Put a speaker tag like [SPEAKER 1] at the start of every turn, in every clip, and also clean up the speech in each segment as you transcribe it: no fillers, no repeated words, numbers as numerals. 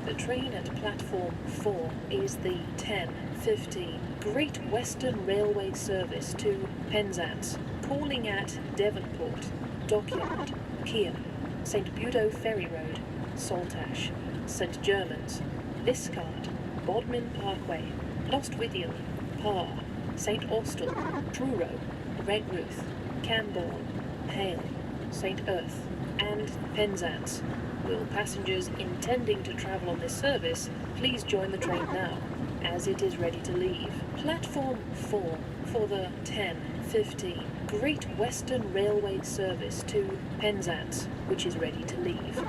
[SPEAKER 1] The train at platform 4 is the 10:15 Great Western Railway service to Penzance, calling at Devonport, Dockyard, Keir, St. Budo Ferry Road, Saltash, St. Germans, Liscard, Bodmin Parkway, Lostwithiel, Parr, St. Austell, Truro, Redruth, Camborne, Hale, St. Earth, and Penzance. Will passengers intending to travel on this service please join the train now, as it is ready to leave. Platform 4 for the 10:15 Great Western Railway service to Penzance, which is ready to leave.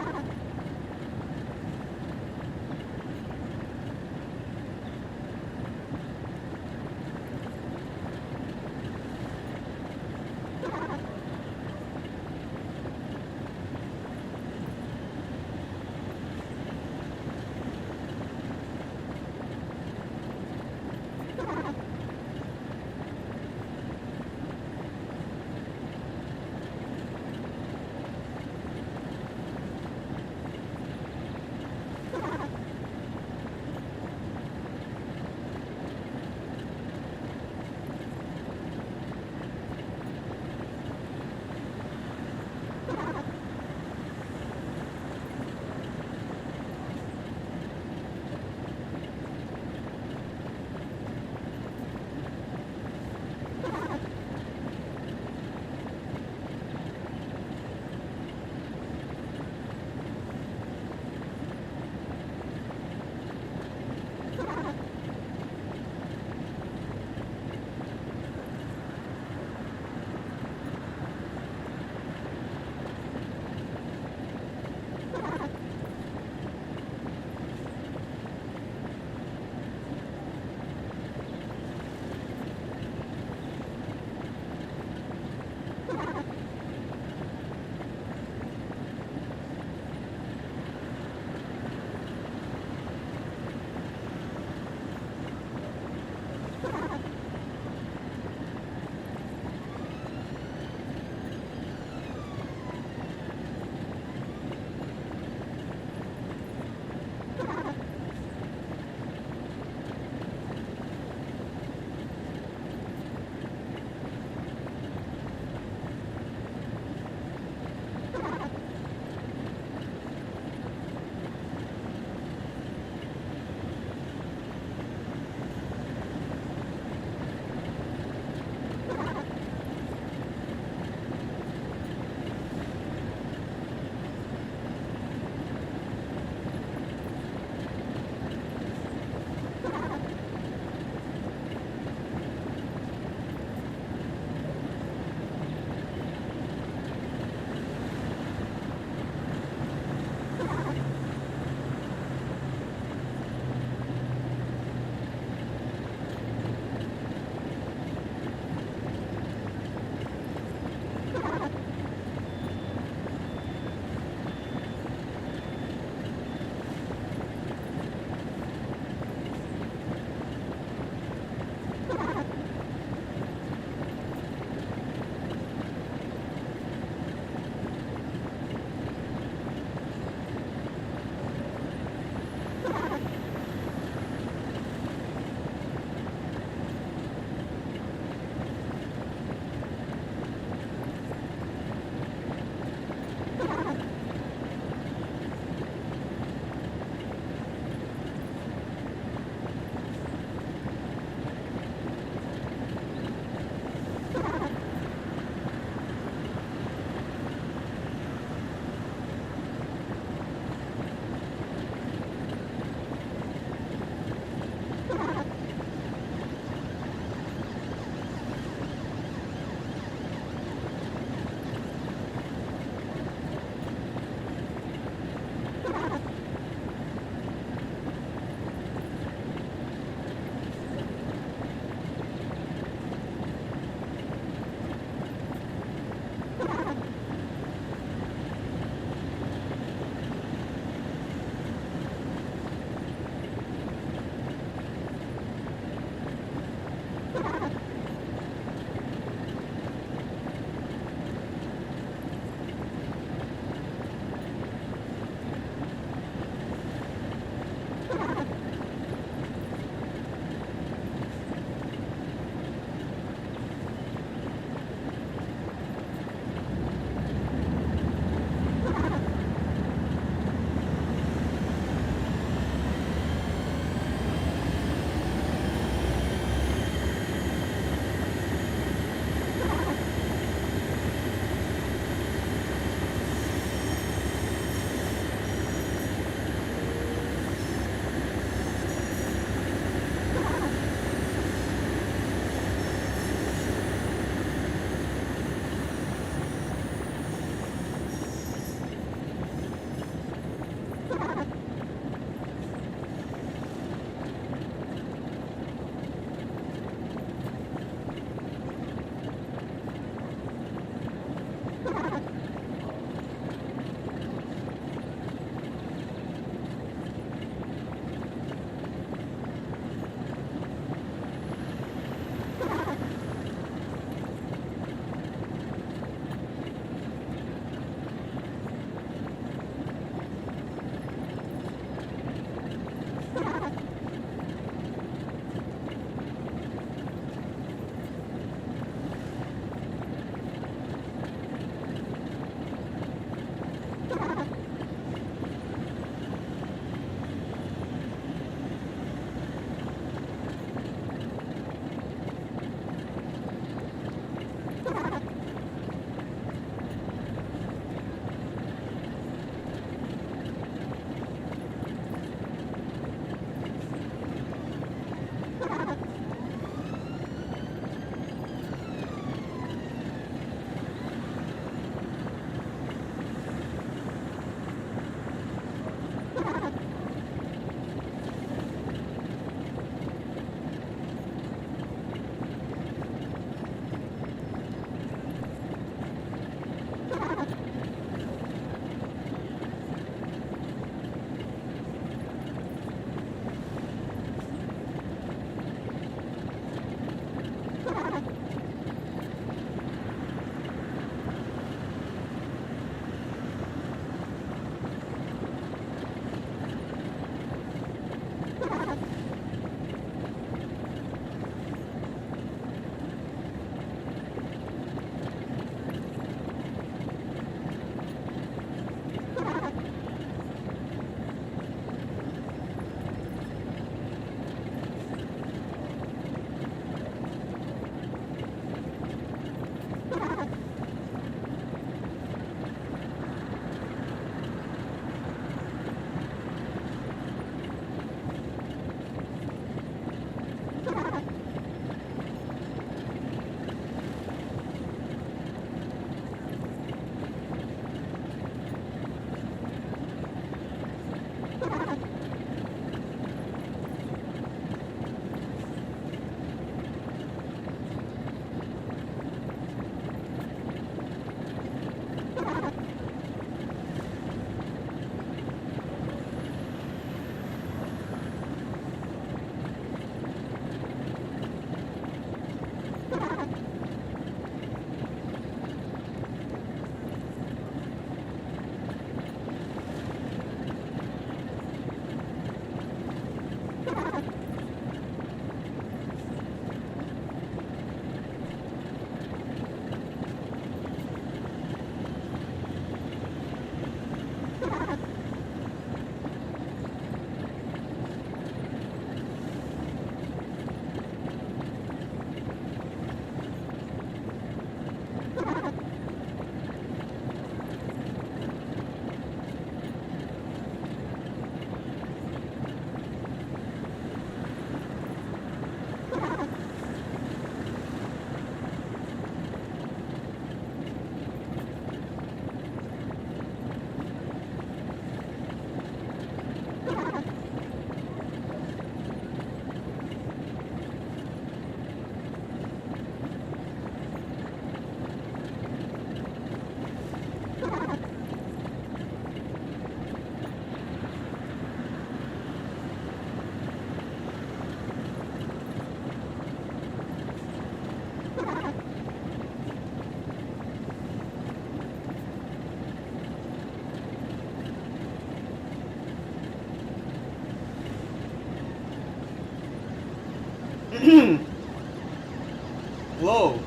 [SPEAKER 2] Hello.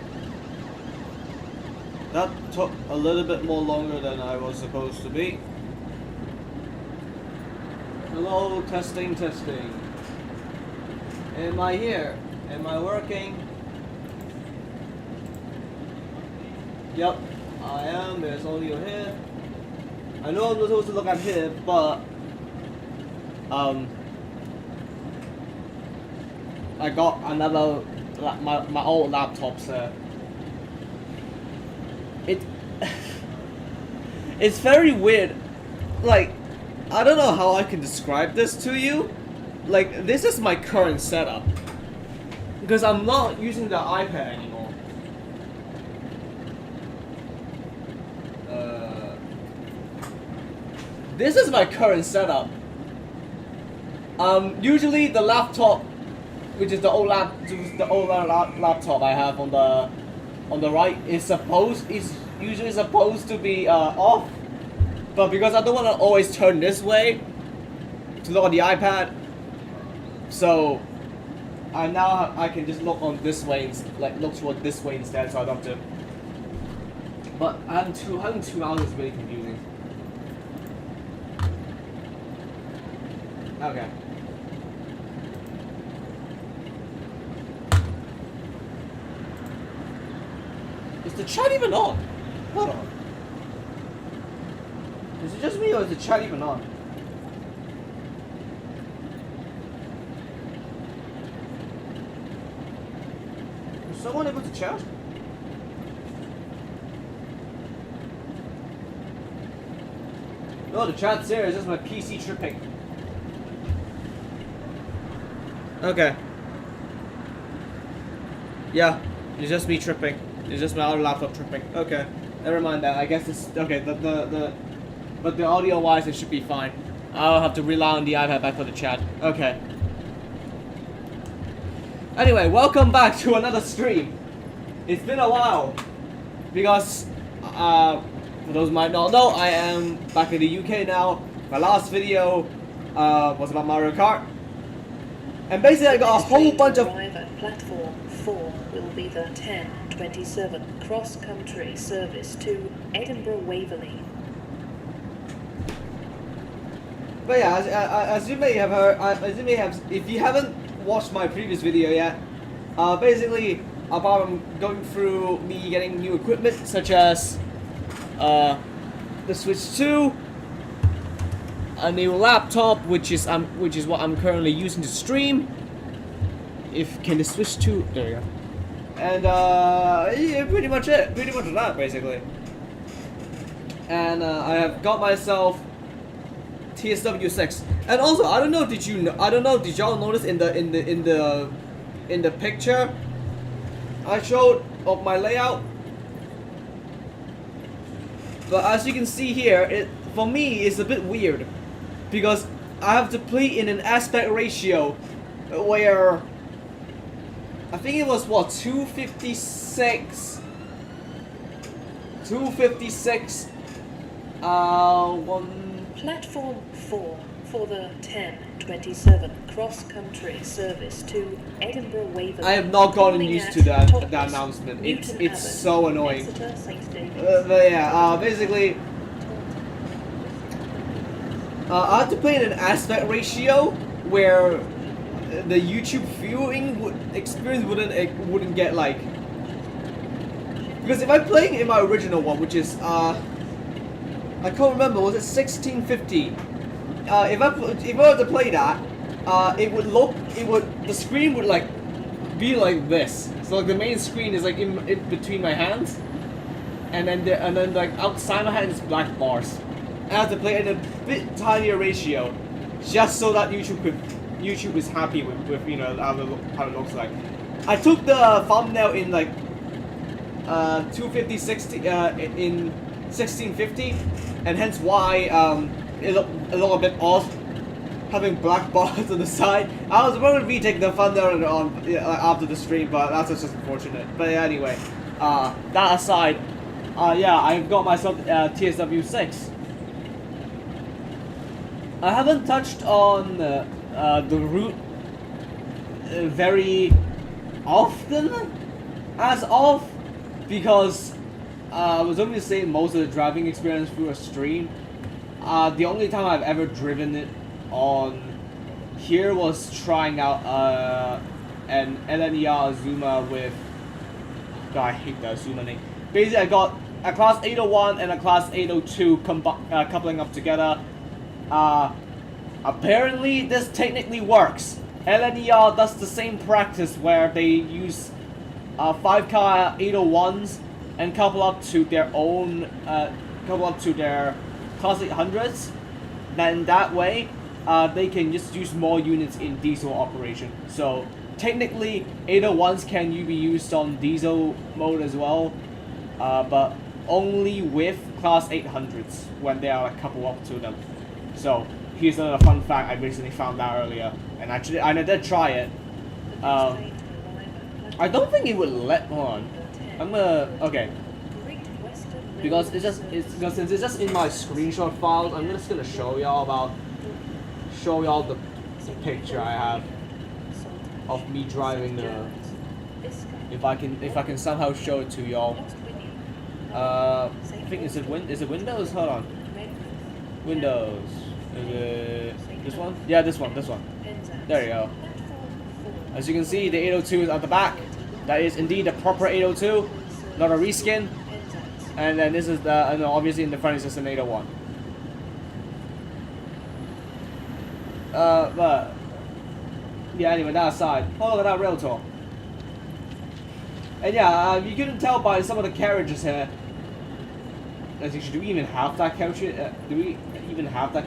[SPEAKER 2] That took a little bit more longer than I was supposed to be. Hello, testing, testing. Am I here? Am I working? Yep, I am. There's only a here. I know I'm not supposed to look at here, but I got another my old laptop, so it's very weird. Like, I don't know how I can describe this to you. Like, this is my current setup because I'm not using the iPad anymore. This is my current setup. Usually the laptop, which is the old laptop I have on the right, is usually supposed to be off, but because I don't want to always turn this way to look at the iPad, so I can just look on this way, look toward this way instead, so I don't have to. But having two hours is really confusing. Okay. Is the chat even on? Hold on. Is it just me or is the chat even on? Is someone able to chat? No, the chat's there. It's just my PC tripping. Okay. Yeah, it's just me tripping. It's just my other laptop tripping. Okay, never mind that. I guess it's okay. But the audio wise, it should be fine. I'll have to rely on the iPad back for the chat. Okay. Anyway, welcome back to another stream. It's been a while because for those who might not know, I am back in the UK now. My last video was about Mario Kart. And basically I got a whole bunch of...
[SPEAKER 1] Platform 4 will be the 1027 cross-country service to Edinburgh Waverley.
[SPEAKER 2] But yeah, as you may have heard, if you haven't watched my previous video yet, basically about going through me getting new equipment such as the Switch 2, a new laptop, which is what I'm currently using to stream. Can the Switch 2? There we go. And yeah, pretty much that basically. And I have got myself TSW6. And also, I don't know. Did y'all notice in the picture I showed of my layout? But as you can see here, for me it's a bit weird because I have to play in an aspect ratio where I think it was what 256 one
[SPEAKER 1] Platform 4 for the 1027 cross-country service to Edinburgh Waverley.
[SPEAKER 2] I have not gotten used to that announcement. It's so annoying. But yeah, basically I have to play in an aspect ratio where the YouTube viewing experience wouldn't get like, because if I'm playing in my original one, which is I can't remember, was it 1650? If I were to play that, the screen would like be like this. So like the main screen is like in between my hands, and then like outside my hand is black bars. I have to play in a bit tinier ratio, just so that YouTube is happy with you know how it looks like. I took the thumbnail in like 250 in 1650, and hence why it looked a little bit odd having black bars on the side. I was going to retake the thumbnail on after the stream, but that's just unfortunate. But anyway, that aside, yeah, I've got myself TSW6. I haven't touched on the root very often as of, because I was only saying most of the driving experience through a stream. The only time I've ever driven it on here was trying out an LNER Azuma with. God, I hate the Azuma name. Basically, I got a class 801 and a class 802 coupling up together. Apparently, this technically works. LNER does the same practice where they use 5-car 801s and couple up to their own, class 800s. Then that way, they can just use more units in diesel operation. So technically, 801s can be used on diesel mode as well, but only with class 800s when they are coupled up to them. So here's another fun fact I recently found out earlier, and actually I did try it. I don't think it would let on. I'm gonna because since it's just in my screenshot files, I'm just gonna show y'all the picture I have of me driving the. If I can somehow show it to y'all. I think is it Windows? Hold on. Windows. Is it this one? Yeah, this one. There you go. As you can see, the 802 is at the back. That is indeed a proper 802, not a reskin. And then this is the, no, obviously in the front is just an 801. But yeah, anyway, that aside, oh, look at that rail tour. And yeah, you couldn't tell by some of the carriages here. Do we even have that couch? Do we even have that?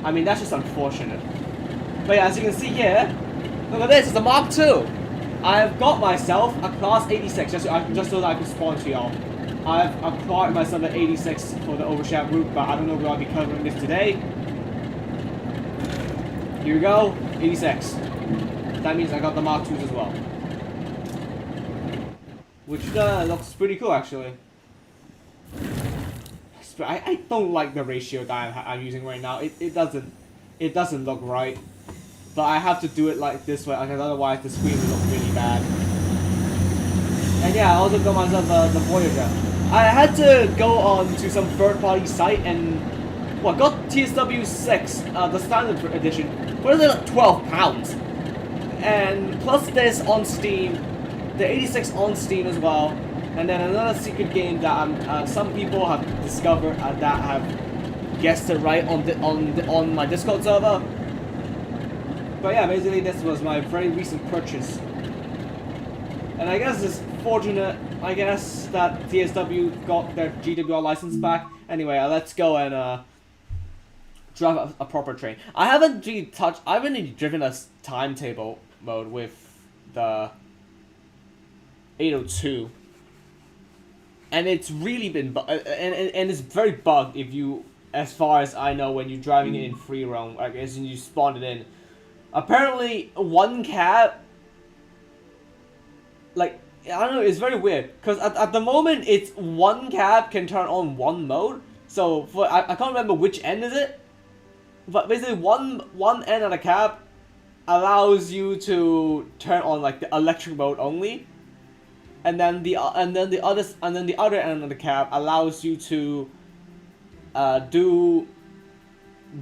[SPEAKER 2] I mean, that's just unfortunate. But yeah, as you can see here, look at this, it's a Mark II. I've got myself a class 86, just so that I can spawn to y'all. I've acquired myself an 86 for the overshot route, but I don't know if I'll be covering this today. Here we go, 86. That means I got the Mark IIs as well. Which looks pretty cool, actually. I don't like the ratio that I'm using right now. It doesn't look right. But I have to do it like this way, because otherwise the screen will look really bad. And yeah, I also got myself the Voyager. I had to go on to some third-party site and got TSW6, the standard edition, for like £12. And plus this on Steam, the 86 on Steam as well. And then another secret game that some people have discovered that have guessed it right on my Discord server. But yeah, basically this was my very recent purchase. And I guess it's fortunate, I guess, that TSW got their GWR license back. Anyway, let's go and drive a proper train. I haven't really driven a timetable mode with the 802. And it's really been and it's very bugged if you, as far as I know, when you're driving it in free roam, I guess, and you spawn it in. Apparently, one cab, like, I don't know, it's very weird, because at the moment, it's one cab can turn on one mode, so, I can't remember which end is it, but basically, one end of the cab allows you to turn on, like, the electric mode only, and then the other end of the cab allows you to do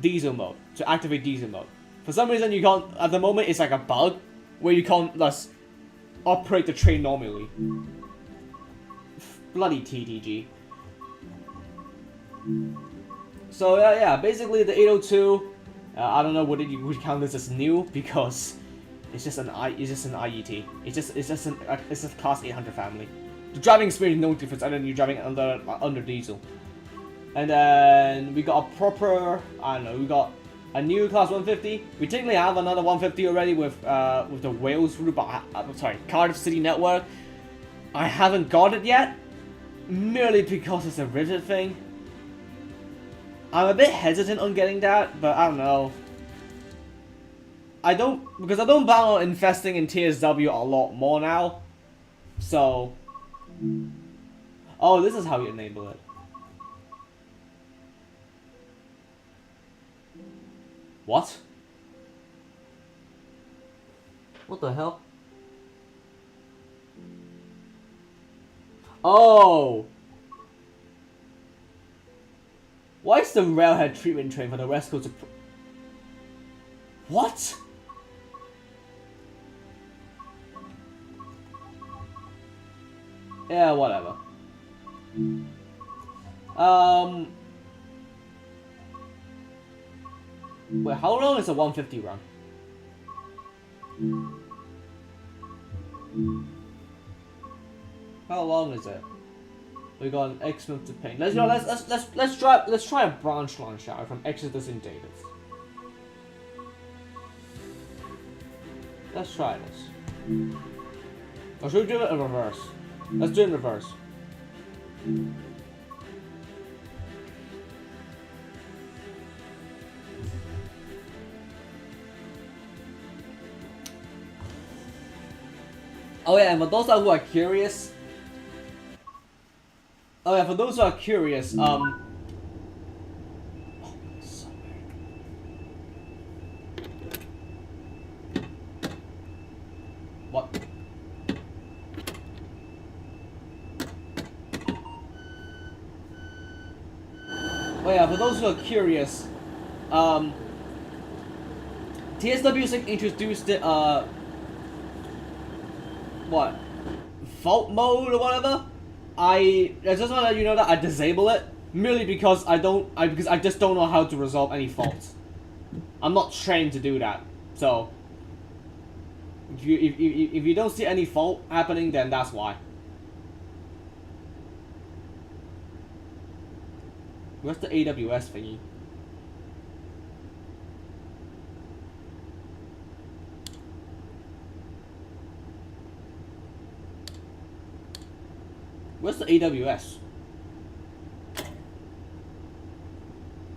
[SPEAKER 2] diesel mode, to activate diesel mode. For some reason, you can't, at the moment, it's like a bug, where you can't just operate the train normally. Bloody TTG. So, yeah, basically the 802, I don't know whether you would count this as new, because it's just an IET. It's just class 800 family. The driving experience is no difference other than you driving under diesel. And then we got a proper, I don't know, we got a new class 150. We technically have another 150 already with the Wales route, but Cardiff City Network. I haven't got it yet, merely because it's a rigid thing. I'm a bit hesitant on getting that, but I don't know. Because I don't plan on investing in TSW a lot more now. So, oh, this is how you enable it. What? What the hell? Oh! Why is the railhead treatment train for the West Coast? What? Yeah, whatever. Wait, how long is a 150 run? How long is it? We got an X month to paint. Let's try a branch line shower from Exodus in Davis. Let's try this. Or should we do it in reverse? Let's do it in reverse. Oh yeah, and for those who are curious. Oh yeah, for those who are curious, oh, so what? Oh yeah, for those who are curious, TSW6 introduced the what? Fault mode or whatever? I just want to let you know that I disable it merely because because I just don't know how to resolve any faults. I'm not trained to do that, so if you don't see any fault happening, then that's why. Where's the AWS thingy? Where's the AWS?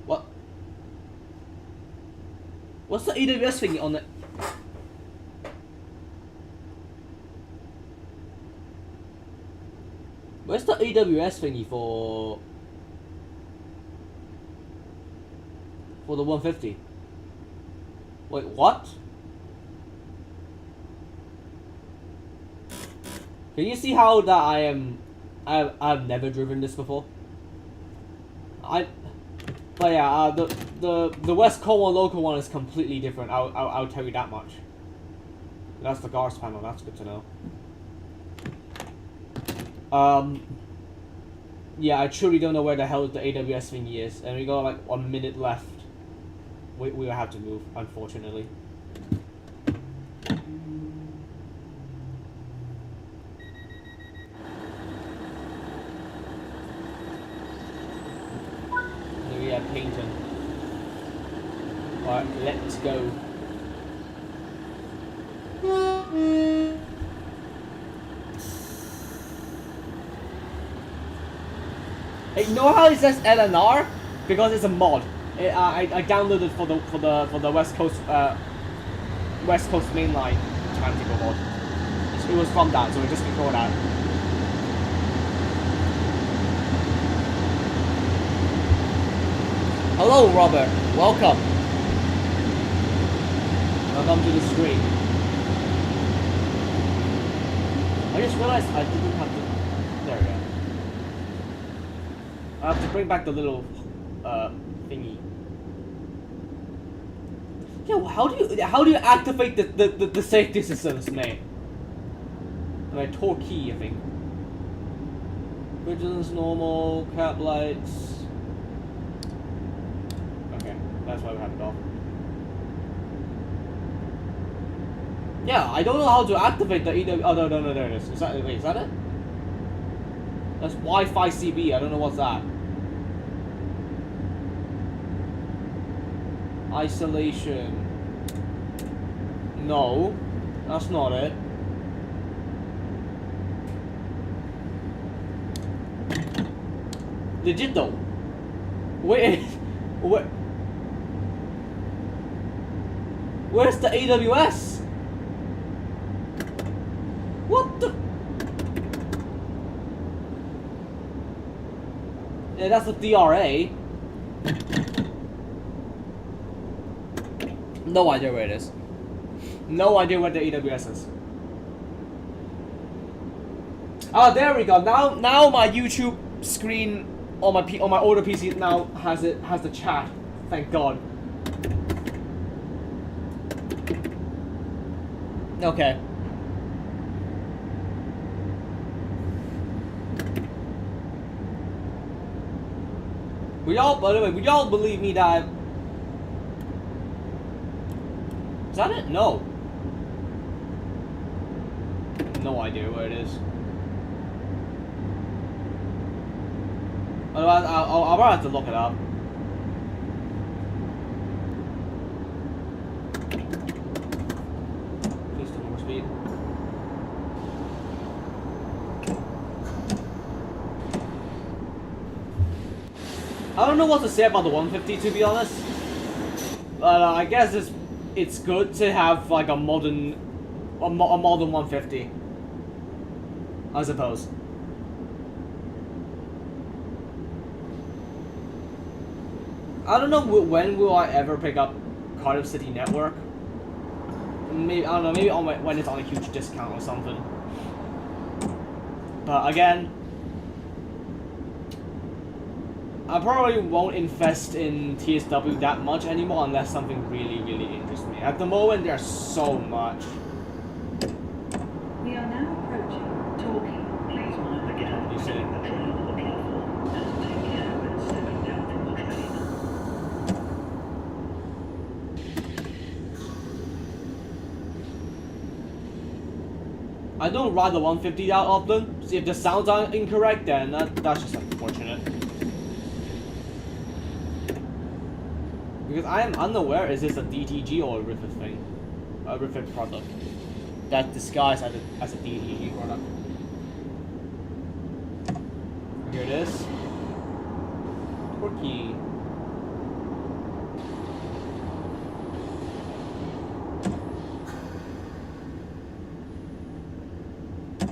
[SPEAKER 2] What? What's the AWS thingy on it? Where's the AWS thingy for the 150? Wait, what? Can you see how that I've never driven this before. But yeah, the West Coast one, local one is completely different. I'll tell you that much. That's the guards panel. That's good to know. Yeah, I truly don't know where the hell the AWS thingy is, and we got like 1 minute left. We will have to move, unfortunately. Painting. Alright, let's go. Hey, you know how it says LNR? Because it's a mod. I downloaded for the West Coast mainline timetable mod. It was from that, so we just ignore that. Hello, Robert. Welcome. Welcome to the stream. I just realized I didn't have to. There we go. I have to bring back the little thingy. Yeah, how do you activate the safety systems, mate? Like torque key, I think. Vigilance normal, cap lights. That's why we have it off. Yeah, I don't know how to activate the EW. Oh no, there it is. Is that it? That's Wi-Fi CB. I don't know what's that. Isolation. No, that's not it. Digital. Wait, what? Where's the AWS? What the? that's the DRA. No idea where it is. No idea where the AWS is. Oh, there we go. Now my YouTube screen on my older PC now has the chat. Thank God. Okay. By the way, would y'all believe me that is that it? No. No idea where it is. Otherwise, I'll have to look it up. Please do more speed. I don't know what to say about the 150, to be honest. But I guess it's good to have like a modern 150, I suppose. I don't know when will I ever pick up Cardiff City Network. Maybe I don't know. Maybe when it's on a huge discount or something. But again, I probably won't invest in TSW that much anymore unless something really, really interests me. At the moment, there's so much.
[SPEAKER 1] We are now approaching Torquay. Please mind the gap between the train and the platform, and take care when stepping down from the train.
[SPEAKER 2] I don't ride the 150 that often. See, if the sounds are incorrect, then that's just unfortunate. Because I am unaware, is this a DTG or a Rivet thing? A Rivet product. That disguised as a DTG product. Here it is. Torquay.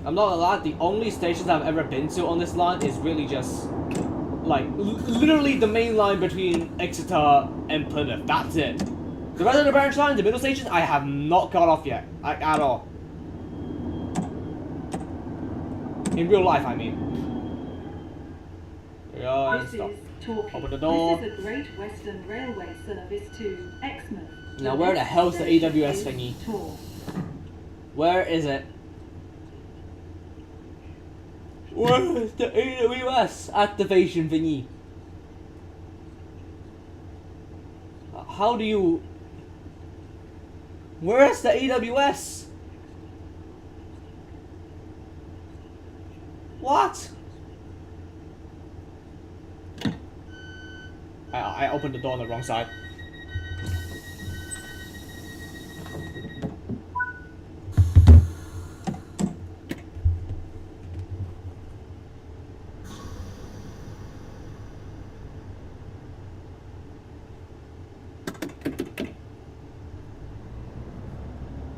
[SPEAKER 2] I'm not gonna lie, the only stations I've ever been to on this line is really just like literally the main line between Exeter and Plymouth. That's it. The rest of the branch line, the middle stations, I have not got off yet, like at all. In real life, I mean. There we go.
[SPEAKER 1] This is Torquay.
[SPEAKER 2] Open the door.
[SPEAKER 1] This is a Great Western Railway service to Exmouth.
[SPEAKER 2] Now where the hell's the AWS thingy? Where is it? Where is the AWS activation thingy? How do you... Where is the AWS? What? I opened the door on the wrong side.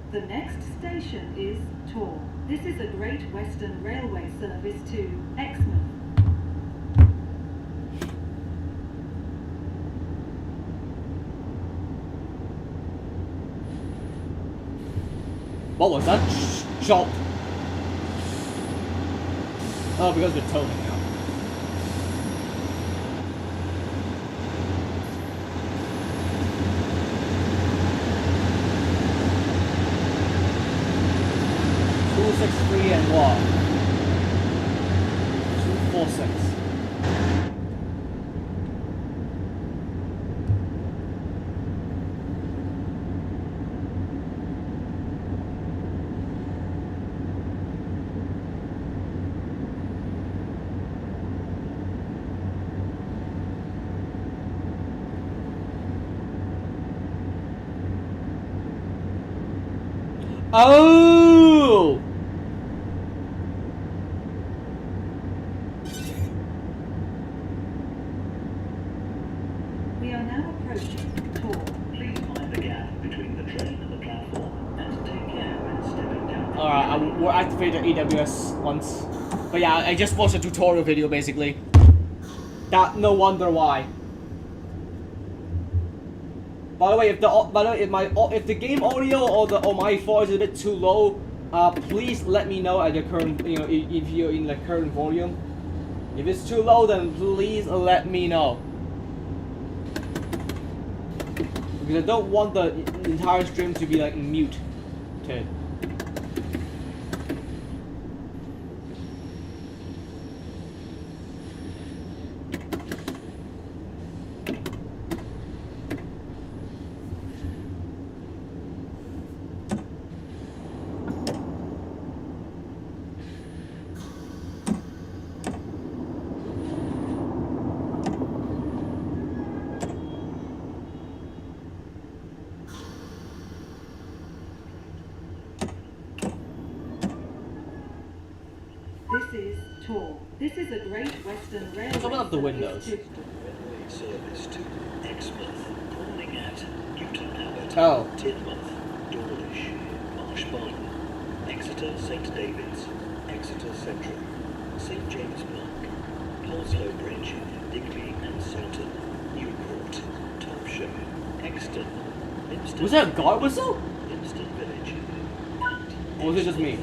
[SPEAKER 1] The next station is Tor. This is a Great Western Railway service to Exmouth.
[SPEAKER 2] What was that? Jolt. Oh, because we're towing now. And what? 246. Oh!
[SPEAKER 1] We are now approaching Tor. Please mind the gap between the train and the platform, and take care when stepping down.
[SPEAKER 2] Alright, we'll activate the AWS once. But yeah, I just watched a tutorial video basically. That no wonder why. By the way, if the game audio or my voice is a bit too low, please let me know at your current, if you're in the current volume. If it's too low, then please let me know. Because I don't want the entire stream to be like mute.
[SPEAKER 1] This is Tor. This is a Great Western Railway.
[SPEAKER 2] Open up the windows.
[SPEAKER 3] Service to Exmouth, calling at Newton Abbot,
[SPEAKER 2] Oh.
[SPEAKER 3] Tidmouth, Dawlish, Marshbarton, Exeter St David's, Exeter Central, St James Park, Polslow Bridge, Digby and Salton, Newport, Topshire, Exton, Limpston.
[SPEAKER 2] Was that a guard whistle?
[SPEAKER 3] Limpston Village.
[SPEAKER 2] Or was it just me?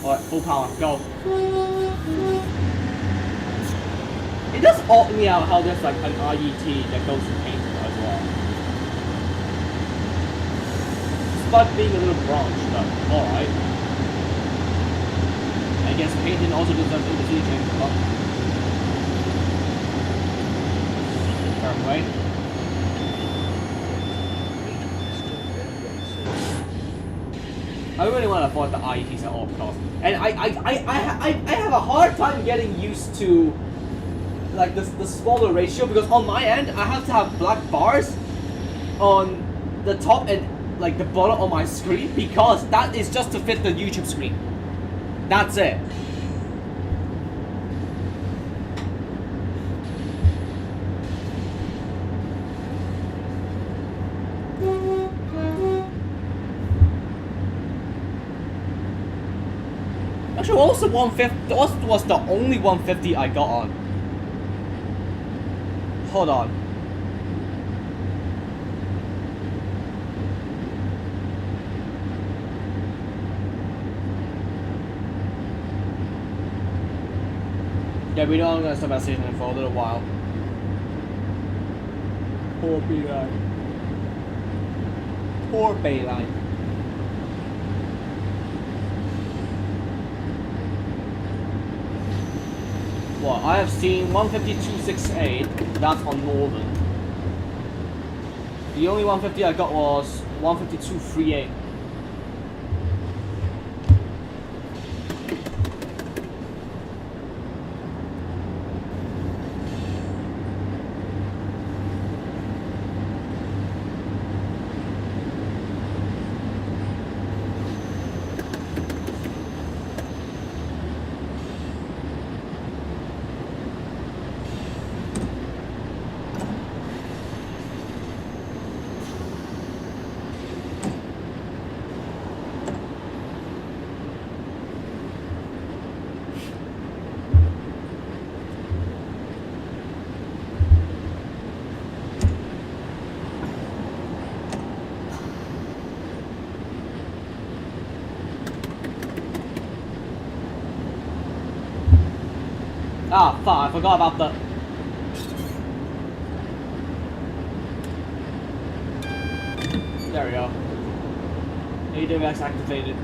[SPEAKER 2] Alright, full power, go. It does odd me out how there's like an IET that goes to paint as well. Despite being a little branched, but alright. I guess painting also does that in the future, but... Turn away. I really want to avoid the IETs at all costs. And I have a hard time getting used to like the smaller ratio, because on my end I have to have black bars on the top and like the bottom of my screen, because that is just to fit the YouTube screen. That's it. Actually, what was the 150? What was the only 150 I got on? Hold on. Yeah, we know I'm gonna stop at station for a little while. Poor Bayline. Poor Bayline. Well, I have seen 152.68, that's on Northern. The only 150 I got was 152.38. Ah, fuck, I forgot about the... There we go. AWS activated.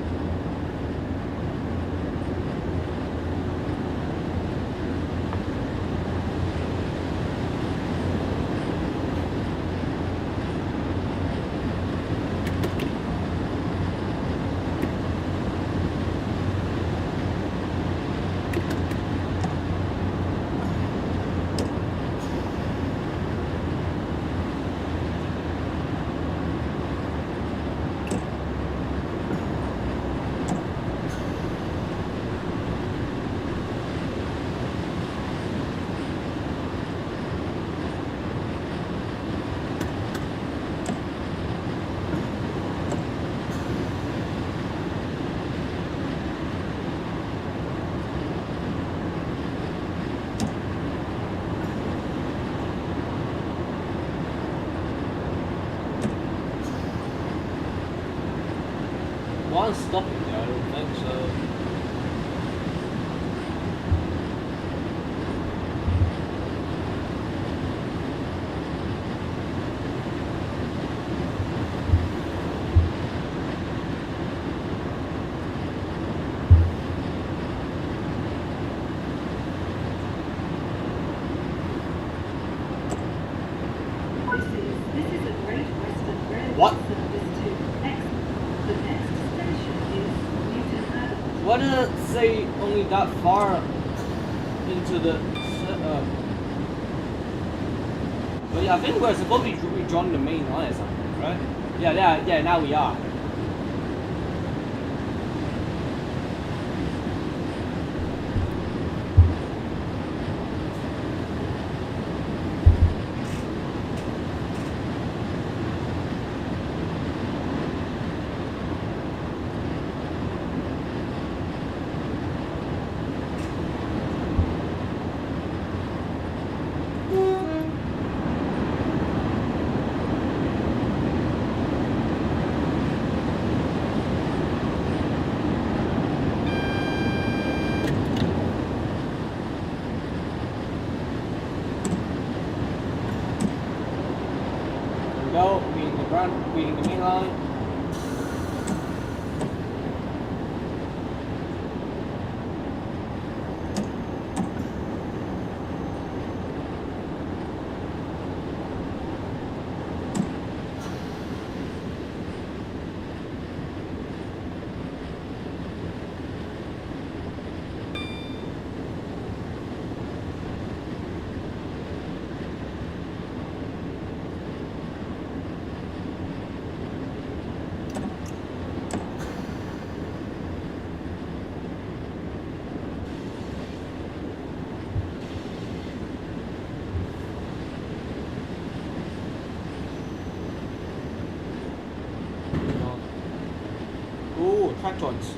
[SPEAKER 4] one stopping there, I don't think so.
[SPEAKER 1] This is a Great Western Railway
[SPEAKER 4] What?
[SPEAKER 1] service to Exmouth. The next station is Newton Abbot.
[SPEAKER 4] Why did it say only that far into the... But yeah, I think we're supposed to be rejoining the main line or something, right? Yeah, now we are. Go, reading the main line. Ooh, track joints.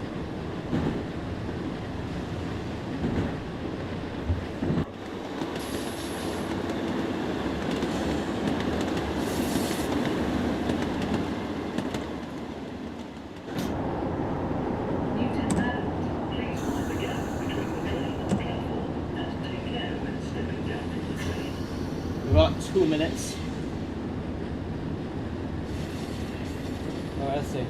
[SPEAKER 1] Newton Abbot.
[SPEAKER 3] Please mind the gap between the train and the platform and take care when stepping down from the train.
[SPEAKER 4] We've got 2 minutes. Alright, let's see.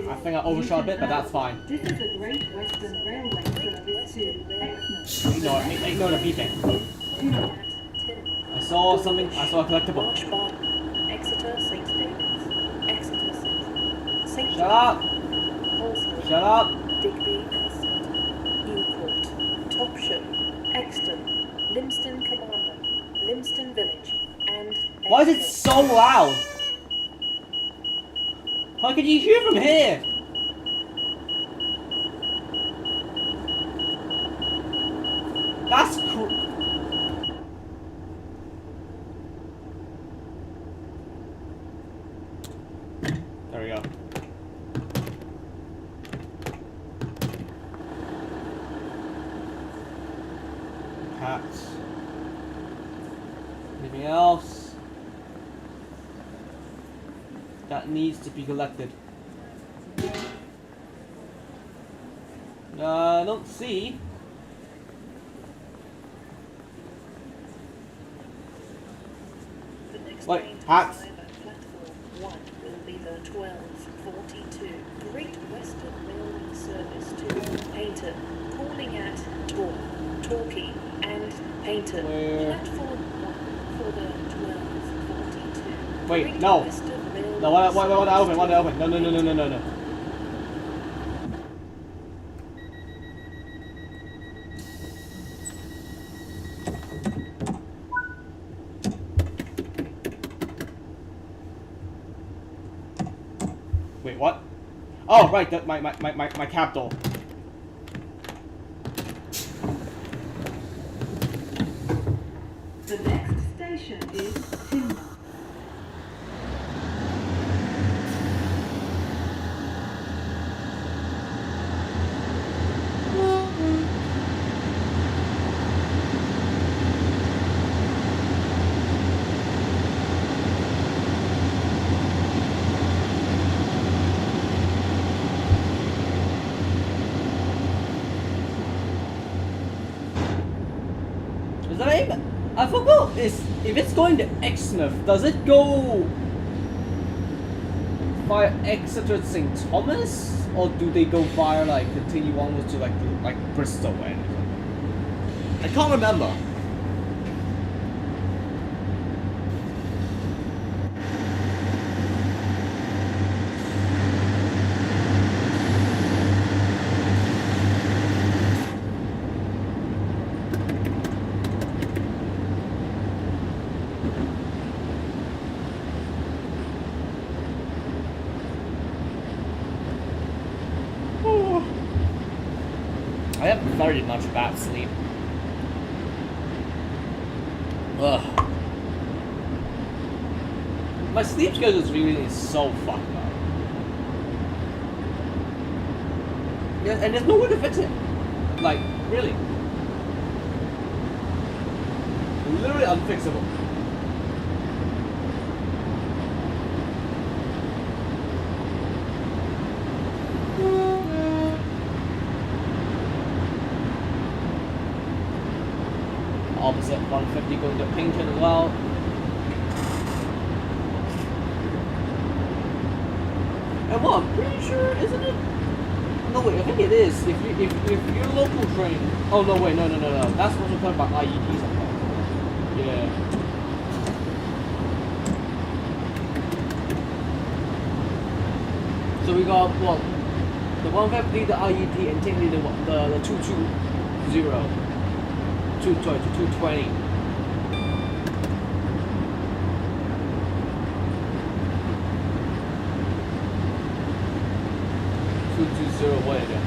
[SPEAKER 4] I think I overshot a bit, but that's fine.
[SPEAKER 1] This is a Great Western Railway service to Exmouth.
[SPEAKER 4] Ignore the beeping. I saw something, I saw a collectible.
[SPEAKER 1] Marsh Bar, Exeter St. David's, Exeter St.
[SPEAKER 4] Shut up!
[SPEAKER 1] Holsworth,
[SPEAKER 4] Shut up!
[SPEAKER 1] Digby and St. Newport, Topsham, Exton, Limston Commander, Limston Village, and
[SPEAKER 4] Why is it
[SPEAKER 1] Exmouth.
[SPEAKER 4] so loud? How can you hear from here? That's There we go. Hats. Anything else that needs to be collected? I don't see.
[SPEAKER 1] The next
[SPEAKER 4] Wait,
[SPEAKER 1] train to
[SPEAKER 4] hats.
[SPEAKER 1] arrive at platform 1 will be the 12:42 Great Western Railway service to Paynton, calling at Torquay and Paynton.
[SPEAKER 4] Where?
[SPEAKER 1] Platform 1 for the 1242.
[SPEAKER 4] Wait,
[SPEAKER 1] Great
[SPEAKER 4] no.
[SPEAKER 1] Western Railway
[SPEAKER 4] No, what I open? What I
[SPEAKER 1] Service
[SPEAKER 4] open? No. Wait, what? Oh, right, my cab door.
[SPEAKER 5] The next station is Timber.
[SPEAKER 4] Is that it? I forgot. If it's going to Exmouth, does it go via Exeter to St. Thomas, or do they go via like continue onwards to like Bristol end?
[SPEAKER 2] I can't remember.
[SPEAKER 4] I have very much bad sleep. Ugh. My sleep schedule is really so fucked up. Yeah, and there's no way to fix it. Like, really. Literally unfixable. Opposite 150 going to Pinkerton as well. And well, I'm pretty sure, isn't it? No wait, I think it is. If your local train. Oh no wait, no. That's what we're talking about IEDs. Yeah. So we got well, the 150, the IED, and technically the 220. 220. What is it?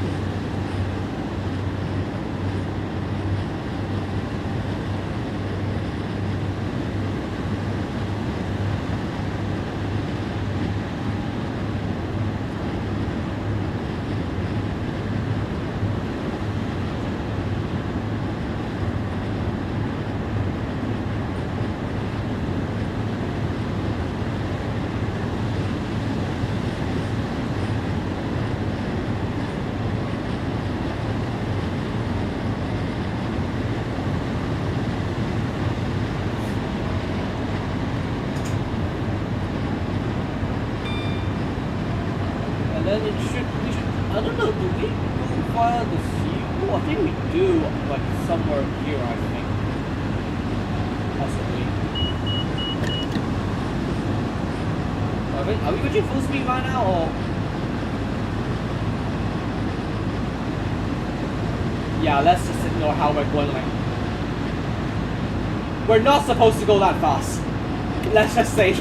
[SPEAKER 4] Then we should, I don't know, do we go via the sequel? I think we do, like, somewhere here, I think. Possibly. Are we reaching full speed right now, or? Yeah, let's just ignore how we're going, like. We're not supposed to go that fast. Let's just say.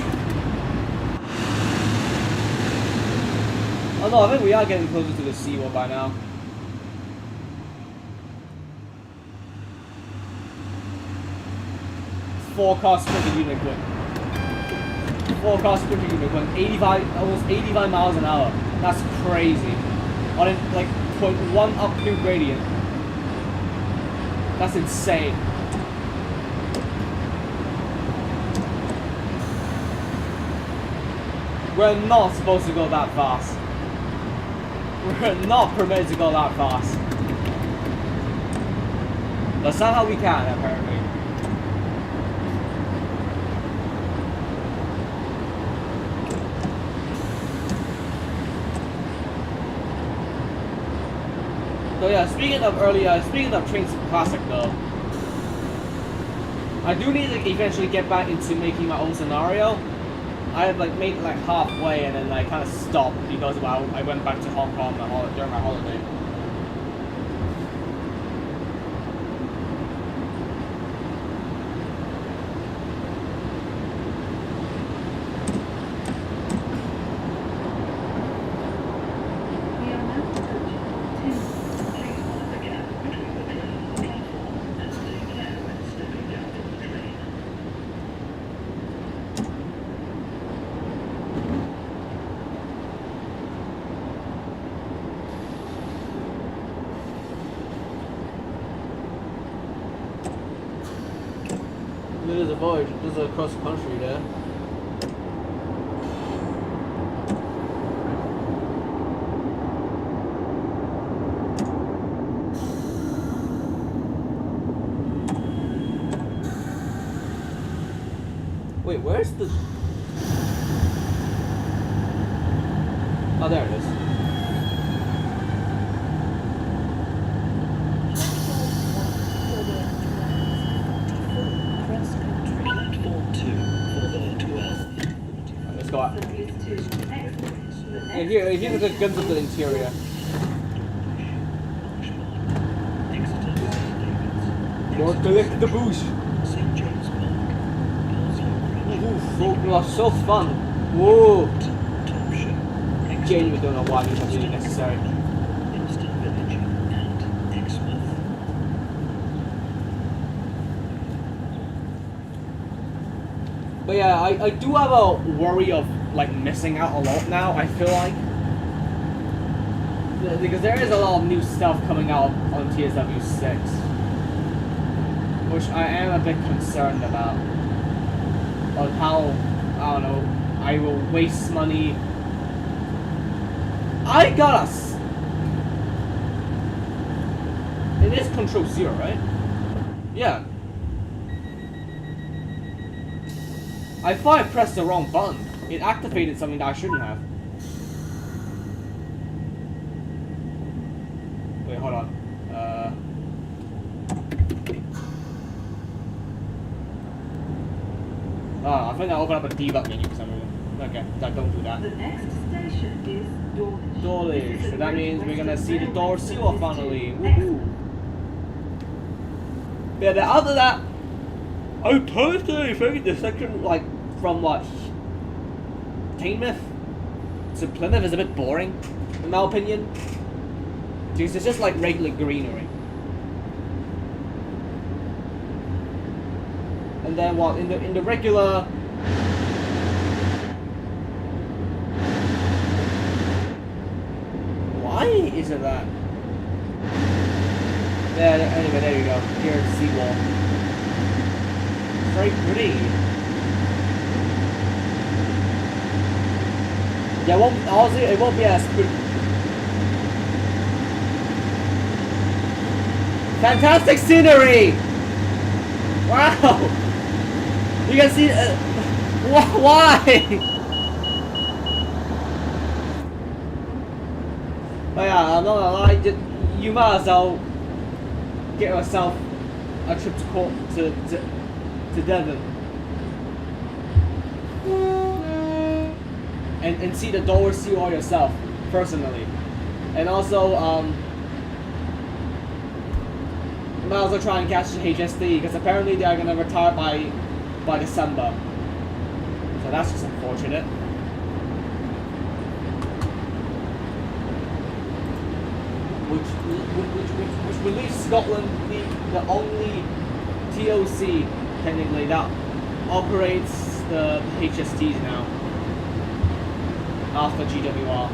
[SPEAKER 4] Oh no, I think we are getting closer to the seawall by now. Four-car sprinter unit quick. 4-car sprinter unit quick. 85, almost 85 miles an hour. That's crazy. On a, like 0.1 uphill gradient. That's insane. We're not supposed to go that fast. We're not permitted to go that fast. But somehow we can, apparently. So yeah, speaking of Trainz Classic though, I do need to eventually get back into making my own scenario. I have like made it like halfway and then I kind of stopped because well, I went back to Hong Kong during my holiday.
[SPEAKER 5] We are now approaching Tinmouth.
[SPEAKER 3] Please mind the gap between the train and the platform and take care when stepping down from the train.
[SPEAKER 4] There's a voyage. There's a cross country there. Wait, where's the? Oh, there it is.
[SPEAKER 1] Platform 1 for the 12, 44 cross country.
[SPEAKER 3] Platform 2 for the 12.
[SPEAKER 4] Let's go out.
[SPEAKER 5] Service to exit. The
[SPEAKER 4] Yeah,
[SPEAKER 5] next
[SPEAKER 4] here are the guns of the interior.
[SPEAKER 3] Exeter, St. David's.
[SPEAKER 4] Don't collect the booze.
[SPEAKER 3] St. James Park. Parslow Bridge.
[SPEAKER 4] So fun. Whoa.
[SPEAKER 3] Top Show.
[SPEAKER 4] Genuinely don't know why these are really necessary.
[SPEAKER 3] Instant Village and Exmouth.
[SPEAKER 4] But yeah, I do have a worry of like missing out a lot now, I feel like. Because there is a lot of new stuff coming out on TSW6. Which I am a bit concerned about. On how, I don't know, I will waste money. I got us. It is Control 0, right? Yeah. I thought I pressed the wrong button. It activated something that I shouldn't have. Wait, hold on. I think I opened up a debug menu for some reason. Okay, don't do that.
[SPEAKER 5] The next station is Dawlish.
[SPEAKER 4] Dawlish. So that means we're gonna see the door seal finally. Woohoo! Yeah, but other than that, I personally think the section like from what Teignmouth to Plymouth is a bit boring, in my opinion. Because it's just like regular greenery. And then what in the regular why is it that? Yeah, anyway, there you go. Here's the seawall. Very pretty. Yeah, honestly, it won't be as pretty. Fantastic scenery! Wow! You can see. Why? But yeah, I'm not gonna lie. You might as well get yourself a trip to Devon and see the Dover Sea yourself personally, and also you might as well try and catch the HSD because apparently they are gonna retire by December, so that's just unfortunate. Which will leave Scotland the only TOC technically that operates the HSTs now after GWR.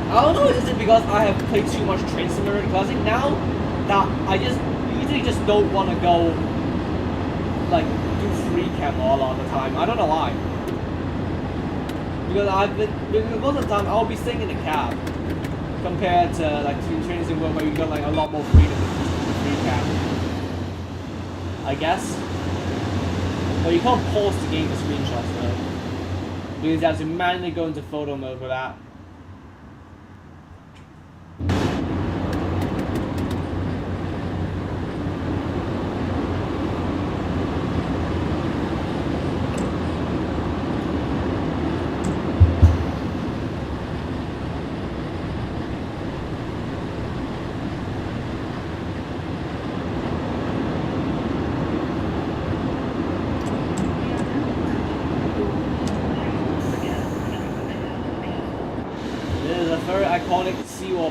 [SPEAKER 4] I don't know, is it because I have played too much Train Simulator Classic now that I just usually just don't want to go like do free cam all the time. I don't know why. because most of the time I'll be staying in a cab compared to like Trainz where you got like a lot more freedom with the free cab. I guess. But you can't pause the game for screenshots though. Because you have to manually go into photo mode for that.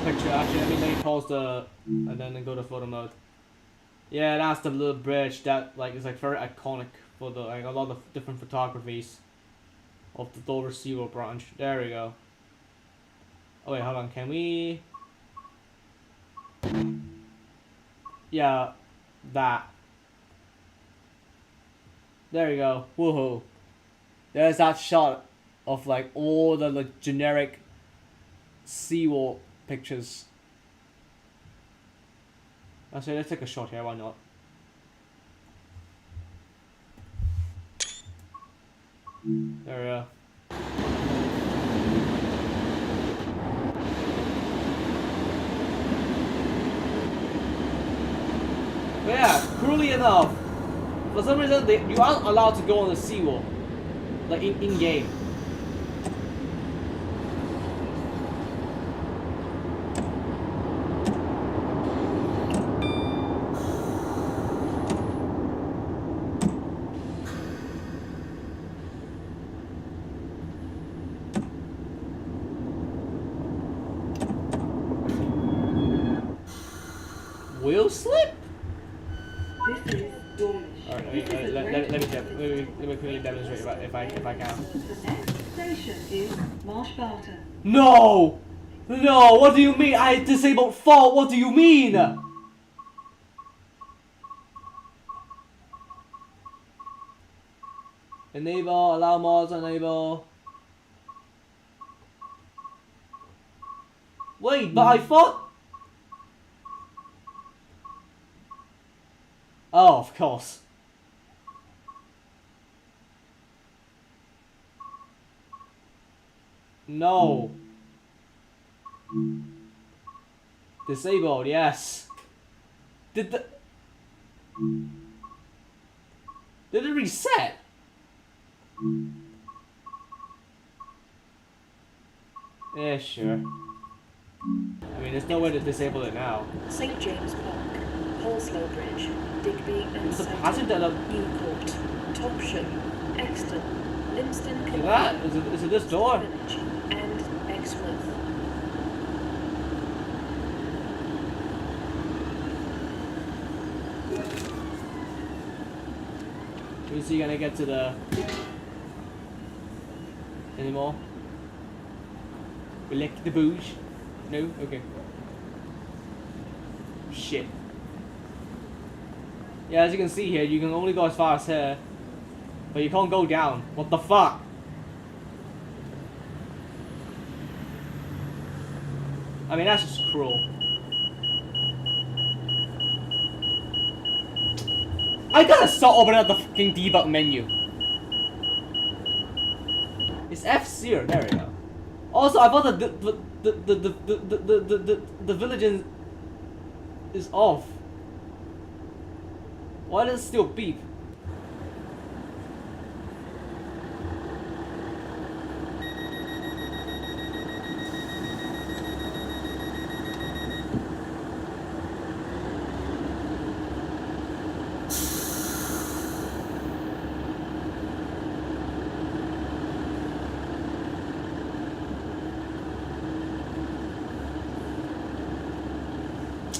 [SPEAKER 4] Picture actually, let me pause the and then go to photo mode. Yeah, that's the little bridge that like is like very iconic for the like a lot of different photographies of the Dover Seawall branch. There we go. Oh wait, hold on, can we? Yeah, that. There you go. Woohoo! There's that shot of like all the like generic seawall pictures. I say let's take a shot here, why not? There we go. But yeah, cruelly enough, for some reason you aren't allowed to go on the seawall, like in game. Wheel slip?
[SPEAKER 5] This is Dawlish.
[SPEAKER 4] Alright, let me quickly demonstrate if I can.
[SPEAKER 5] The next station is Marsh Barton.
[SPEAKER 4] No! No, what do you mean? I disabled fault, what do you mean? Enable, allow mods, enable. Wait, but I thought... Oh, of course. No. Disabled, yes. Did it reset? Yeah, sure. I mean, there's no way to disable it now.
[SPEAKER 1] St. James Park, Holslow Bridge, Digby and
[SPEAKER 4] It's a
[SPEAKER 1] Southern,
[SPEAKER 4] passenger that...
[SPEAKER 1] Newcourt, Topsham, Exton, Limston,
[SPEAKER 4] Look at that. Is it this door?
[SPEAKER 1] Village, and Exworth.
[SPEAKER 4] Is he gonna get to the... anymore? We lick the booze? No? Okay. Shit. Yeah, as you can see here, you can only go as far as here. But you can't go down. What the fuck? I mean, that's just cruel. I gotta start opening up the fucking debug menu. It's F0, there we go. Also, I thought that the village is off. Why does it still beep?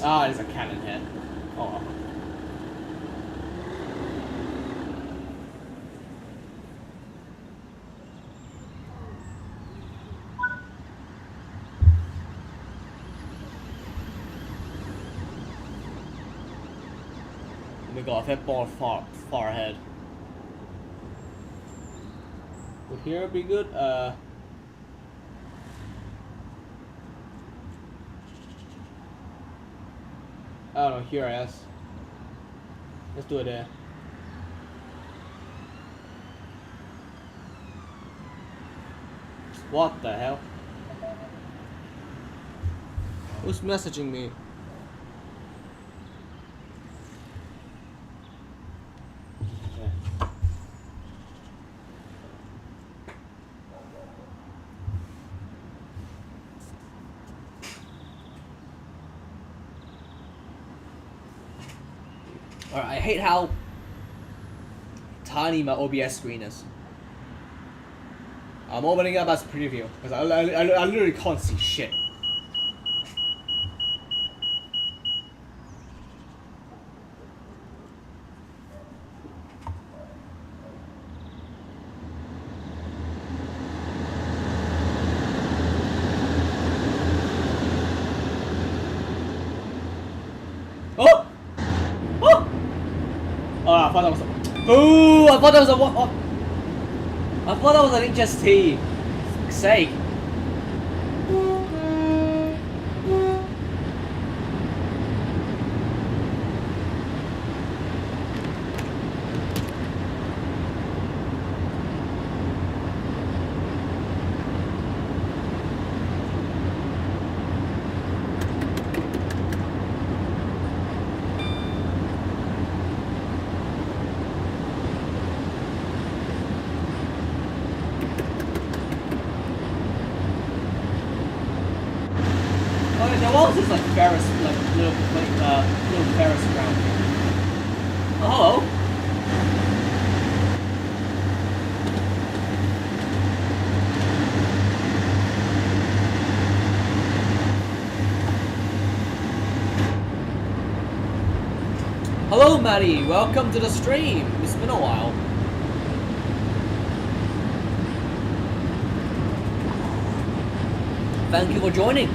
[SPEAKER 4] Ah, there's a cannon here. Oh. Oh my god, that ball far ahead. Would here be good? I don't know, here I is. Let's do it there. What the hell? Who's messaging me? Alright, I hate how tiny my OBS screen is. I'm opening up as a preview because I literally can't see shit. Oh! Oh! Oh, I thought that was a... Ooh, I thought that was a... What? Oh. I thought that was an HST. For fuck's sake. What was this like Ferris, like little Ferris ground here? Oh, hello. Hello, Maddie. Welcome to the stream. It's been a while. Thank you for joining.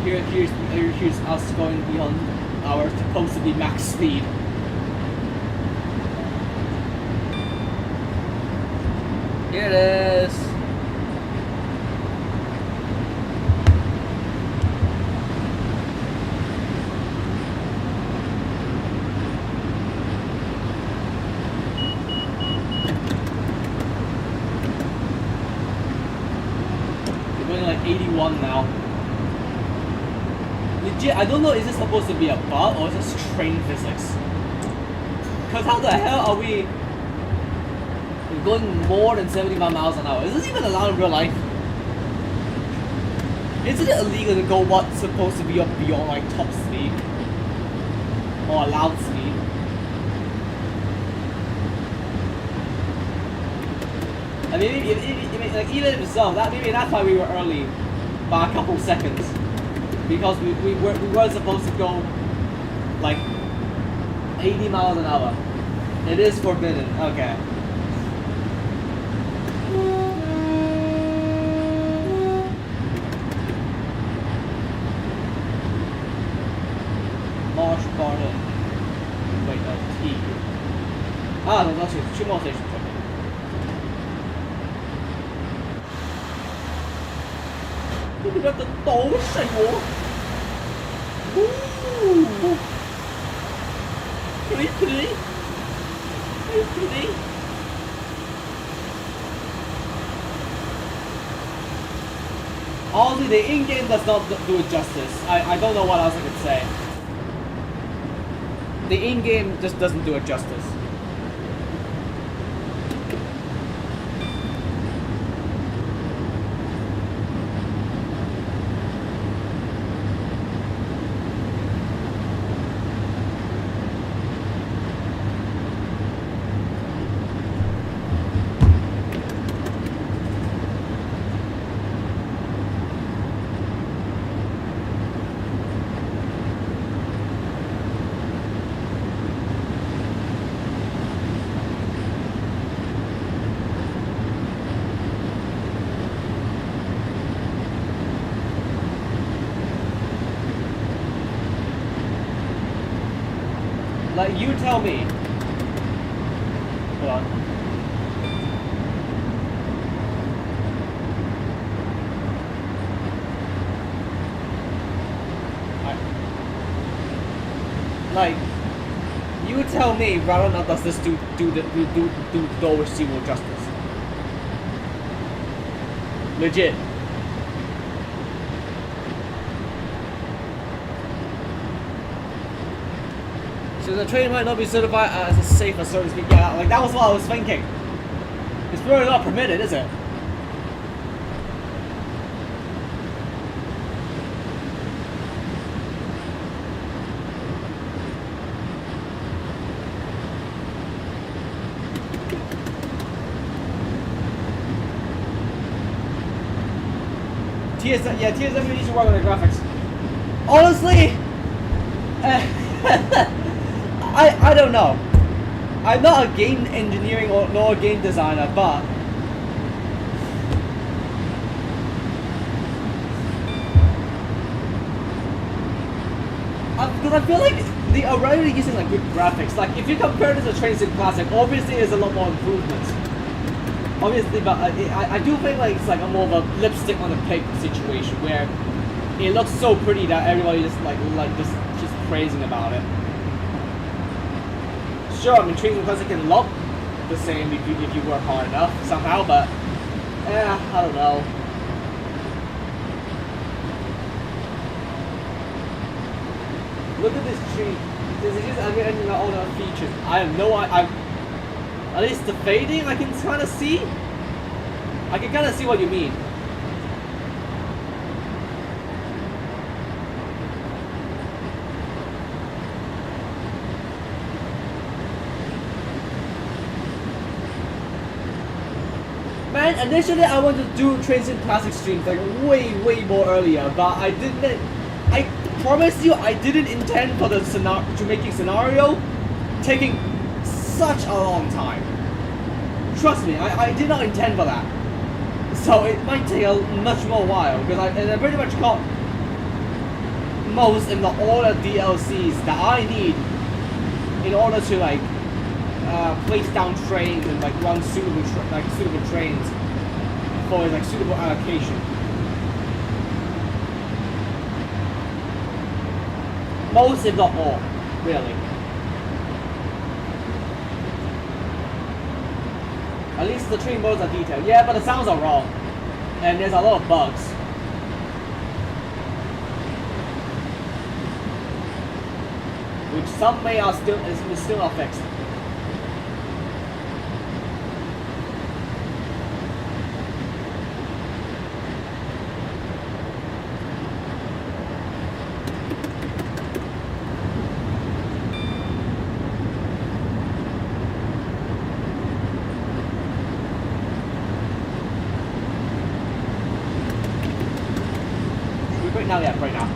[SPEAKER 4] Here's us going beyond our supposedly max speed. Here it is. We're going like 81 now. Legit, I don't know, is this supposed to be a bug or is this train physics? Because how the hell are we going more than 75 miles an hour? Is this even allowed in real life? Isn't it illegal to go what's supposed to be up beyond like top speed? Or allowed speed? I mean, like, even if so, maybe that's why we were early by a couple seconds. Because we were supposed to go like 80 miles an hour. It is forbidden. Okay. Marsh Garden. Wait, no, T. Ah, no, that's it. 2 more stations. Okay. Look at the tall shape. Ooh. Pretty. Pretty. Honestly, the in-game does not do it justice. I don't know what else I could say. The in-game just doesn't do it justice. Like, you tell me. Hold on. me whether or not does this do Dover Seawall justice. Legit. So the train might not be certified as a safe as so to speak. Yeah, like that was what I was thinking. It's really not permitted, is it? TSW needs to work on the graphics. Honestly, I don't know. I'm not a game engineering nor a game designer, but because I feel like they are already using like good graphics. Like if you compare this to Trainz Classic, obviously there's a lot more improvements. Obviously, but I do think like it's like a more of a lipstick on a pig situation where it looks so pretty that everybody just just praising about it. Sure, I mean Trainz Classic can look the same if you work hard enough somehow, but I don't know. Look at this tree. This is just all the features. I have no idea. At least the fading, I can kind of see. I can kind of see what you mean. Man, initially I wanted to do Trainz Classic streams like way more earlier, but I didn't. I promise you, I didn't intend for the making scenario taking such a long time. Trust me, I did not intend for that. So it might take a much more while because I pretty much got most, if not all, the DLCs that I need in order to like place down trains and like run suitable trains for like suitable allocation. Most, if not all, really. At least the train modes are detailed. Yeah, but the sounds are wrong. And there's a lot of bugs. Which some may are still not fixed. Right now, yeah, right now.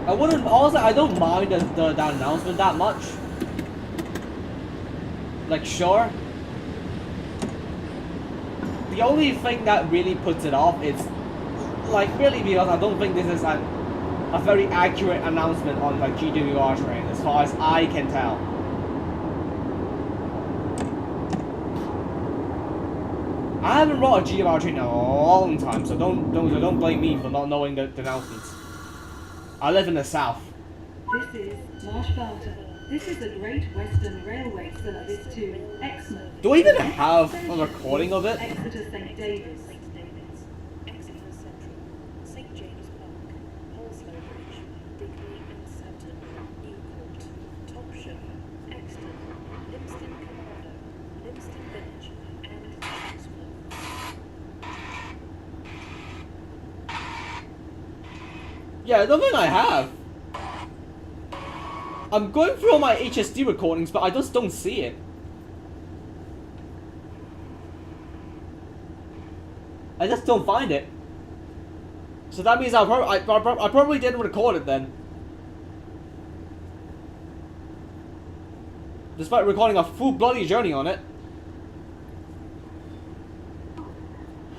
[SPEAKER 4] I wouldn't, also, I don't mind that announcement that much. Like, sure. The only thing that really puts it off is, like, really because I don't think this is a very accurate announcement on, like, GWR train, as far as I can tell. I haven't rode a GWR train in a long time, so don't blame me for not knowing the announcements. I live in the south.
[SPEAKER 5] This is Marsh Barton. This is the Great Western Railway service to Exmouth.
[SPEAKER 4] Do I even have a recording of it?
[SPEAKER 5] Exeter St. Davis.
[SPEAKER 1] Exeter Central, St. James Park, Hounslow Bridge, Brickley and Santon, Newcourt, Topsham, Exton, Livingston Commando, Livingston Village, and Exmouth.
[SPEAKER 4] Yeah, I don't think I have. I'm going through all my HSD recordings, but I just don't see it. I just don't find it. So that means I probably didn't record it then. Despite recording a full bloody journey on it.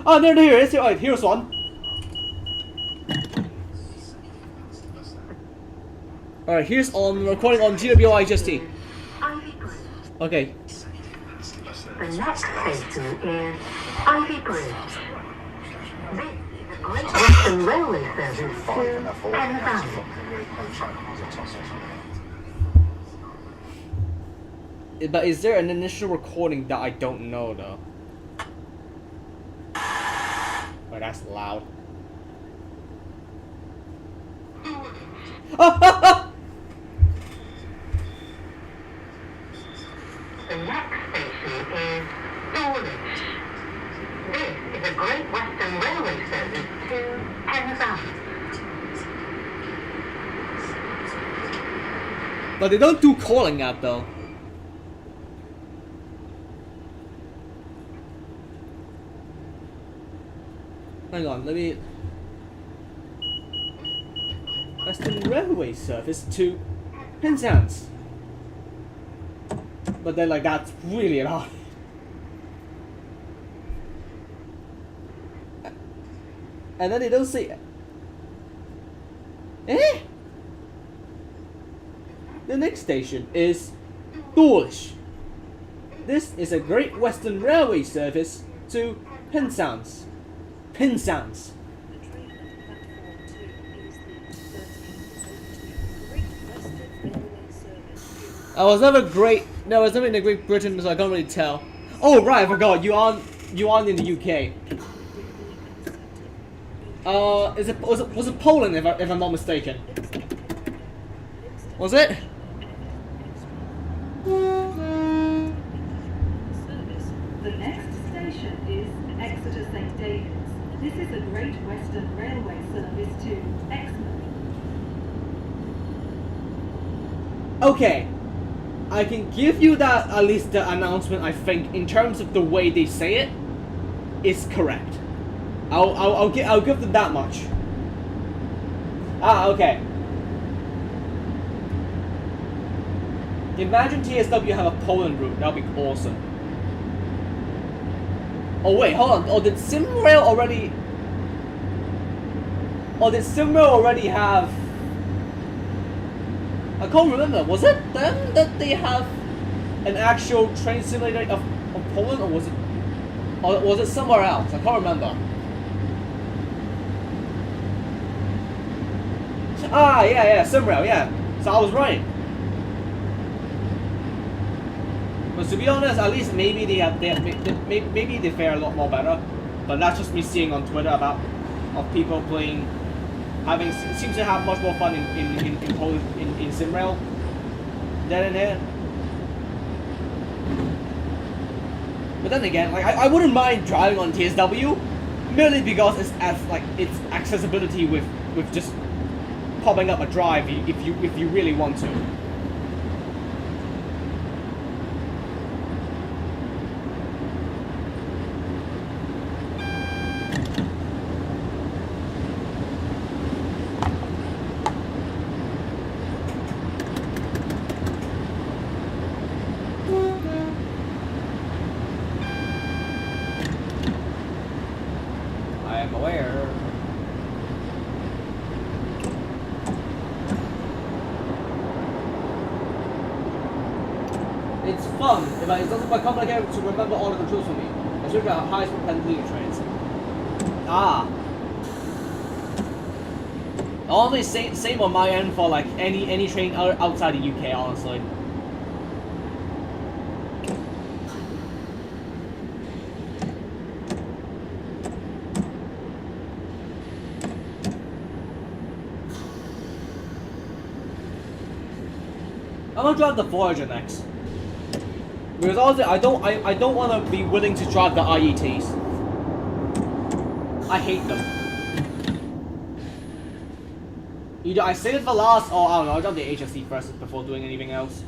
[SPEAKER 4] Oh, no, here it is. Alright, here's one. Alright, here's on recording on GWIGST.
[SPEAKER 6] Ivy Bridge.
[SPEAKER 4] Okay.
[SPEAKER 6] The next station is Ivy Bridge. This is a Great Western Railway service to Penzance.
[SPEAKER 4] But is there an initial recording that I don't know though? Oh, that's loud.
[SPEAKER 6] The next station is Dulwich. This is a Great Western Railway service to Penzance.
[SPEAKER 4] But they don't do calling out though. Hang on, let me... Western Railway service to Penzance. But then, like, that's really loud. And then they don't say... Eh? The next station is Dulwich. This is a Great Western Railway service to Penzance. Penzance.
[SPEAKER 1] The train at platform 2 is the 1302 Great Western Railway service to
[SPEAKER 4] I was never in Great Britain, so I can't really tell. Oh right, I forgot. You aren't in the UK. Was it Poland if I'm not mistaken? Was it?
[SPEAKER 5] The next station is Exeter St. David's. This is a Great Western Railway service to Exmouth.
[SPEAKER 4] Okay. I can give you that, at least the announcement, I think, in terms of the way they say it, is correct. I'll give them that much. Ah, okay. Imagine TSW have a Poland route, that would be awesome. Oh wait, hold on. Did Simrail already have... I can't remember. Was it them that they have an actual train simulator of Poland, or was it somewhere else? I can't remember. Ah, yeah, Simrail, yeah. So I was right. But to be honest, at least maybe maybe they fare a lot more better. But that's just me seeing on Twitter of people playing, seems to have much more fun in Poland in Simrail than in here. But then again, like I wouldn't mind driving on TSW merely because it's accessibility with just popping up a drive if you really want to. I am aware. It's fun, but it doesn't quite complicated to remember all the controls for me. Especially at high speed pendulum trains. Ah. Honestly, same on my end for like any train outside the UK, honestly. I'm gonna drive the Voyager next. Because honestly, I don't want to be willing to drive the IETs. I hate them. Either I save it for last, or I don't know, I'll drive the HSC first before doing anything else.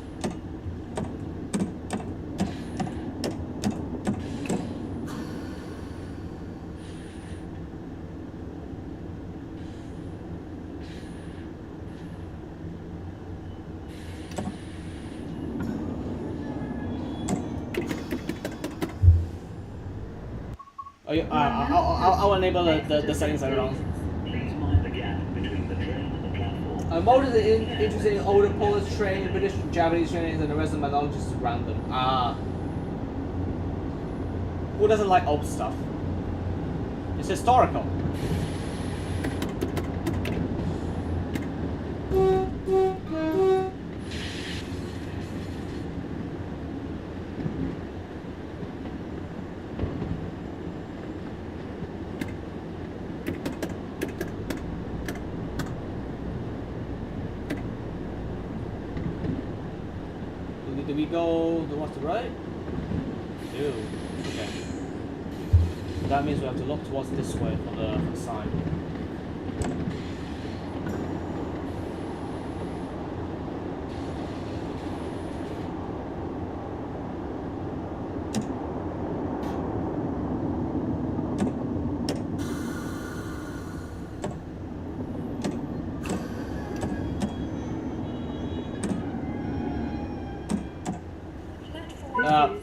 [SPEAKER 4] I'll enable the settings later on.
[SPEAKER 3] Please mind the gap between the train and the platform.
[SPEAKER 4] I'm more interested in older Polish trains, British and Japanese trains, and the rest of my knowledge is random. Ah. Who doesn't like old stuff? It's historical. Do we go towards the right? We do. Okay. That means we have to look towards this way for the sign.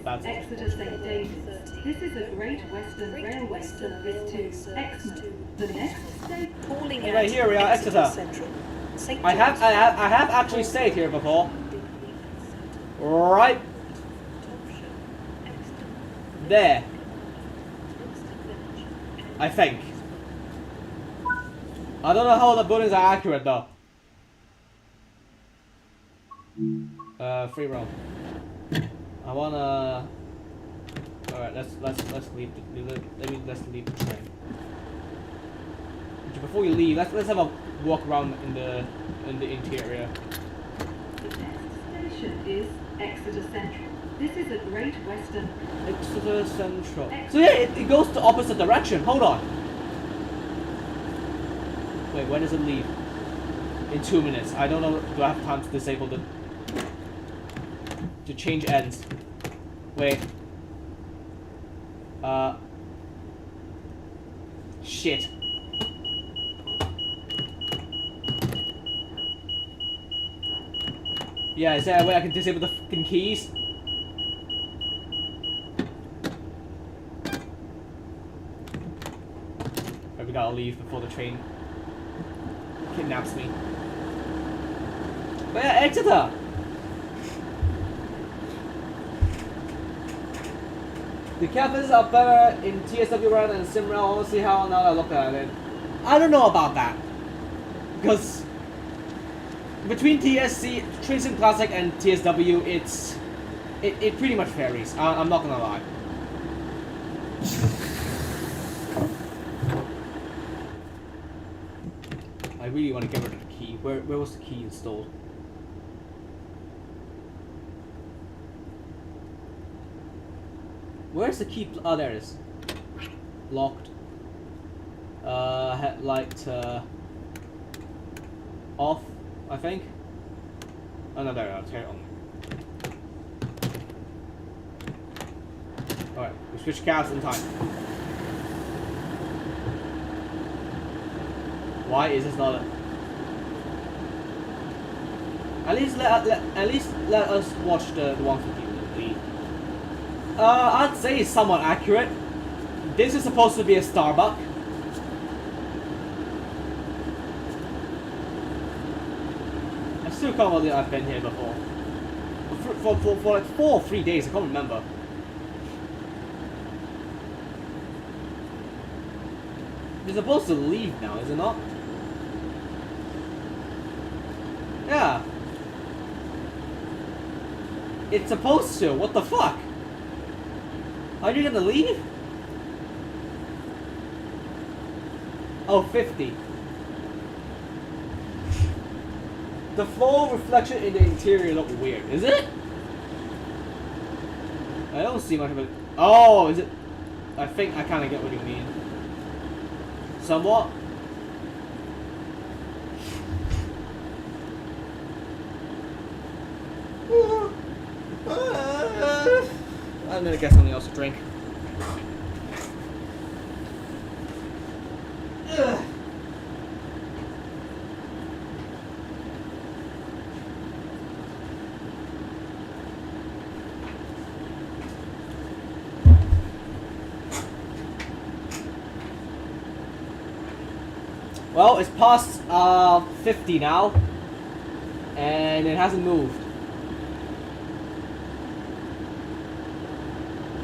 [SPEAKER 4] That's
[SPEAKER 5] Exeter St. David's. This is a Great Western Railway service to Exmouth. The next station.
[SPEAKER 1] Calling
[SPEAKER 4] Right
[SPEAKER 1] at
[SPEAKER 4] here we are, Exeter.
[SPEAKER 1] Central. St.
[SPEAKER 4] I have actually stayed here before. Right there. I think. I don't know how the buildings are accurate though. Free roam. I wanna. All right, let's leave. Let's leave the train. Before we leave, let's have a walk around in the interior.
[SPEAKER 5] The next station is Exeter Central. This is a Great Western.
[SPEAKER 4] Exeter Central. So yeah, it goes the opposite direction. Hold on. Wait, when does it leave? In 2 minutes. I don't know. Do I have time to disable the? To change ends. Wait. Shit. Yeah, is there a way I can disable the fucking keys? Right, we gotta leave before the train kidnaps me. But yeah, Exeter! The cabins are better in TSW rather than SimRail. Honestly, how now that I look at it, I don't know about that, because between Trainz Classic and TSW, it pretty much varies. I'm not gonna lie. I really want to get rid of the key. Where was the key installed? Where's the key? Oh, there it is. Locked. Headlight off, I think. Oh no, there we are. Turn it on. Alright, we switch cabs in time. Why is this not a... At least let us watch the 150 lead. I'd say it's somewhat accurate. This is supposed to be a Starbucks. I still can't believe I've been here before. For like 4 or 3 days, I can't remember. You're supposed to leave now, is it not? Yeah. It's supposed to. What the fuck? Are you gonna leave? Oh, 50. The flow reflection in the interior look weird. Is it? I don't see much of it. Oh, is it? I think I kind of get what you mean. Somewhat. I'm gonna get something else to drink. Well, it's past 50 now. And it hasn't moved.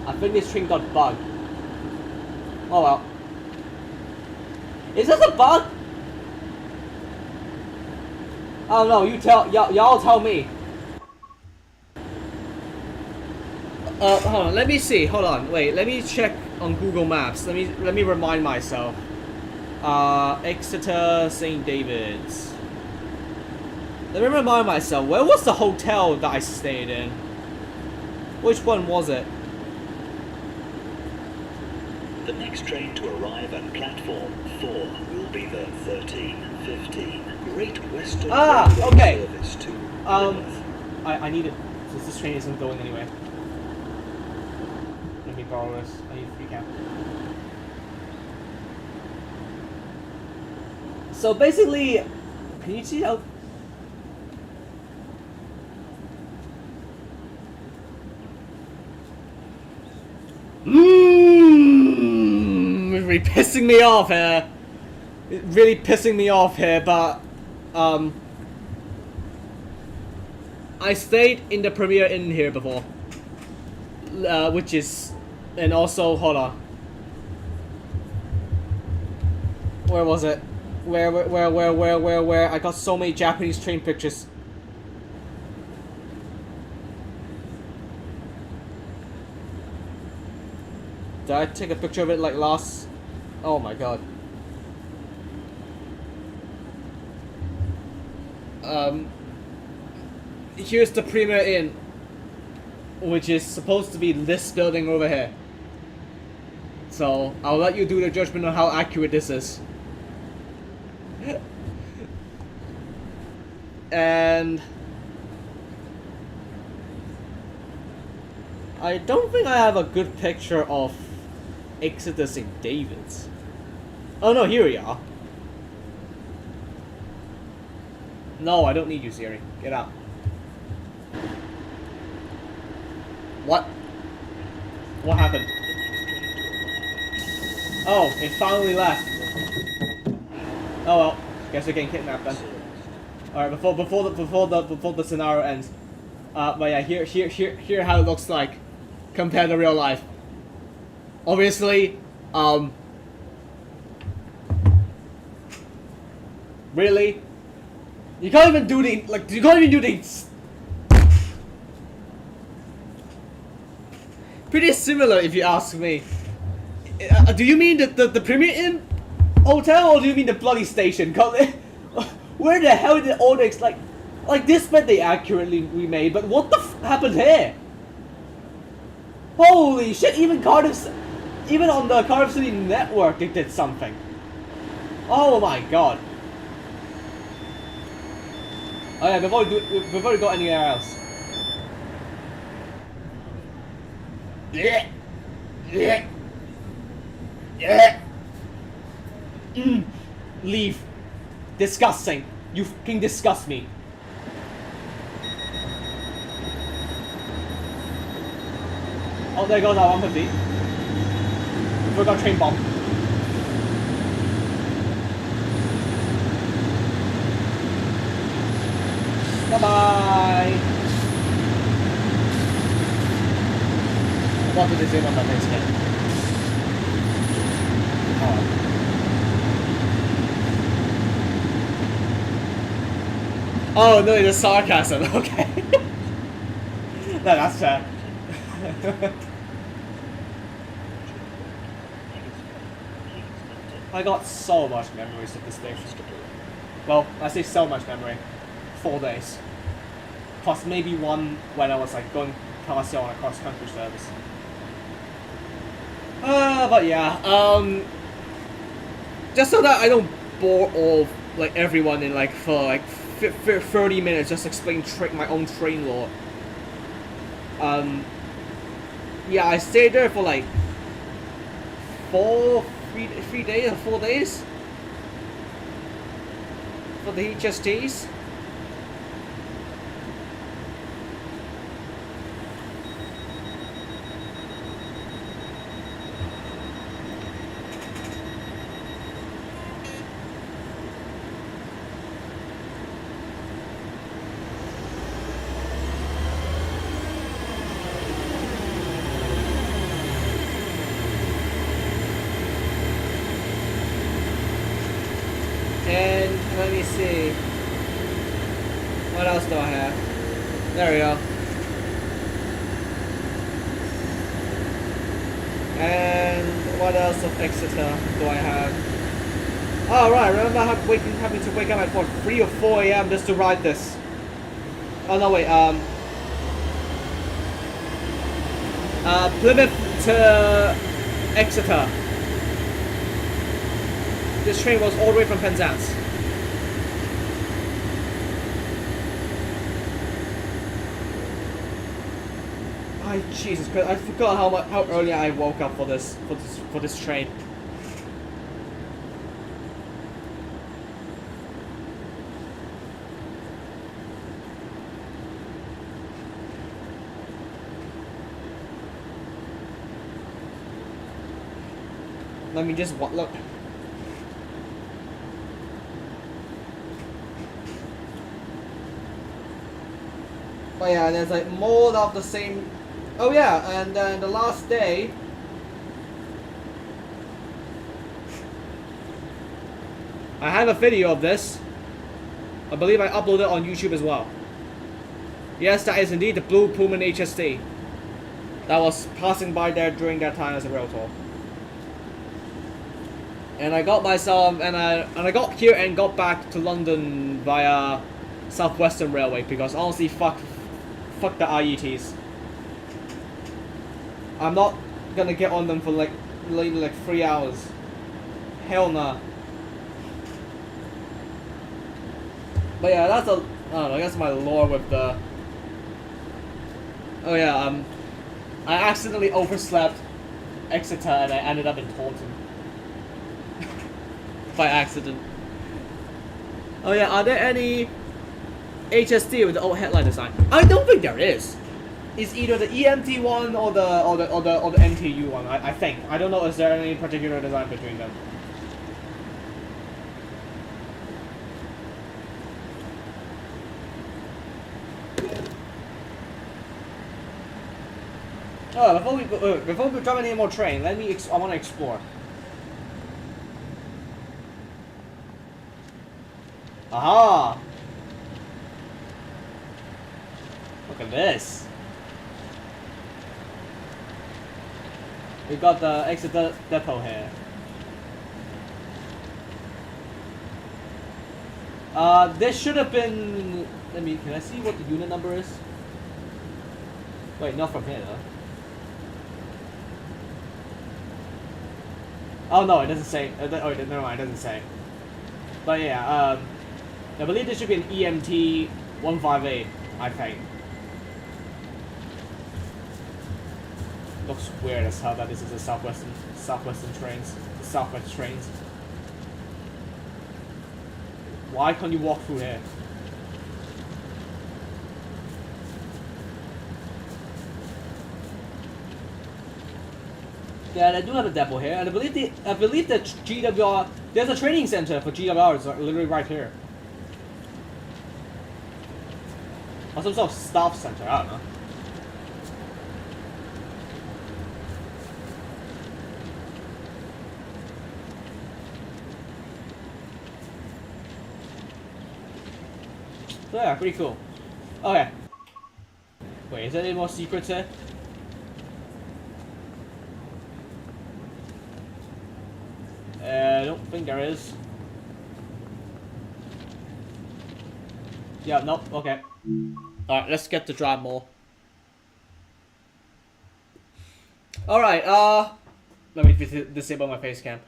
[SPEAKER 4] I think this train got bugged. Oh well. Is this a bug? I don't know, you tell, y'all tell me. Hold on, let me see, hold on, wait, let me check on Google Maps, let me remind myself. Exeter, St. David's. Let me remind myself, where was the hotel that I stayed in? Which one was it?
[SPEAKER 3] The next train to arrive at platform 4 will be the 13:15 Great Western Railway
[SPEAKER 4] okay.
[SPEAKER 3] service to Plymouth.
[SPEAKER 4] I need it, since this train isn't going anywhere. Let me borrow this, I need a free cap. So basically, can you see how... Really pissing me off here. Really pissing me off here, but I stayed in the Premier Inn here before, which is, and also hold on. Where was it? Where? I got so many Japanese train pictures. Did I take a picture of it like last? Oh my god. Here's the Premier Inn, which is supposed to be this building over here. So I'll let you do the judgment on how accurate this is. And I don't think I have a good picture of Exeter St. David's. Oh no, here we are. No, I don't need you, Siri. Get out. What? What happened? Oh, it finally left. Oh well, guess we're getting kidnapped then. All right, before the scenario ends. But yeah, here how it looks like compared to real life. Obviously, really, you can't even do the pretty similar if you ask me. Do you mean the Premier Inn hotel, or do you mean the bloody station? Where the hell did all this like this bit they accurately remade, but what the happened here? Holy shit! Even on the Cardiff City network, they did something. Oh my god! Oh yeah, before we go anywhere else. Yeah. Leave. Disgusting. You fucking disgust me. Oh, there goes our 150. We forgot train bomb. Bye-bye. What did they say on that next game? Oh no, it's sarcasm, okay. No, that's fair. I got so much memories of this station. Well, I say so much memory. 4 days. Plus maybe one when I was like going past on a cross-country service. But yeah, just so that I don't bore all like everyone in like for like 30 minutes just explain my own train lore. Yeah, I stayed there for like 3 days or 4 days for the HSTs.
[SPEAKER 2] what else of Exeter do I have? Oh right, I remember having to wake up at what, 3 or 4 a.m. just to ride this. Oh no wait, Plymouth to Exeter. This train was all the way from Penzance. Oh, Jesus Christ! I forgot how early I woke up for this train. Let me just look. But yeah, there's like more of the same. Oh yeah, and then the last day. I have a video of this. I believe I uploaded it on YouTube as well. Yes, that is indeed the Blue Pullman HSD that was passing by there during that time as a rail tour. And I got myself, and I got here and got back to London via Southwestern Railway because honestly, fuck the IETs. I'm not gonna get on them for like 3 hours. Hell nah. But yeah, that's a, I don't know, I guess my lore with the. Oh yeah, I accidentally overslept Exeter and I ended up in Taunton. By accident. Oh yeah, are there any HSD with the old headline design? I don't think there is. It's either the EMT one or the NTU one. I think. I don't know. Is there any particular design between them? Oh, before we jump any more train, I want to explore. Aha! Look at this. We got the Exeter depot here. This should have been. Can I see what the unit number is? Wait, not from here though. Oh no, it doesn't say. Oh, never mind, it doesn't say. But yeah, I believe this should be an EMT 158, I think. Looks weird as hell that this is a Southwestern Trainz, the Southwest Trainz. Why can't you walk through here? Yeah, they do have a depot here, and I believe that GWR, there's a training center for GWRs literally right here. Or some sort of staff center, I don't know. So yeah, pretty cool. Okay. Wait, is there any more secrets here? I don't think there is. Yeah, nope, okay. Alright, let's get to drive more. Alright, let me disable my face cam.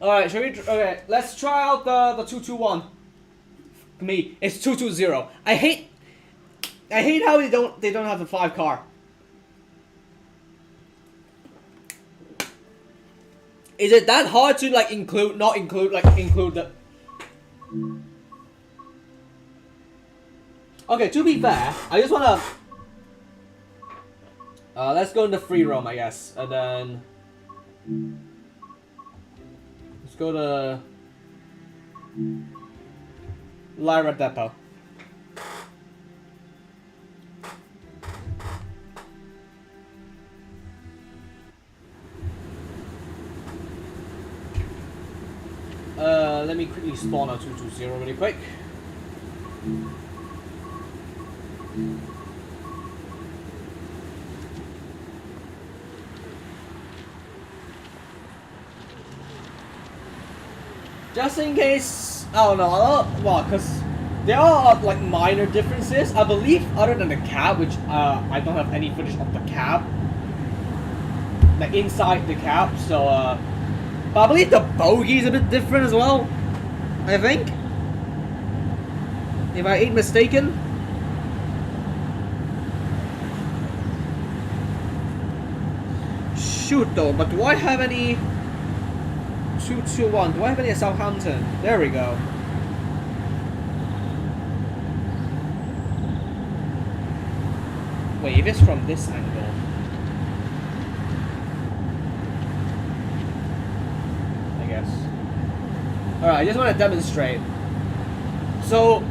[SPEAKER 2] Alright, okay, let's try out the 221. Me, it's 220. I hate how they don't have the 5 car. Is it that hard to like include the? Okay, to be fair, I just wanna let's go in the free roam, I guess, and then let's go to Lyra Depot. Let me quickly spawn a 220 really quick.
[SPEAKER 4] Just in case, I don't know, well, because there are like minor differences, I believe, other than the cab, which I don't have any footage of the cab, like inside the cab, so, but I believe the bogey is a bit different as well, I think, if I ain't mistaken. Shoot though, but do I have any 221? Do I have any at Southampton? There we go. Wait, if it's from this angle. I guess. Alright, I just want to demonstrate. So,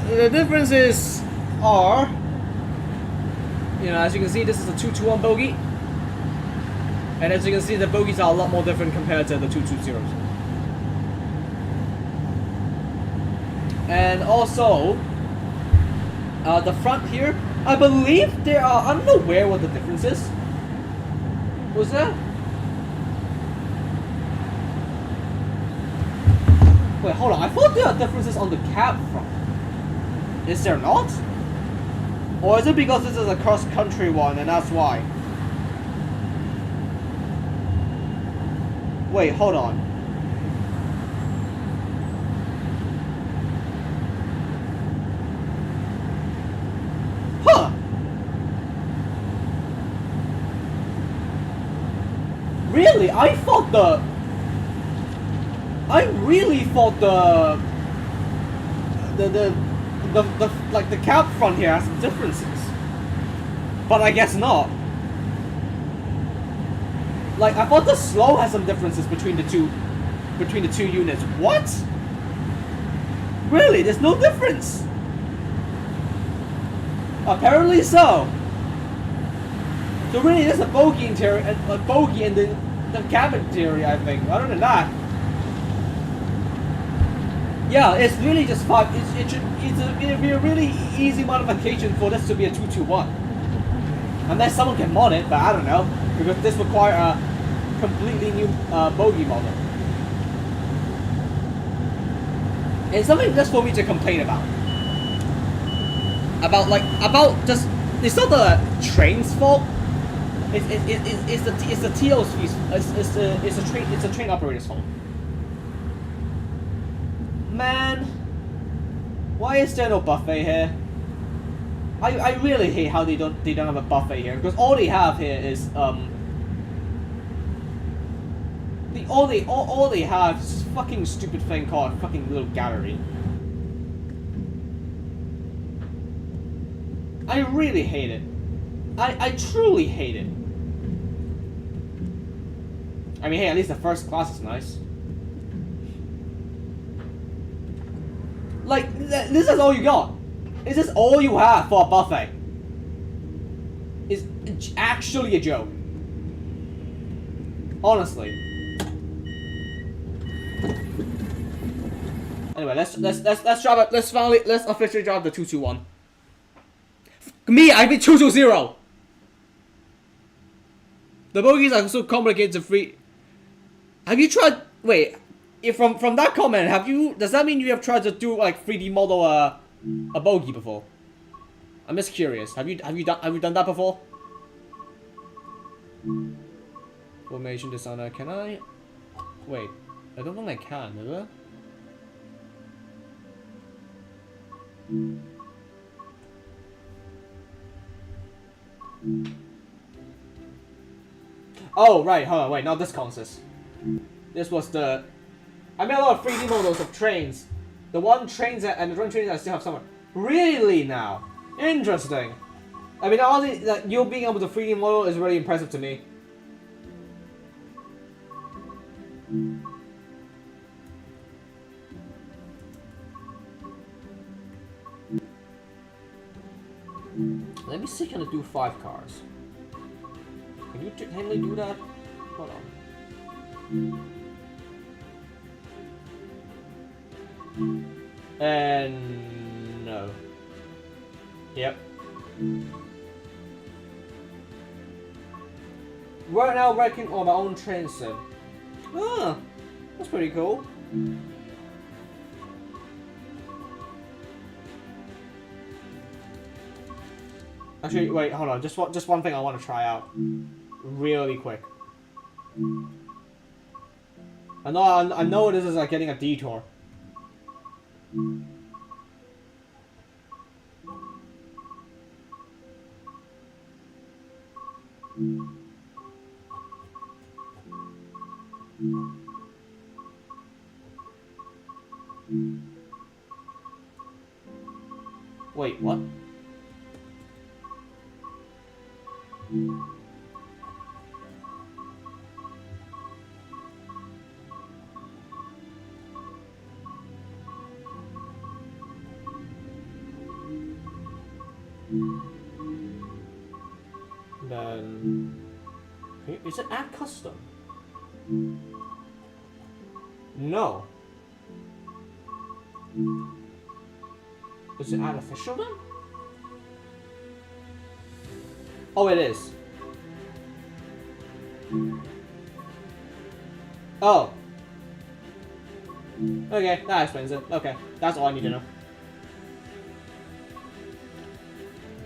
[SPEAKER 4] the differences are, you know, as you can see, this is a 221 bogey. And as you can see, the bogies are a lot more different compared to the 220s. And also, the front here, I believe there are, I don't know what the difference is. Was that? Wait, hold on, I thought there are differences on the cab front. Is there not? Or is it because this is a cross-country one and that's why? Wait, hold on. Huh! Really? I really thought the cab front here has some differences. But I guess not. Like, I thought the slow has some differences between the two units. What? Really? There's no difference? Apparently so. So really, there's a bogey interior and a bogey in the cabin interior, I think. Other than that, yeah, it's really just fun. It'd be a really easy modification for this to be a 221. Unless someone can mod it, but I don't know, because this requires a completely new bogey model. And something just for me to complain about. About just, it's not the train's fault. It's the TO's it's the train operator's fault. Man, why is there no buffet here? I really hate how they don't have a buffet here, because all they have here is all they have is this fucking stupid thing called a fucking little gallery. I really hate it. I truly hate it. I mean, hey, at least the first class is nice. Like, this is all you got. Is this all you have for a buffet? It's actually a joke. Honestly. Anyway, let's drop it. Let's officially drop the 221. Me, I beat 220. The bogies are so complicated to free. Have you tried? Wait, if from that comment, have you? Does that mean you have tried to do like 3D model a bogey before? I'm just curious. Have you done that before? Formation designer. Can I? Wait, I don't think I can. Is it? Oh right, hold on, wait, not this consist. This was the. I made a lot of 3D models of trains. The one trains and the one trains I still have somewhere. Really now? Interesting. I mean, honestly, that you being able to 3D model is really impressive to me. Let me see, can I do 5 cars? Can you handily do that? Hold on. And no. Yep. Right now working on my own train sim. Ah,
[SPEAKER 2] That's pretty cool. Actually, wait, hold on. Just one thing I want to try out, really quick. I know this is like getting a detour. Wait, what? Then is it add custom? No. Is it add official then? Oh, it is. Oh. Okay, that explains it. Okay, that's all I need to know.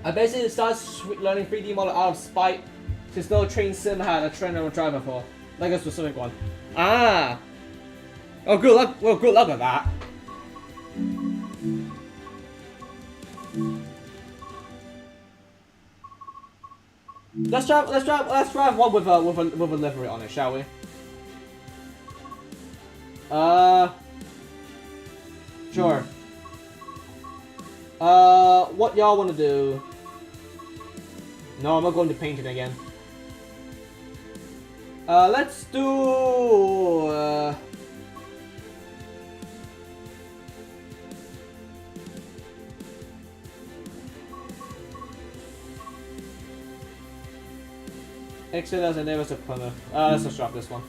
[SPEAKER 2] I basically started learning 3D model out of spite, since no Trainz sim had a trainer driver for, like a specific one. Ah. Oh, good luck. Well, good luck with that. Let's drive one with a livery on it, shall we? Sure. What y'all want to do? No, I'm not going to paint it again. Let's do. Exodus and there was a Plymouth. Let's just drop this one.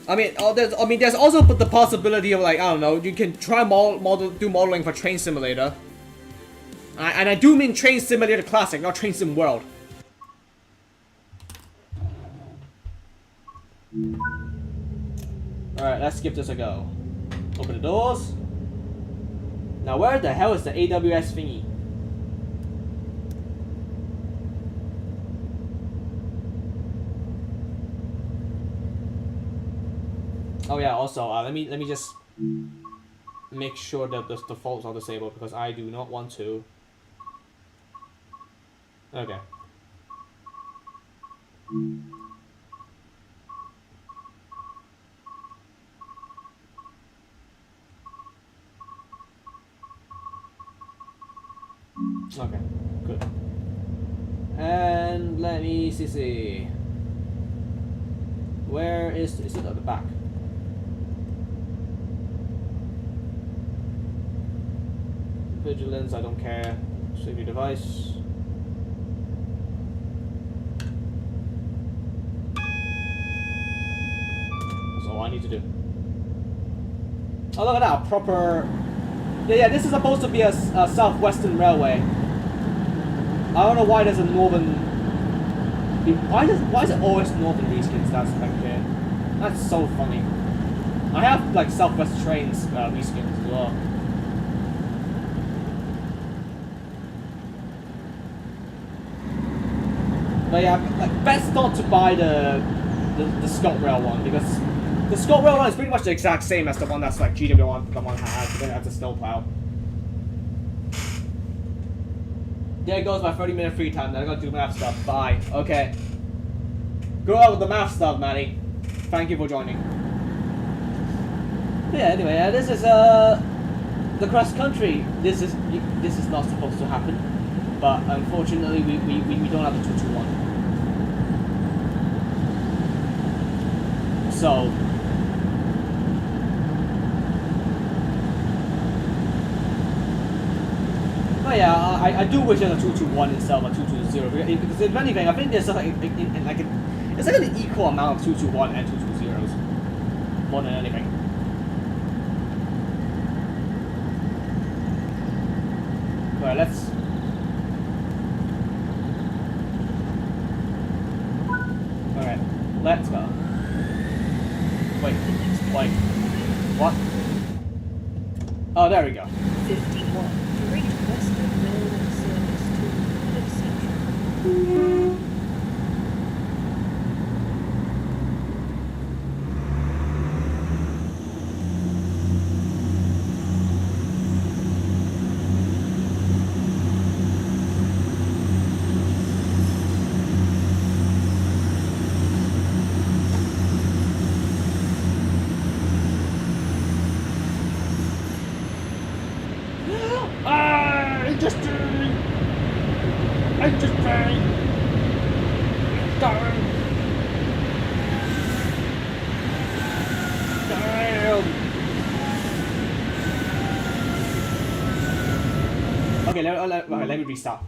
[SPEAKER 2] I mean, there's also the possibility of, like, I don't know, you can try do modeling for Train Simulator. And I do mean Train Simulator Classic, not Train Sim World. Alright, let's give this a go. Open the doors. Now where the hell is the AWS thingy? Oh yeah, also, let me just make sure that the defaults are disabled because I do not want to. Okay. Okay, good. And let me see. Where is it at the back? Vigilance, I don't care. Save your device. That's all I need to do. Oh, look at that, proper. Yeah, this is supposed to be a southwestern railway. I don't know why there's a northern. Why is it always northern reskins that's back there? That's so funny. I have like Southwest Trainz reskins as well. But yeah, like, best not to buy the ScotRail one because the ScotRail one is pretty much the exact same as the one that's like GW1 the one had, but then it has a snowplow. There goes my 30-minute free time. Then I gotta do math stuff. Bye. Okay. Go out with the math stuff, Maddie. Thank you for joining. Yeah. Anyway, this is the cross country. This is not supposed to happen, but unfortunately we don't have the 221. So. But yeah, I do wish there's a 221 instead of a 220 because if anything, I think there's like it's like an equal amount of 221 and 220s more than anything. Alright, let's.
[SPEAKER 1] Western Railway service to Cliff Central.
[SPEAKER 4] Okay, let me restart.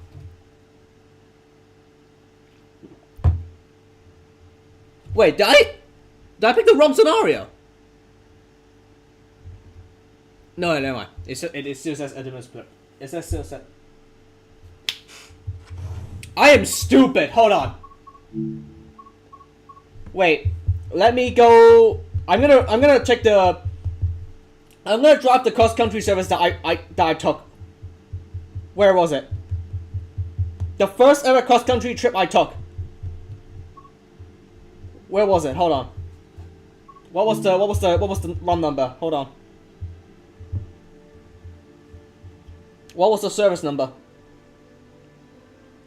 [SPEAKER 4] Wait, did I pick the wrong scenario? No, never mind. It still says Edmund Split. It still says. I am stupid. Hold on. Wait, let me go. I'm gonna check the. I'm gonna drop the cross country service that I took. Where was it? The first ever cross country trip I took. Where was it? Hold on. What was the run number? Hold on. What was the service number?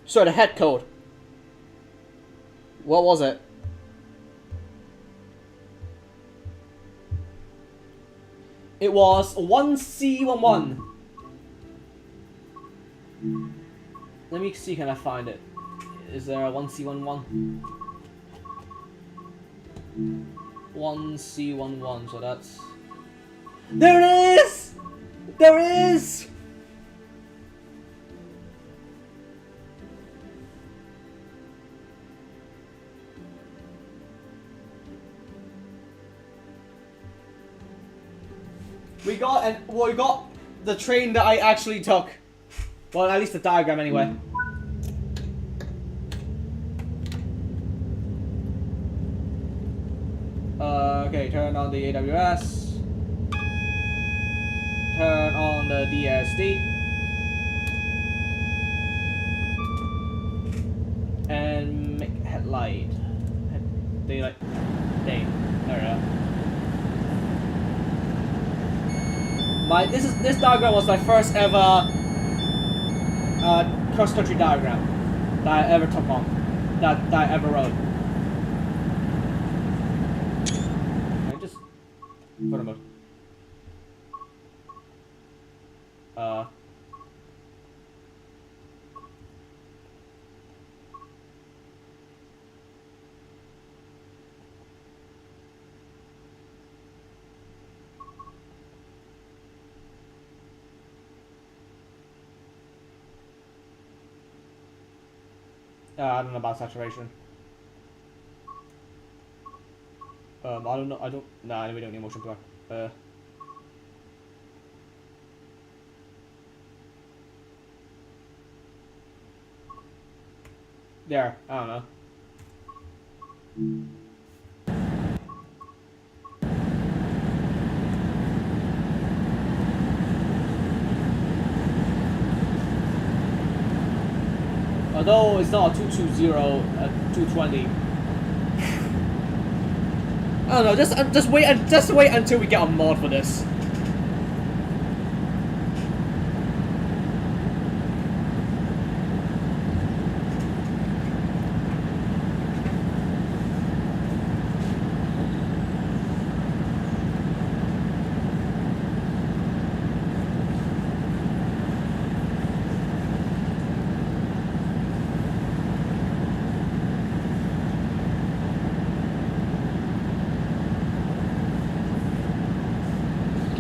[SPEAKER 4] Sorry, the head code. What was it? It was 1C11. Let me see, can I find it? Is there a 1C11? 1C11, so that's... There it is! There it is! We got the train that I actually took. Well, at least the diagram anyway. Okay, turn on the AWS. Turn on the DSD. And make headlight. Daylight. Day. There we go. This diagram was my first ever cross-country diagram that I ever took on, that I ever wrote. I just put them up. I don't know about saturation. I don't know. Nah, we don't need motion blur. There. I don't know. Although it's not a 220, 220. I don't know. Just wait until we get a mod for this.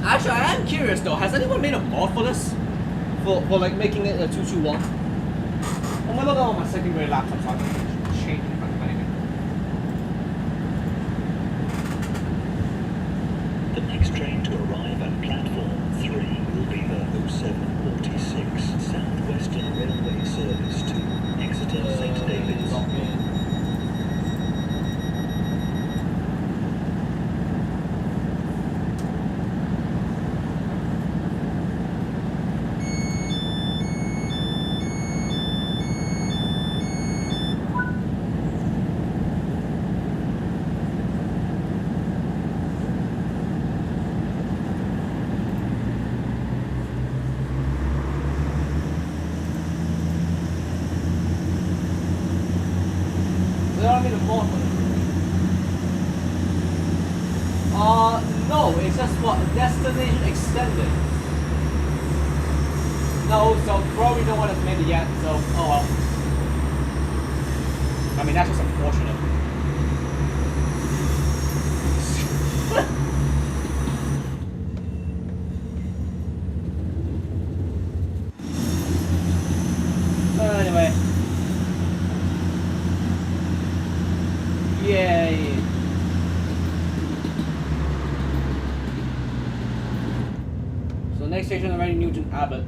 [SPEAKER 4] Actually, I am curious though. Has anyone made a mod for this? For like making it a 221? I'm gonna look on my secondary laptop so I can change it if I can make it.
[SPEAKER 3] The next train to arrive at platform 3 will be the 0746 Southwestern Railway service to Exeter St. David's.
[SPEAKER 4] what? Destination extended. No, so probably no one has made it yet, so oh well. I mean, that's just unfortunate. Anyway. Yay. So next station already Newton Abbott.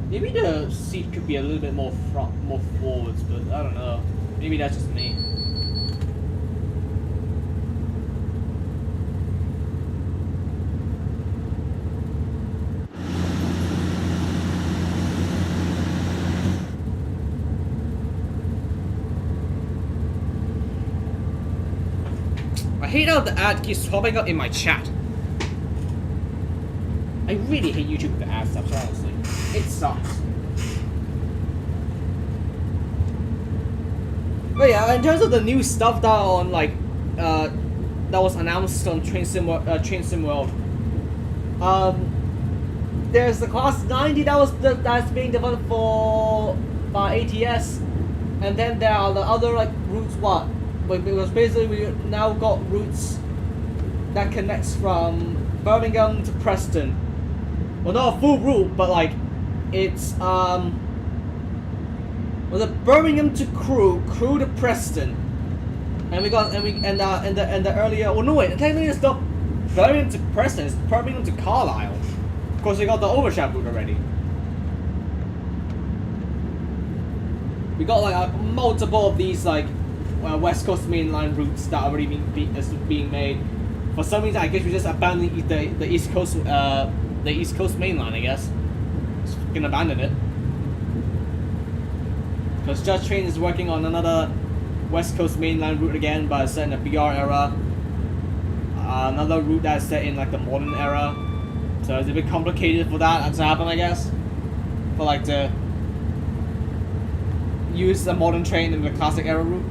[SPEAKER 4] Maybe the seat could be a little bit more forwards, but I don't know. Maybe that's just me. I hate how the ad keeps popping up in my chat. I really hate YouTube with the ad stuff, honestly. It sucks. But yeah, in terms of the new stuff that on like that was announced on Train Sim World, there's the Class 90 that's being developed by ATS, and then there are the other like routes. Because basically we now got routes that connects from Birmingham to Preston. Well, not a full route, but like it's the Birmingham to Crewe to Preston, and the earlier. Well, no wait, technically it's not Birmingham to Preston. It's Birmingham to Carlisle. Of course, we got the Overshot route already. We got like multiple of these like West Coast mainline routes that are already being made. For some reason, I guess we just abandoned the East Coast mainline. I guess just fucking abandon it. Because Judge Train is working on another West Coast mainline route again, but it's set in the BR era. Another route that's set in like the modern era. So it's a bit complicated for that to happen, I guess. For like to use the modern train in the classic era route.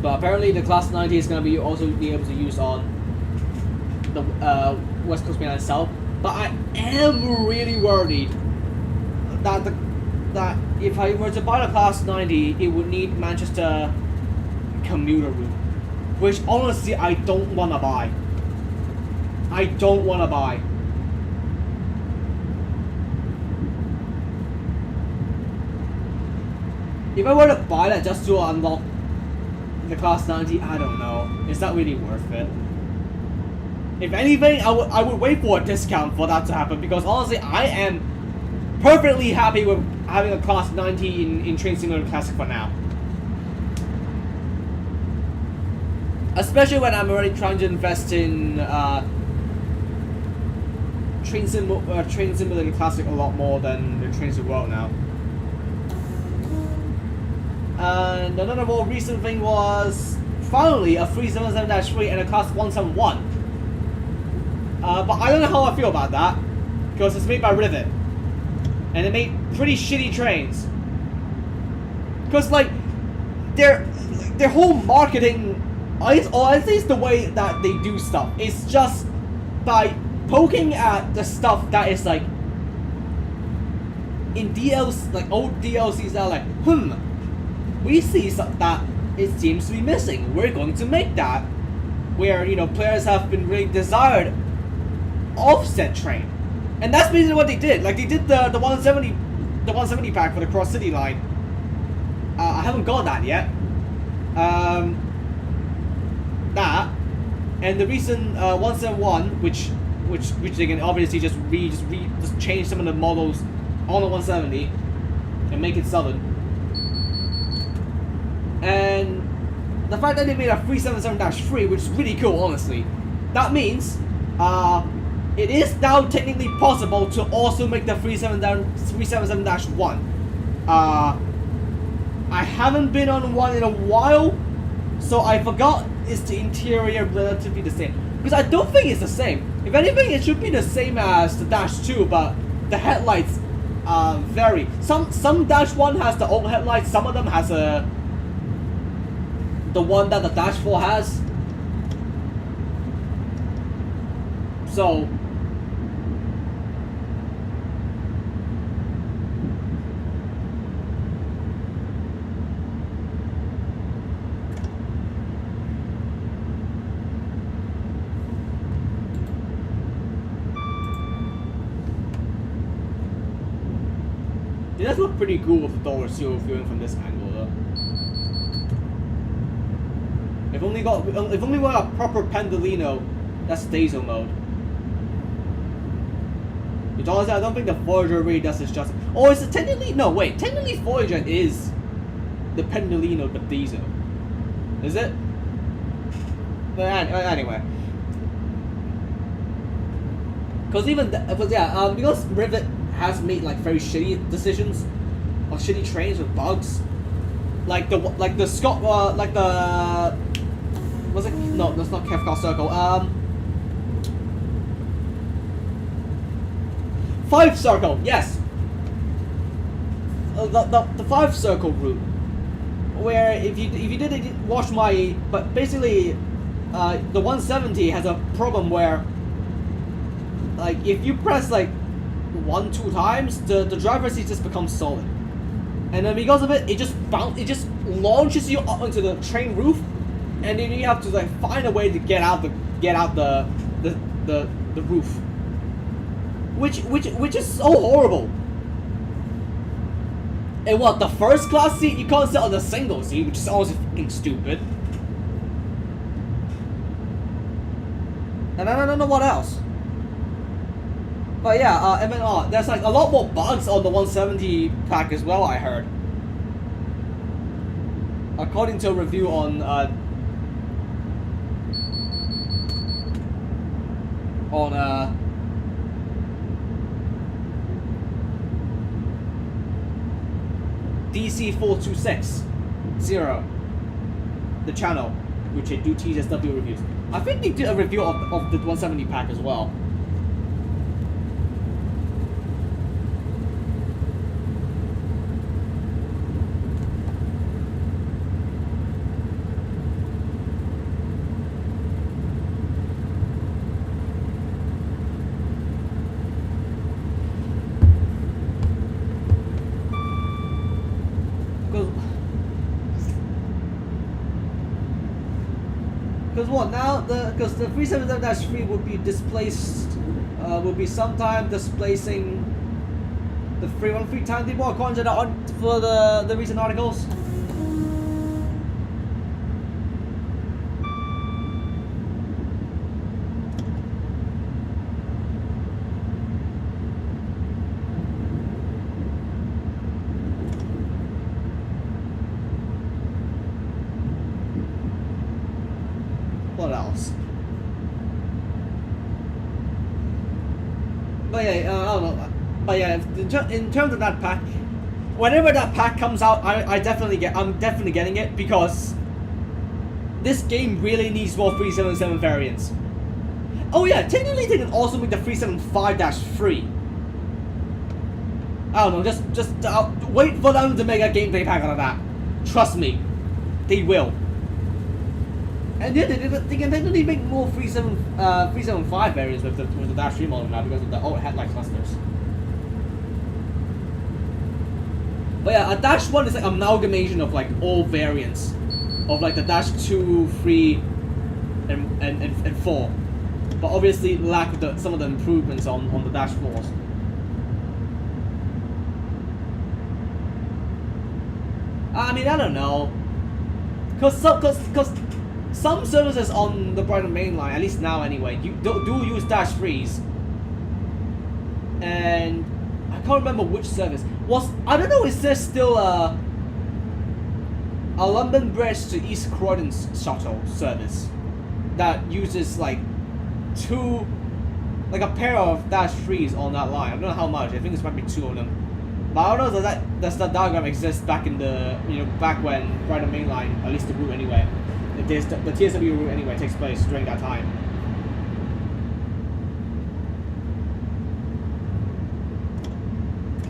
[SPEAKER 4] But apparently the Class 90 is going to be also be able to use on the West Coast Mainline itself. But I am really worried that that if I were to buy the Class 90, it would need Manchester commuter route, which honestly I don't want to buy. I don't want to buy. If I were to buy that just to unlock the Class 90, I don't know. Is that really worth it? If anything, I would wait for a discount for that to happen, because honestly, I am perfectly happy with having a Class 90 in Train Simulator Classic for now. Especially when I'm already trying to invest in Train Simulator Classic a lot more than the Train Sim World now. And another more recent thing was finally a 377-3 and a Class 171. But I don't know how I feel about that, because it's made by Rivera, and it made pretty shitty trains. Because like their whole marketing, or at least the way that they do stuff, is just by poking at the stuff that is like in DLC, like old DLCs that are like, we see that it seems to be missing. We're going to make that. Where, you know, players have been really desired offset train. And that's basically what they did. Like, they did the 170 pack for the Cross City line. I haven't got that yet. That. And the recent 171, which they can obviously just change some of the models on the 170 and make it Southern. And the fact that they made a 377-3, which is really cool, honestly, that means it is now technically possible to also make the 377-1. I I haven't been on one in a while, so I forgot is the interior relatively the same. Because I don't think it's the same. If anything, it should be the same as the Dash 2, but the headlights vary. Some Dash 1 has the old headlights, some of them has the one that the Dash 4 has. So it does look pretty cool with the door seal viewing from this angle though. If only we got a proper Pendolino, that's diesel mode. Which honestly, I don't think the Voyager really does this justice. Oh, is it technically? No, wait. Technically, Voyager is the Pendolino but diesel. Is it? But anyway. Because even because Rivera has made like very shitty decisions on shitty trains with bugs, like the Scott like the was it no that's not Kefka Circle 5 Circle, yes, the 5 Circle route, where if you didn't watch my, but basically the 170 has a problem where like if you press like 1-2 times, the driver's seat just becomes solid, and then because of it, it just launches you up onto the train roof, and then you have to like find a way to get out the roof, which is so horrible. And what, the first class seat you can't sit on the single seat, which is also fucking stupid. And I don't know what else. But yeah, I mean, there's like a lot more bugs on the 170 pack as well, I heard. According to a review on DC4260, the channel, which they do TSW reviews. I think they did a review of the 170 pack as well. Because what now? Because the 377-3 would be displaced, will be sometime displacing the 313 TANE depot, according to for the recent articles. What else? But yeah, I don't know. But yeah, in terms of that pack, whenever that pack comes out, I'm definitely getting it, because this game really needs more 377 variants. Oh yeah, technically they can also make the 375-3. I don't know, just wait for them to make a gameplay pack out of that. Trust me, they will. And yeah, they can technically make more 375 variants with the Dash 3 model now because of the old headlight clusters. But yeah, a Dash 1 is like amalgamation of like all variants of like the Dash 2, 3, and 4. But obviously lack some of the improvements on the Dash 4s. I mean, I don't know. Cause some services on the Brighton main line, at least now anyway, you do use Dash 3s. And I can't remember which service. I don't know, is there still a London Bridge to East Croydon shuttle service that uses like a pair of Dash 3s on that line? I don't know how much, I think it might be 2 of them. But I don't know does that diagram exist back in the back when Brighton Mainline, at least the route anyway, the TSW route anyway takes place during that time.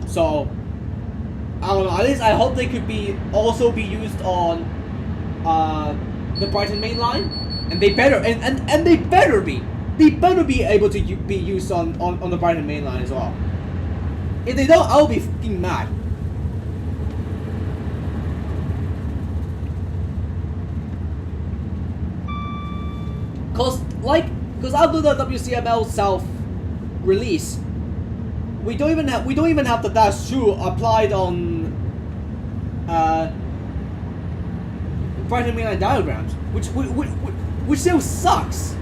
[SPEAKER 4] So I don't know. At least I hope they could also be used on the Brighton Mainline, and they better and they better be able to be used on the Brighton Mainline as well. If they don't, I'll be fucking mad. Cause after the WCML South release, we don't even have the -2 applied on Brighton Mainline diagrams, which still sucks,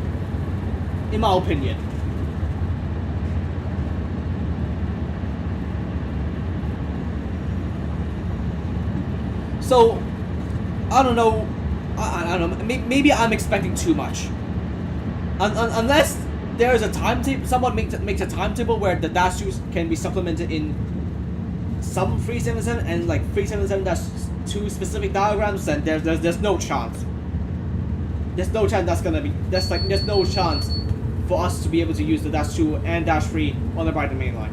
[SPEAKER 4] in my opinion. So, I don't know. I don't know. Maybe I'm expecting too much. Unless there is a timetable, someone makes a timetable where the -2s can be supplemented in some 377 and like 377-2 specific diagrams, then there's no chance. There's no chance there's no chance for us to be able to use the -2 and -3 on the Brighton Mainline.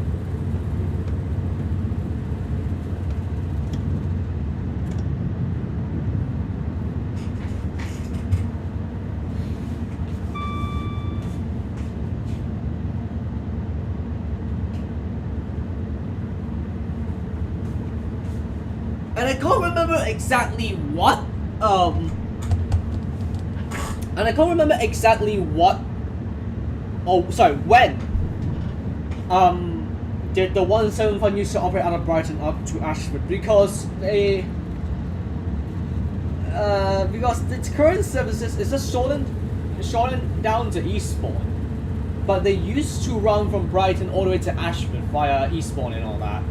[SPEAKER 4] And I can't remember exactly what when did the 175 used to operate out of Brighton up to Ashford, because its current services is just shortened down to Eastbourne, but they used to run from Brighton all the way to Ashford via Eastbourne and all that.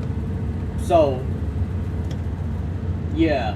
[SPEAKER 4] So yeah.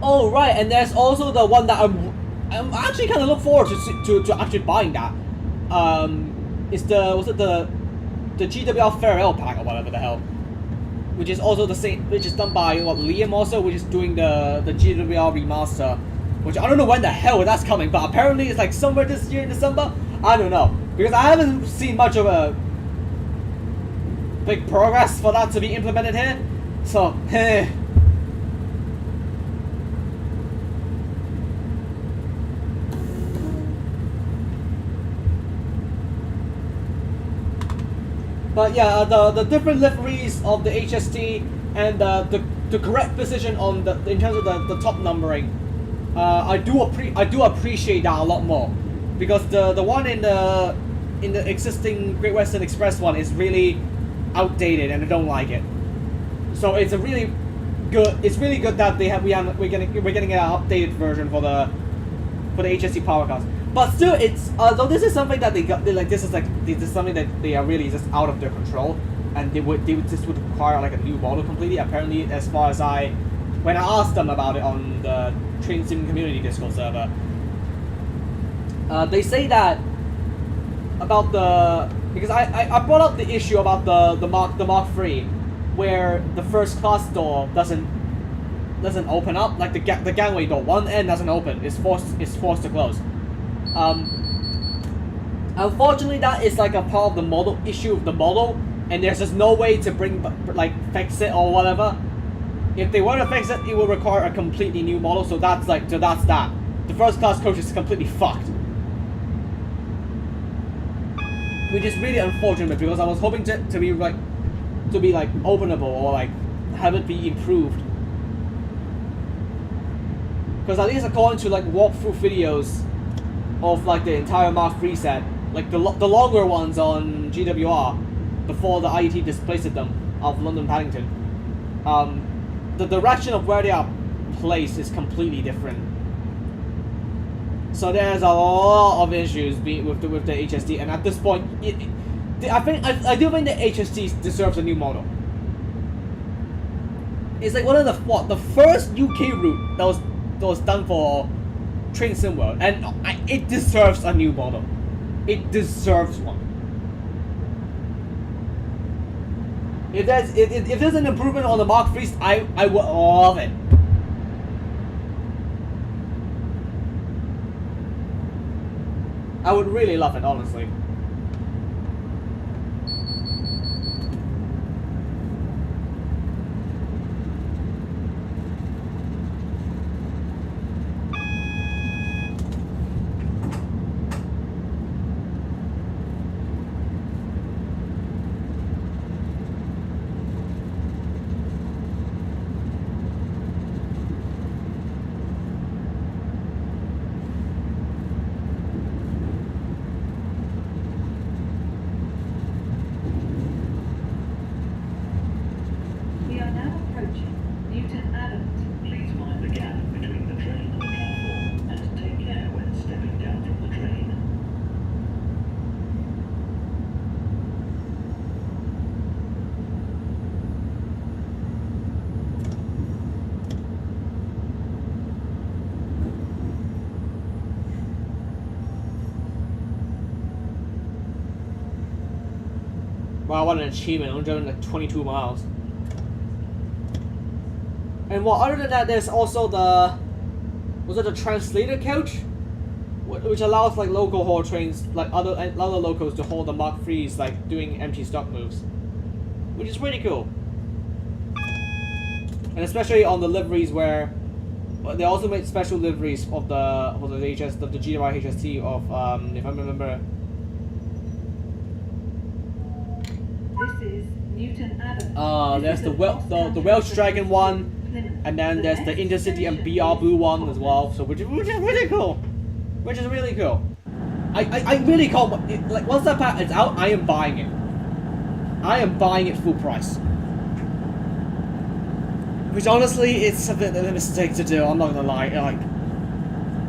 [SPEAKER 4] Oh right, and there's also the one that I'm actually kind of look forward to actually buying that. It's the GWL Farewell pack or whatever the hell, which is also the same, which is done by Liam also, which is doing the GWL remaster, which I don't know when the hell that's coming, but apparently it's like somewhere this year in December. I don't know, because I haven't seen much of a big progress for that to be implemented here. So But yeah, the different liveries of the HST and the correct position on in terms of the top numbering, I do appreciate that a lot more, because the one in the existing Great Western Express one is really outdated and I don't like it. So it's really good that we're getting an updated version for the HST power cars. But still, it's though this is something that this is something that they are really just out of their control, and this would require like a new model completely. Apparently, as far as when I asked them about it on the Trainz community Discord server, they say that about because I brought up the issue about the Mark III, where the first class door doesn't open up, like the gangway door, one end doesn't open, it's forced to close. Unfortunately, that is like a part of the model issue of the model, and there's just no way to fix it or whatever. If they were to fix it, it would require a completely new model. So that's that. the first class coach is completely fucked. Which is really unfortunate because I was hoping to be like openable or like have it be improved. Because at least according to like walkthrough videos of like the entire Mark III set, like the longer ones on GWR before the IET displaced them of London Paddington, the direction of where they are placed is completely different. So there's a lot of issues with the HST, and at this point, I do think the HST deserves a new model. It's like one of the first UK route that was done for Trainz SimWorld, and it deserves a new model. It deserves one. If there's an improvement on the Mark III, I would love it. I would really love it, honestly.
[SPEAKER 5] We are now approaching Newton Abbott.
[SPEAKER 3] Please mind the gap between the train and the platform, and take care when stepping down from the train.
[SPEAKER 4] Wow, what an achievement. I'm driving like 22 miles. And well, other than that, there's also was it the translator coach? Which allows like local haul trains, like other locals to hold the Mark IIIs, like doing empty stock moves. Which is really cool. And especially on the liveries where they also made special liveries of the GWR HST of if I remember.
[SPEAKER 5] This is Newton Abbott.
[SPEAKER 4] There's the Welsh Dragon one, and then there's the Intercity and BR Blue one as well. So which is really cool. Which is really cool. I really can't, like once that pack is out, I am buying it. I am buying it full price. Which honestly, it's a bit of a mistake to do. I'm not gonna lie. Like,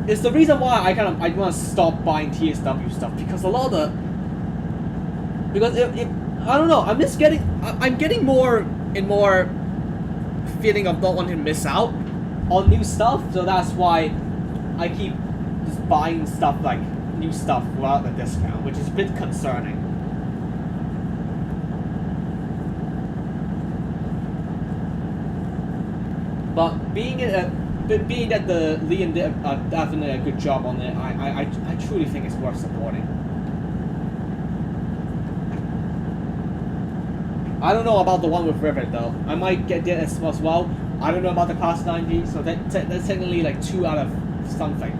[SPEAKER 4] it's the reason why I want to stop buying TSW stuff, because a lot of the I don't know. I'm getting more and more feeling of not wanting to miss out on new stuff. So that's why I keep just buying stuff like new stuff without the discount, which is a bit concerning. But being that the Liam did definitely a good job on it, I truly think it's worth supporting. I don't know about the one with Rivera though. I might get that as well. I don't know about the Class 9G, so that's technically like 2 out of something.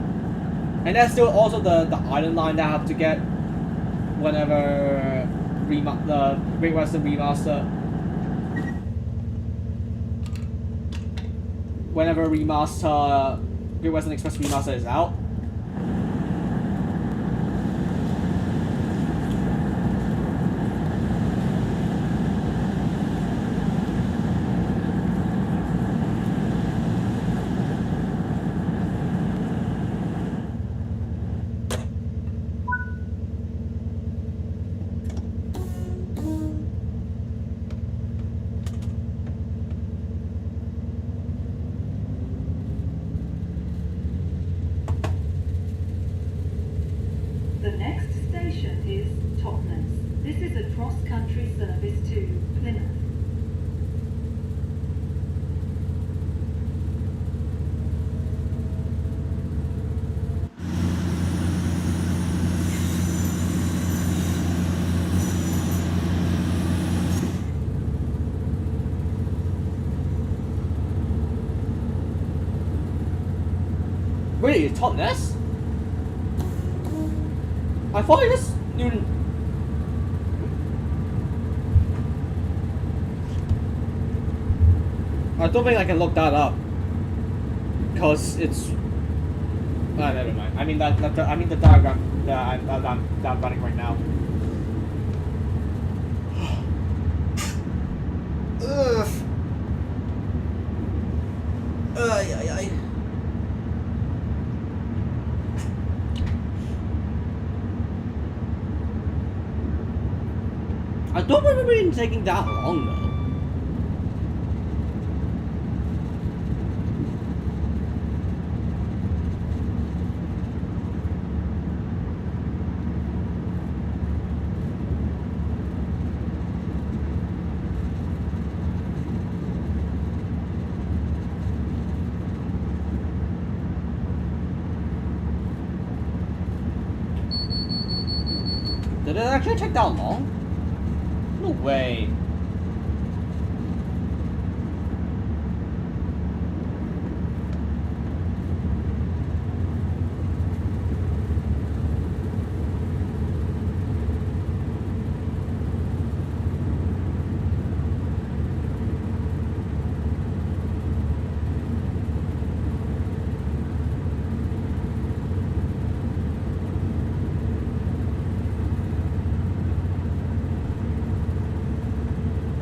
[SPEAKER 4] And that's still also the island line that I have to get whenever the Great Western Remaster. Whenever Great Western Express Remaster is out. Wait, it's TANE? I thought it was Newton. I don't think I can look that up. Because it's... never mind. I mean the diagram that I'm running right now.
[SPEAKER 2] Ugh. Ay.
[SPEAKER 4] I don't remember it taking that long though. Did it actually take that long? No way.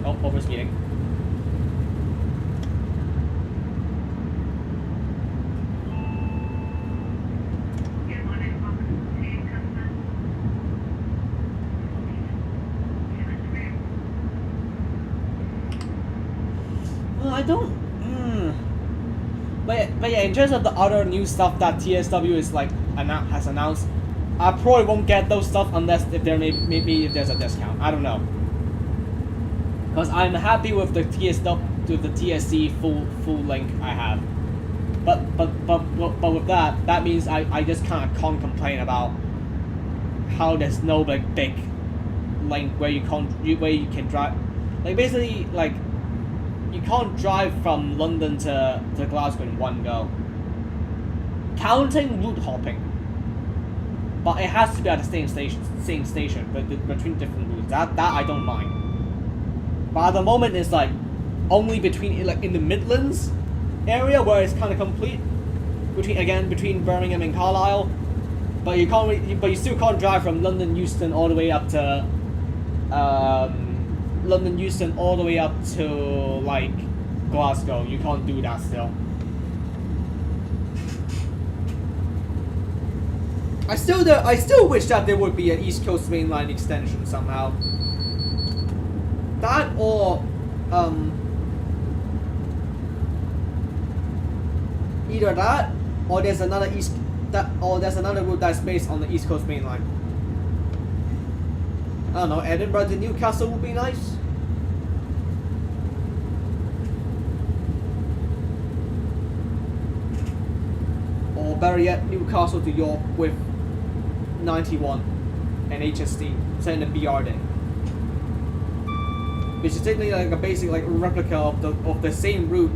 [SPEAKER 4] Oh, overspeeding. I don't. But yeah, in terms of the other new stuff that TSW is like has announced, I probably won't get those stuff unless if there maybe if there's a discount. I don't know. Because I'm happy with the TSC full link I have. But with that means I just kind of can't complain about how there's no big link where you can drive. Like basically like you can't drive from London to Glasgow in one go. Counting route hopping. But it has to be at the same station, but between different routes. That I don't mind. But at the moment, it's like only between like in the Midlands area where it's kind of complete. Between Birmingham and Carlisle, but you still can't drive from London Euston all the way up to like Glasgow. You can't do that still. I still wish that there would be an East Coast Main Line extension somehow. That or either that or there's another route that's based on the East Coast Main Line. I don't know, Edinburgh to Newcastle would be nice. Or better yet, Newcastle to York with 91 and HST, set in the BR day. Which is technically like a basic like replica of the same route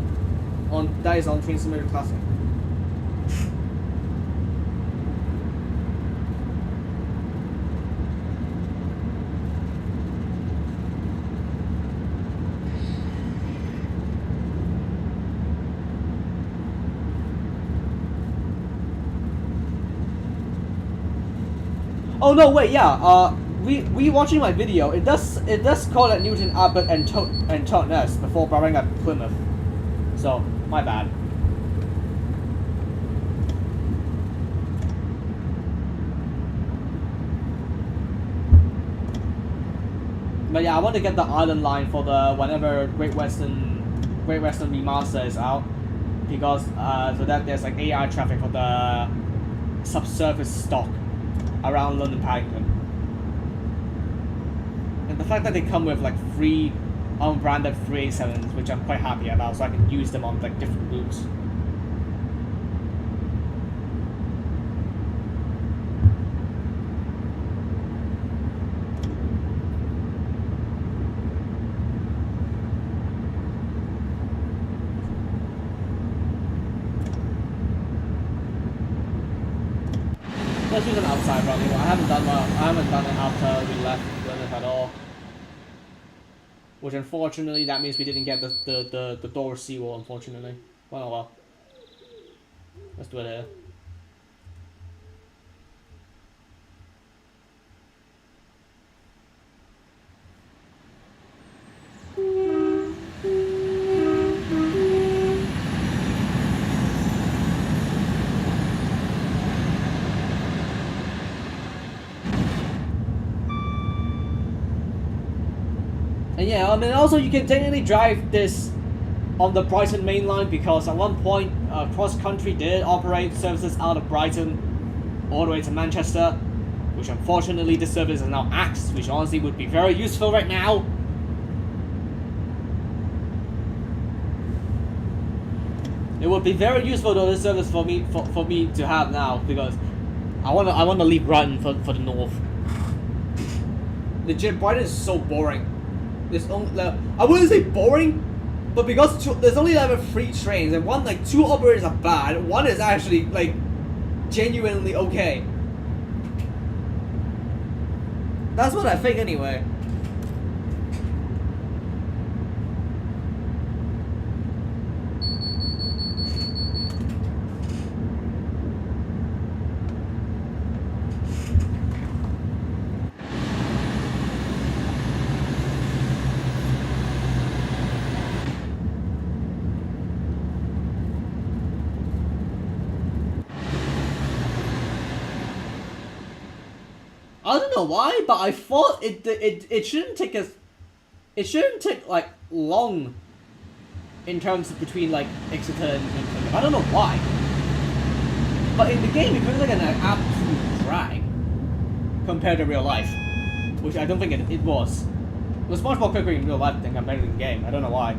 [SPEAKER 4] that is on Trainz Classic. Oh no, wait, yeah. We watching my video. It does call it Newton Abbot and TANE before barring at Plymouth. So my bad. But yeah, I want to get the island line for the whenever Great Western Remaster is out, because so that there's like AI traffic for the subsurface stock around London Paddington. And the fact that they come with like free unbranded 387s, which I'm quite happy about, so I can use them on like different routes. let's use an outside running. I haven't done it after we left Plymouth at all. Which unfortunately that means we didn't get the door seawall, unfortunately. Well, oh well. Let's do it here. And yeah, I mean, also you can technically drive this on the Brighton main line because at one point, Cross Country did operate services out of Brighton all the way to Manchester, which unfortunately this service is now axed, which honestly would be very useful right now. It would be very useful though, this service for me to have now, because I wanna leave Brighton for the north.
[SPEAKER 2] Legit, Brighton is so boring. There's only, I wouldn't say boring, but because there's only like 3 trains and like 2 operators are bad, one is actually like genuinely okay. That's what I think anyway.
[SPEAKER 4] I don't know why, but I thought it shouldn't take like long in terms of between like Exeter and Plymouth. I don't know why, but in the game it feels like an absolute drag compared to real life, which I don't think it was. It was much more quicker in real life than compared to the game. I don't know why.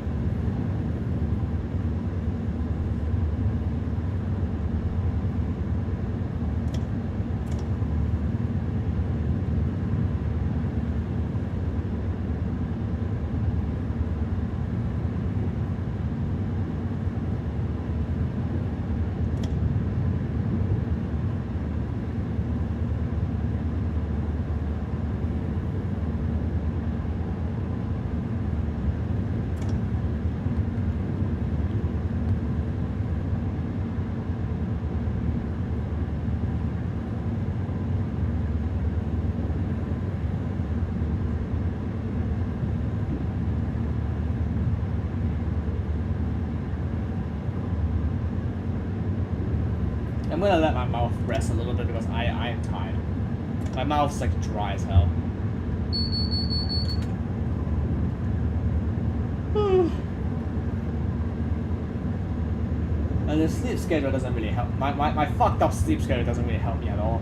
[SPEAKER 4] I'm gonna let my mouth rest a little bit because I am tired. My mouth's like dry as hell. And the sleep schedule doesn't really help. My fucked up sleep schedule doesn't really help me at all.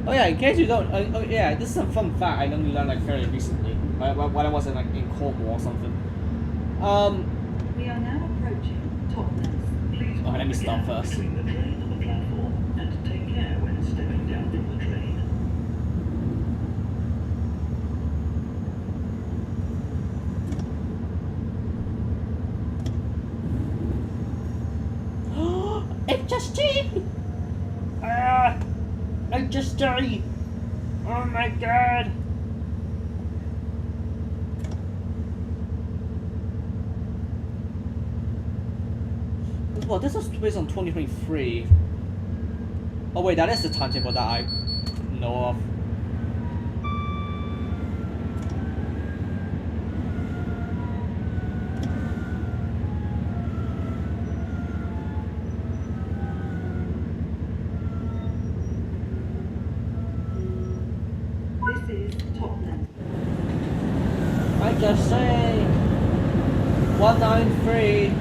[SPEAKER 4] Oh yeah, in case you don't, oh yeah, this is a fun fact I only learned like fairly recently, when I was in Cornwall or something.
[SPEAKER 5] We are now approaching Totnes. Please
[SPEAKER 4] Okay, let me stop first.
[SPEAKER 3] Between the train and the platform, and take care when stepping down from the train.
[SPEAKER 4] It just died! I just died! Oh my god! Well, this was based on 2023. Oh wait, that is the timetable that I know of.
[SPEAKER 5] This is Totnes.
[SPEAKER 4] I just say 193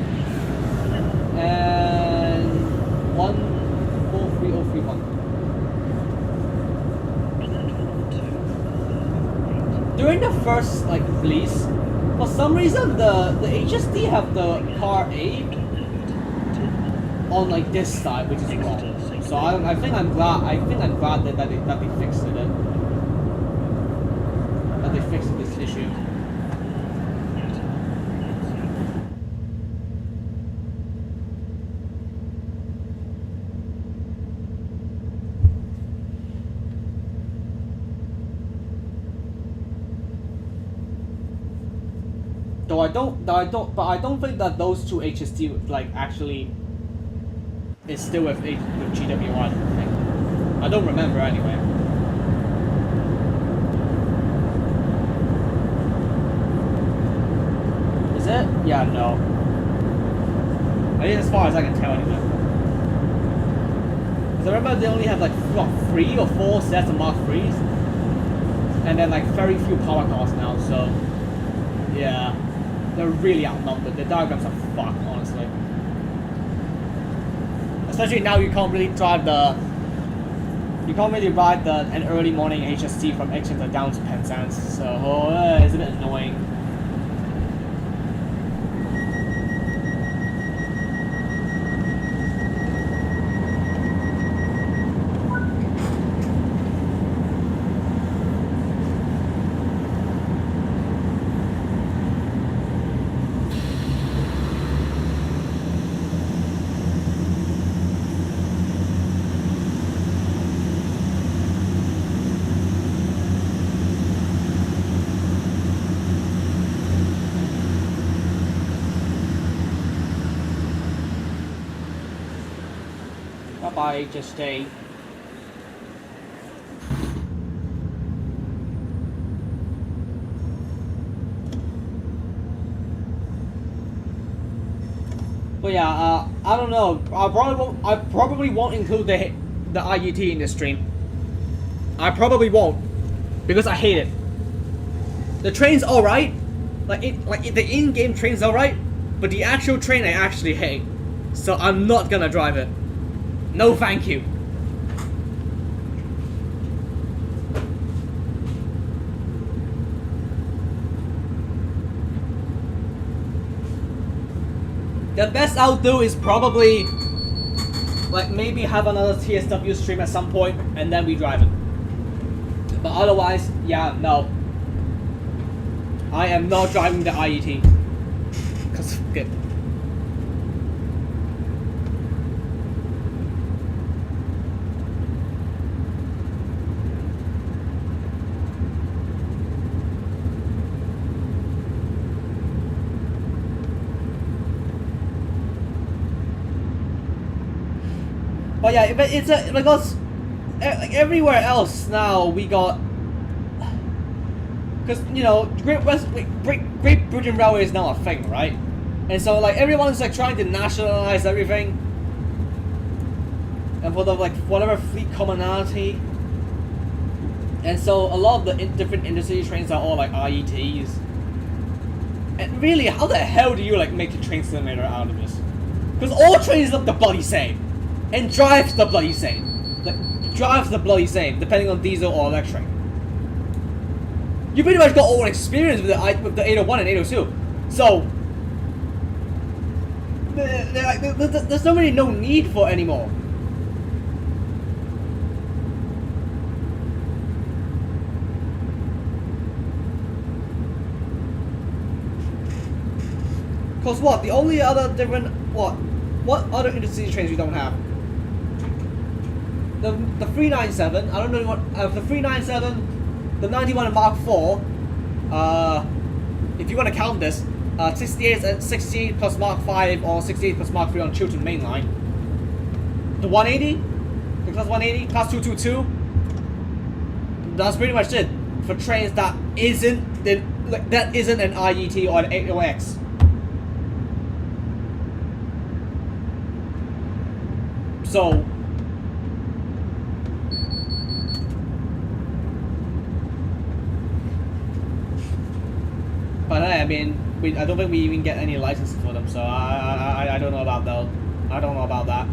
[SPEAKER 4] and 143 3031. During the first like release, for some reason the HSD have the car A on like this side, which is wrong. So I think I'm glad that they fixed it. That they fixed this issue. But I don't think that those two HSD like actually is still with GWI. I think. I don't remember anyway. Is it? Yeah, no. At least as far as I can tell anyway. Because I remember they only have like what, 3 or 4 sets of Mark IIIs, and then like very few power cars now. So yeah. They're really outnumbered. The diagrams are fucked, honestly. Especially now you can't really ride an early morning HST from Exeter down to Penzance, so it's a bit annoying. Bye, just stay. But yeah, I don't know. I probably won't include the IET in this stream. I probably won't because I hate it. The train's alright, the in-game train's alright, but the actual train I actually hate. So I'm not gonna drive it. No, thank you. The best I'll do is probably like maybe have another TSW stream at some point and then we drive it. But otherwise, yeah, no. I am not driving the IET. Cause fuck it. But yeah, but it's because like everywhere else now we got, because you know Great Britain Railway is now a thing, right? And so like everyone's like trying to nationalize everything, and for the like whatever fleet commonality. And so a lot of the different industry trains are all like IETs. And really, how the hell do you like make a train simulator out of this? Because all trains look the bloody same. And drives the bloody same. Like, drives the bloody same, depending on diesel or electric. You pretty much got all experience with the 801 and 802. So, there's really no need for anymore. Cause what? The only other different what other intercity trains we don't have? The 397, I don't know what, the 397, the 91 Mark IV, if you want to count this, 68 and 68 plus Mark V or 68 plus Mark III on Chiltern Main Line. The 180, the class 180, class 222, that's pretty much it for trains that isn't an IET or an AOX. So, but I mean, I don't think we even get any licenses for them, so I don't know about though. I don't know about that.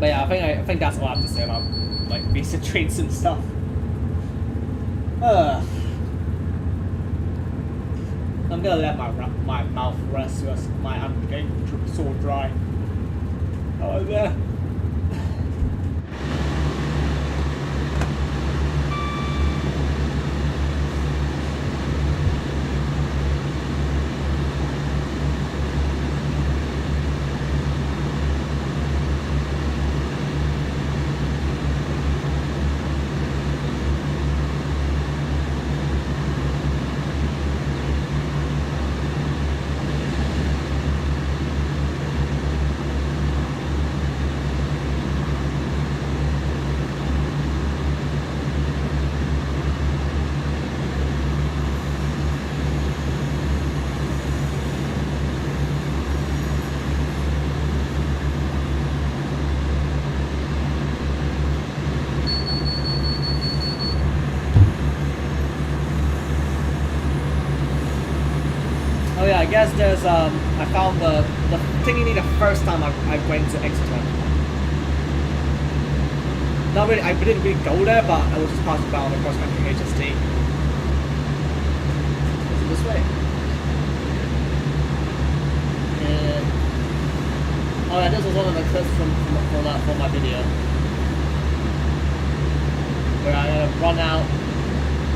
[SPEAKER 4] But yeah, I think that's all I have to say about like basic traits and stuff. I'm gonna let my mouth rest because I'm getting so dry. Oh yeah. Oh yeah, I guess there's I found the thing you need the first time I went to Exeter. Not really, I didn't really go there, but I was just passing by on the cross country HST. Is it this way? Oh yeah, this was one of the clips for my video. Where I run out,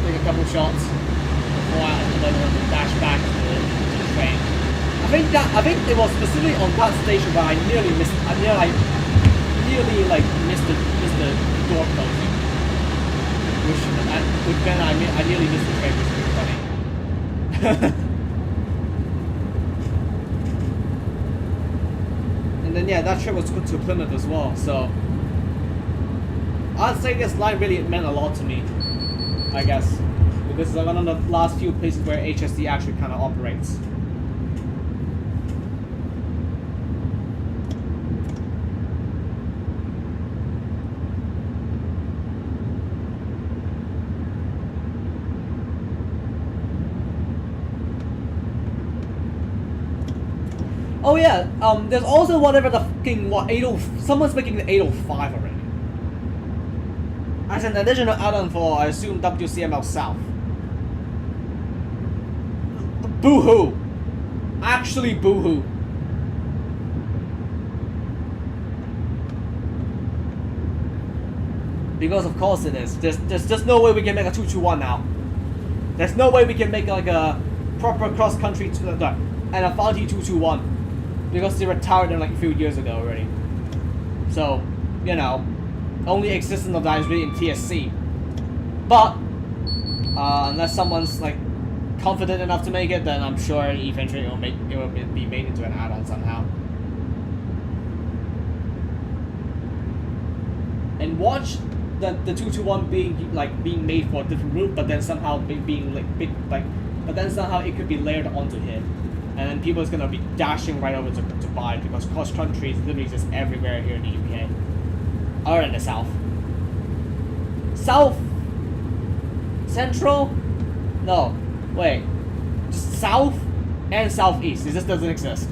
[SPEAKER 4] take a couple shots before I dash back to the train. I think it was specifically on that station where I nearly missed. I nearly like missed the door closing. Which then I nearly missed the train, which is pretty funny. And then yeah, that trip was good to Plymouth as well. So I'd say this line really meant a lot to me, I guess, because it's one of the last few places where HST actually kind of operates. Oh yeah, there's also whatever the fucking someone's making the 805 already. As an additional add-on for, I assume, WCML South. Boo-hoo! Actually boo-hoo. Because of course it is. There's just no way we can make a 221 now. There's no way we can make like a proper cross-country and a faulty 221. Because they retired them like a few years ago already. So, you know, only existence of that is really in TSC. But unless someone's like confident enough to make it, then I'm sure eventually it will be made into an add-on somehow. And watch the 221 being made for a different route, but then somehow but then somehow it could be layered onto here. And then people is gonna be dashing right over to buy it because cross country is literally just everywhere here in the UK. Other than the South. South? Central? No. Wait. Just South and Southeast. It just doesn't exist.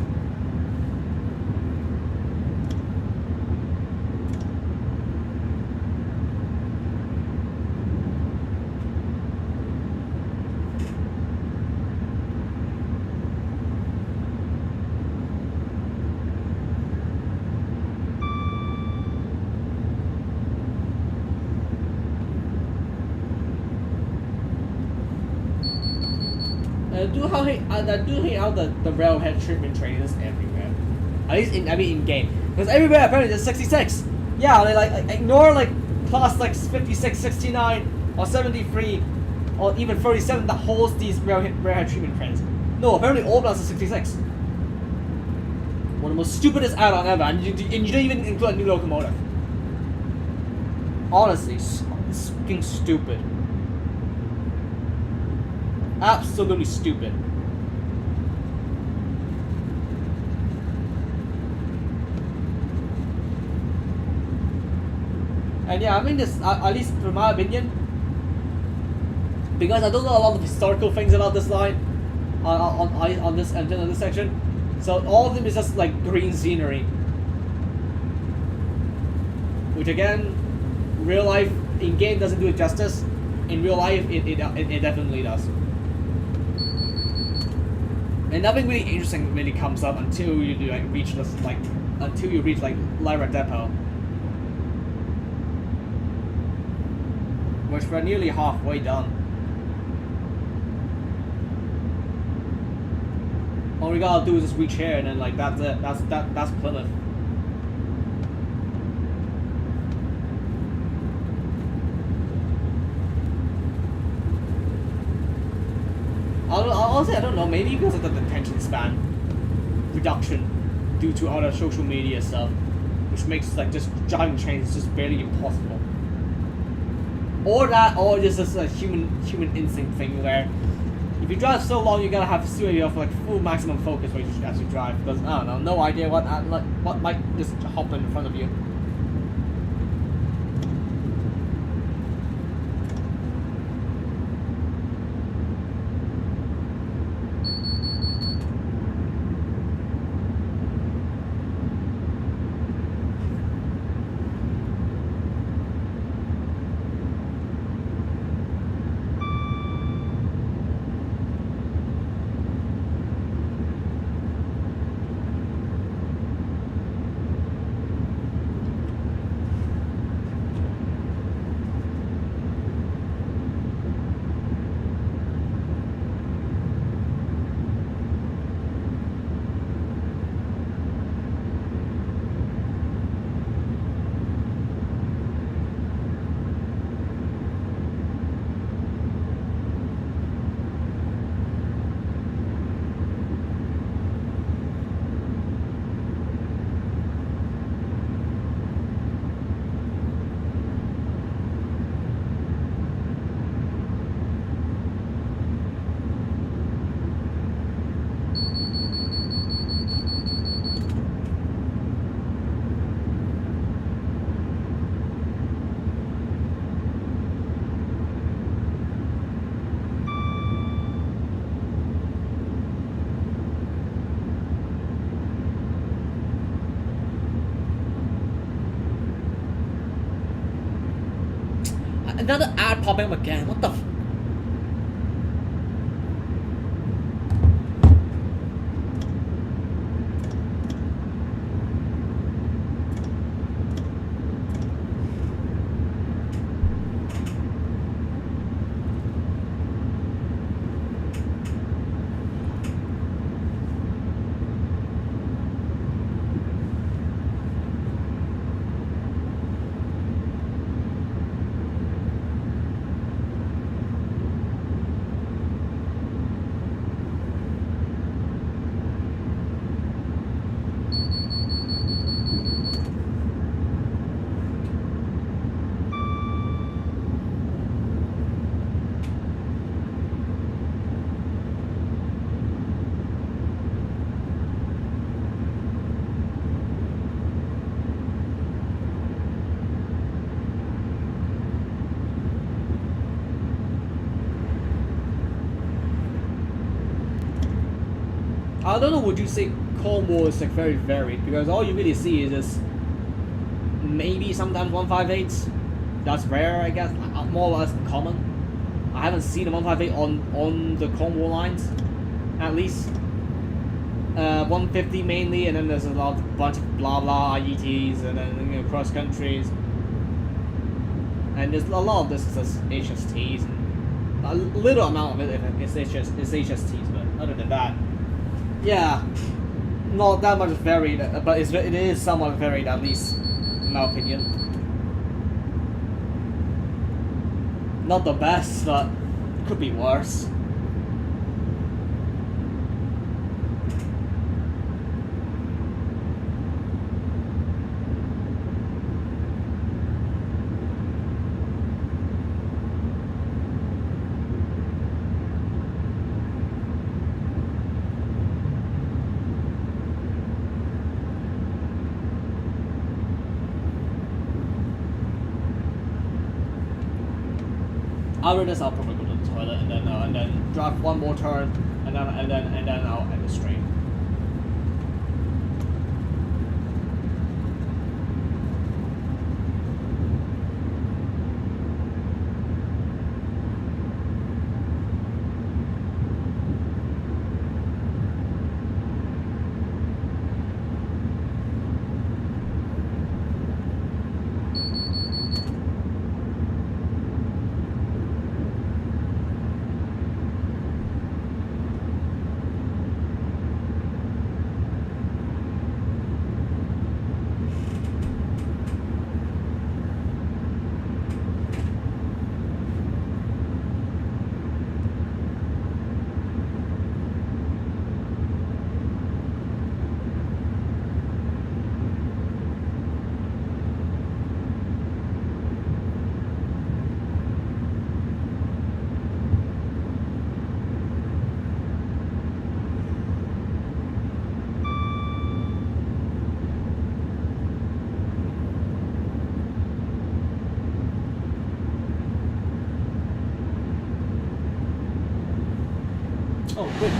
[SPEAKER 4] I do hate how the railhead treatment train is everywhere. At least in game. Because everywhere apparently there's 66. Yeah, they like ignore like class like 56, 69, or 73, or even 37 that holds these railhead treatment trains. No, apparently all class is 66. One of the most stupidest add-on ever, and you don't even include a new locomotive. Honestly, it's fucking stupid. Absolutely stupid. And yeah, I mean this, at least from my opinion, because I don't know a lot of historical things about this line, on this section, so all of them is just like green scenery. which again, real life in game doesn't do it justice. In real life, it definitely does. And nothing really interesting really comes up until you do like reach this until you reach like Lyra Depot, which we're nearly halfway done. All we gotta do is just reach here, and then like that's it. That's Plymouth. Honestly, I don't know. Maybe because of the attention span reduction due to other social media stuff, which makes like just driving trains just barely impossible. Or that, or just a human instinct thing where if you drive so long, you gotta have like full maximum focus as you drive, because I don't know, no idea what might just hop in front of you. Another ad popping up again. What the? I don't know, would you say Cornwall is like very varied, because all you really see is just maybe sometimes 158s. That's rare, I guess, more or less common. I haven't seen a 158 on the Cornwall lines, at least. 150 mainly, and then there's a bunch of blah blah IETs, and then cross countries, and there's a lot of this is just HSTs, and a little amount of it is HSTs, but other than that. Yeah, not that much varied, but it is somewhat varied, at least in my opinion. Not the best, but could be worse. Other than this, I'll probably go to the toilet and then drive one more turn, and then I'll end the stream. Oh, quick.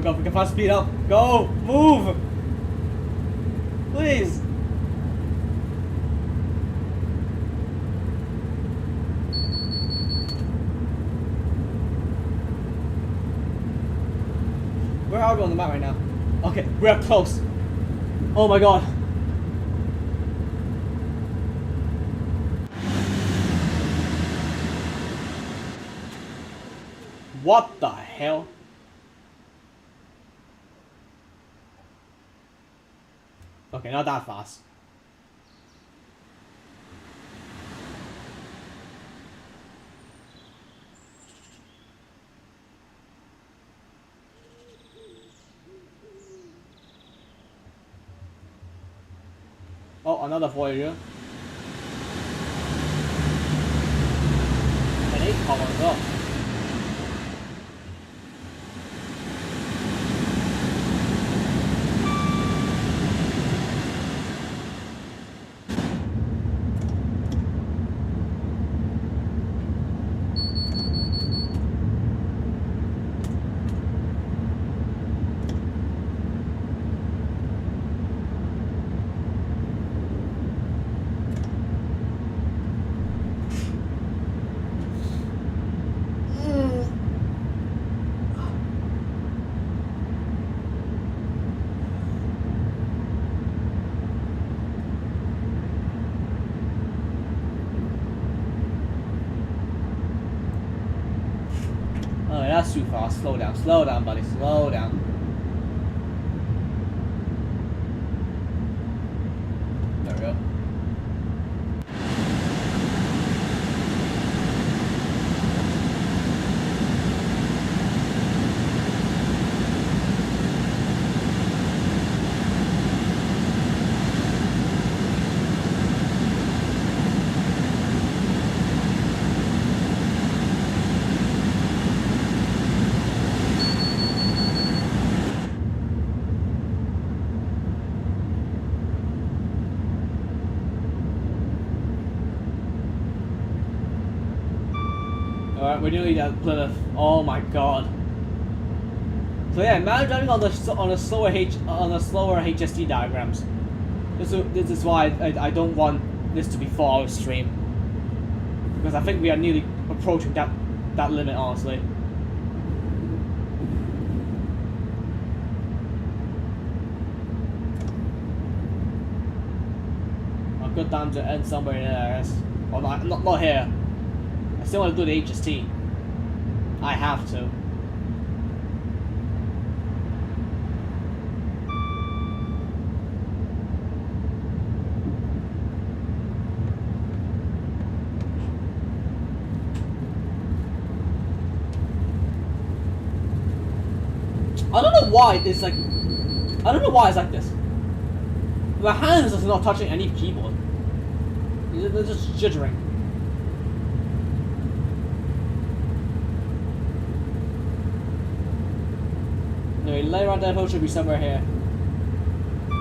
[SPEAKER 4] Go, we can fast speed up. Go! Move! Please! Where are we on the map right now? Okay, we're close. Oh my god. What the hell? Okay, not that fast. Oh, another Voyager. An 8 power as well. Oh, that's too fast. Slow down, buddy, slow down. There we go. Alright, we're nearly at Plymouth. Oh my god. So yeah, imagine driving on the slower HSD diagrams. This is why I don't want this to be 4 hours stream, because I think we are nearly approaching that limit, honestly. A good time to end somewhere in there, I guess. Well, not here. I still want to do the HST. I have to. I don't know why it's like... I don't know why it's like this. My hands are not touching any keyboard. They're just jittering. Anyway, later depot should be somewhere here.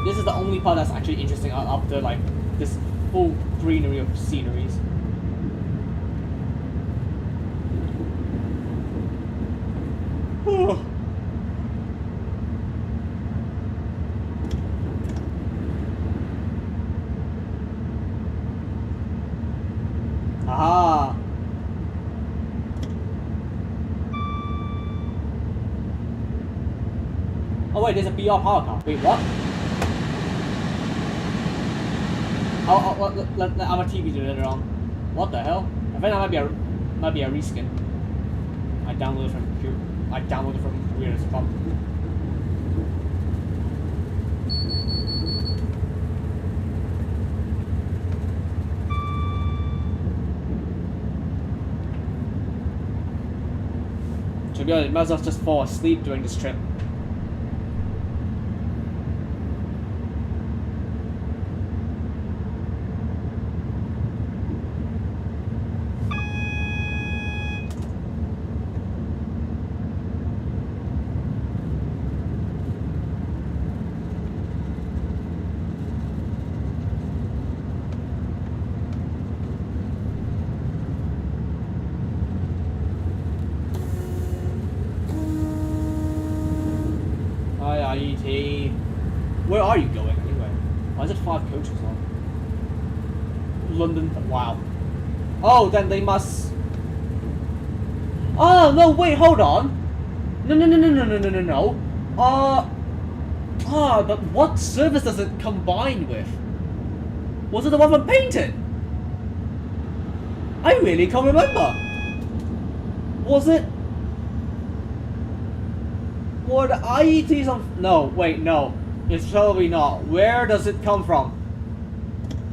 [SPEAKER 4] This is the only part that's actually interesting after like this full greenery of sceneries. Aha! Oh wait, there's a BR power car. Wait, what? Let our TV do it wrong. What the hell? I think that might be a reskin. I downloaded from Rivera's pump. To be honest, might as well just fall asleep during this trip. Where are you going anyway? Why is it 5 coaches on? London, wow. Oh, then they must... Oh, no, wait, hold on. No. But what service does it combine with? Was it the one from Painted? I really can't remember. Was it... Were the IETs on... No, wait, no. It's probably not. Where does it come from?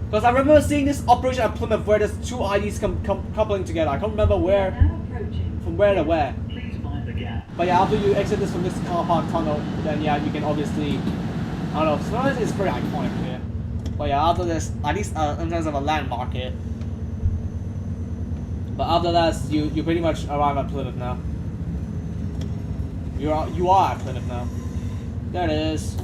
[SPEAKER 4] Because I remember seeing this operation at Plymouth where there's 2 IDs coupling together. I can't remember where... From where to where.
[SPEAKER 3] Please mind the gap.
[SPEAKER 4] But yeah, after you exit this from this car park tunnel, then yeah, you can obviously... I don't know, sometimes it's pretty iconic here. But yeah, after this, at least in terms of a landmark here. But after that, you pretty much arrive at Plymouth now. You are at Plymouth now. There it is.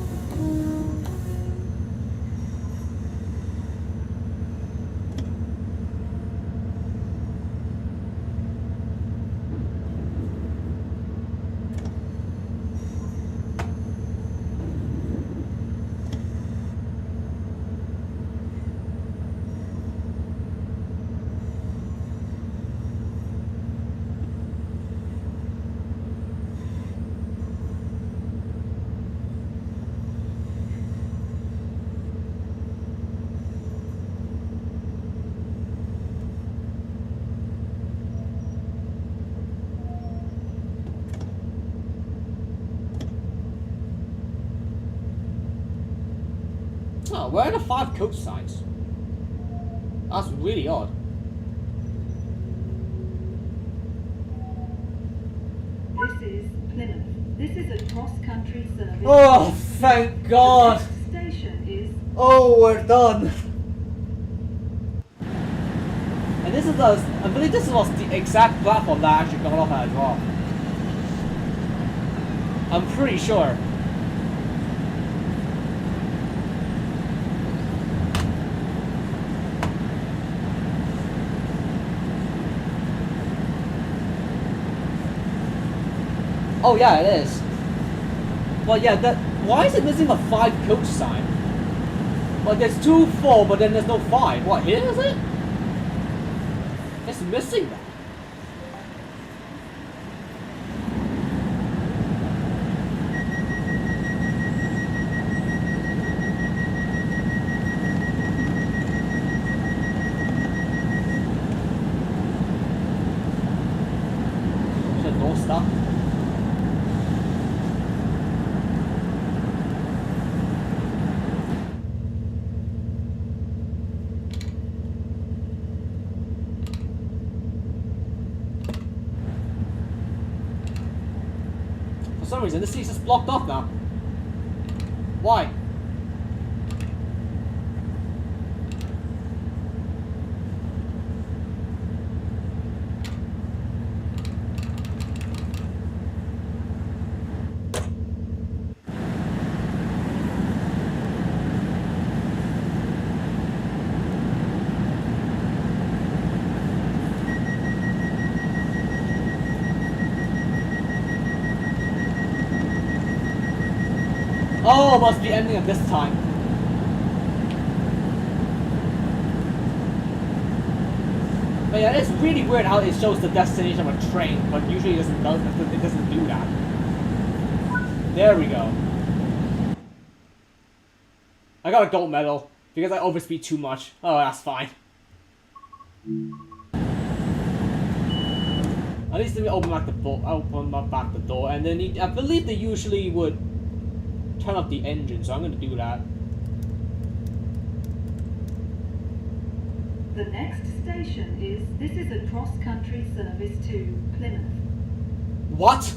[SPEAKER 4] Oh, where are the 5 coach signs? That's really odd.
[SPEAKER 5] This is Plymouth. This is a cross-country service.
[SPEAKER 4] Oh, thank God!
[SPEAKER 5] The next station is...
[SPEAKER 4] Oh, we're done! And this is I believe this was the exact platform that I actually got off at as well. I'm pretty sure. Oh yeah, it is. Well, yeah, why is it missing a 5 coach sign? Well, there's 2 4, but then there's no 5. What, here is it? It's missing that. Should no stuff. some reason, this seat's just blocked off now. Why? Oh, must be ending at this time. But yeah, it's really weird how it shows the destination of a train, but usually it doesn't do that. There we go. I got a gold medal because I overspeed too much. Oh, that's fine. At least let me open back the door, and then I believe they usually would turn off the engine, so I'm going to do that.
[SPEAKER 5] The next station is, this is a cross-country service to Plymouth.
[SPEAKER 4] What?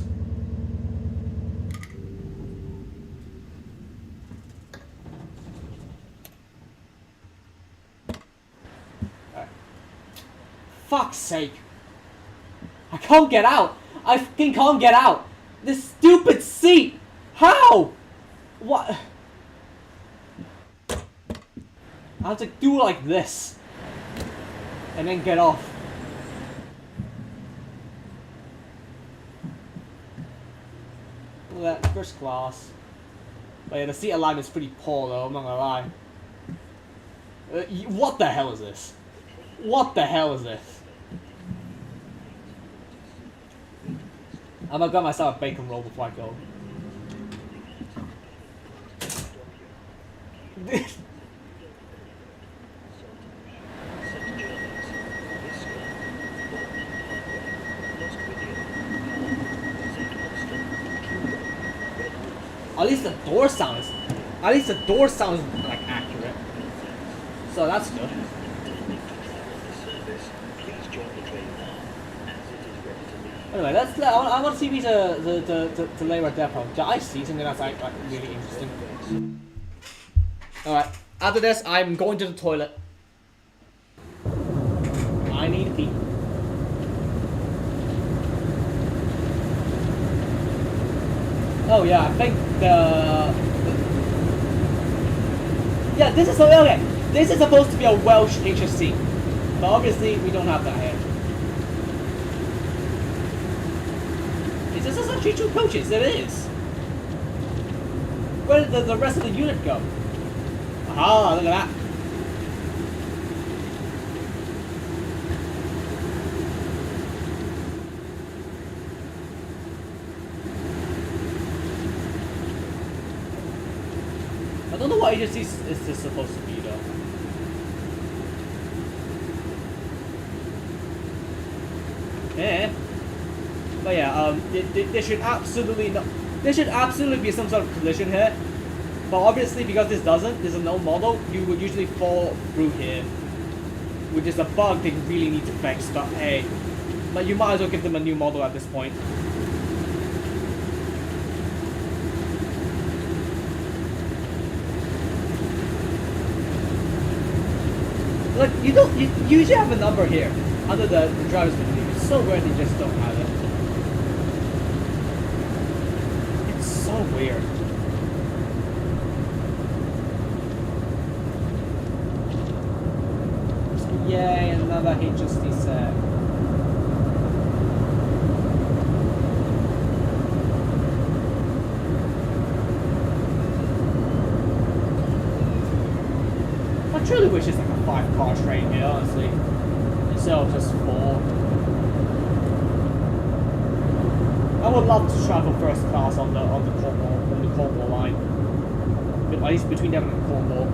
[SPEAKER 4] Fuck's sake. I can't get out. I fucking can't get out. This stupid seat. How? What? I have to do like this. And then get off. Look at that, first class. But yeah, the seat alignment is pretty poor though, I'm not gonna lie. What the hell is this? What the hell is this? I'm gonna get myself a bacon roll before I go. At least the door sounds like accurate. So that's good. Anyway, I want TV to Labour Depot. Did I see something that's like really interesting? Alright, after this, I'm going to the toilet. I need to pee. Oh yeah, I think yeah, this is okay. This is supposed to be a Welsh HSC, but obviously we don't have that here. Is this actually 2 coaches? It is. Where did the rest of the unit go? Ah, look at that. I don't know what agency is this supposed to be though. Yeah. But yeah, there should absolutely be some sort of collision here. But obviously, because this is a no model, you would usually fall through here, which is a bug they really need to fix. But hey, but you might as well give them a new model at this point. Look, you usually have a number here under the driver's menu. It's so weird they just don't have it. It's so weird. Yay, another HSD set. I truly wish it's like a 5-car train here, honestly. Instead of just 4. I would love to travel first class on the Cornwall line. At least between Devon and Cornwall.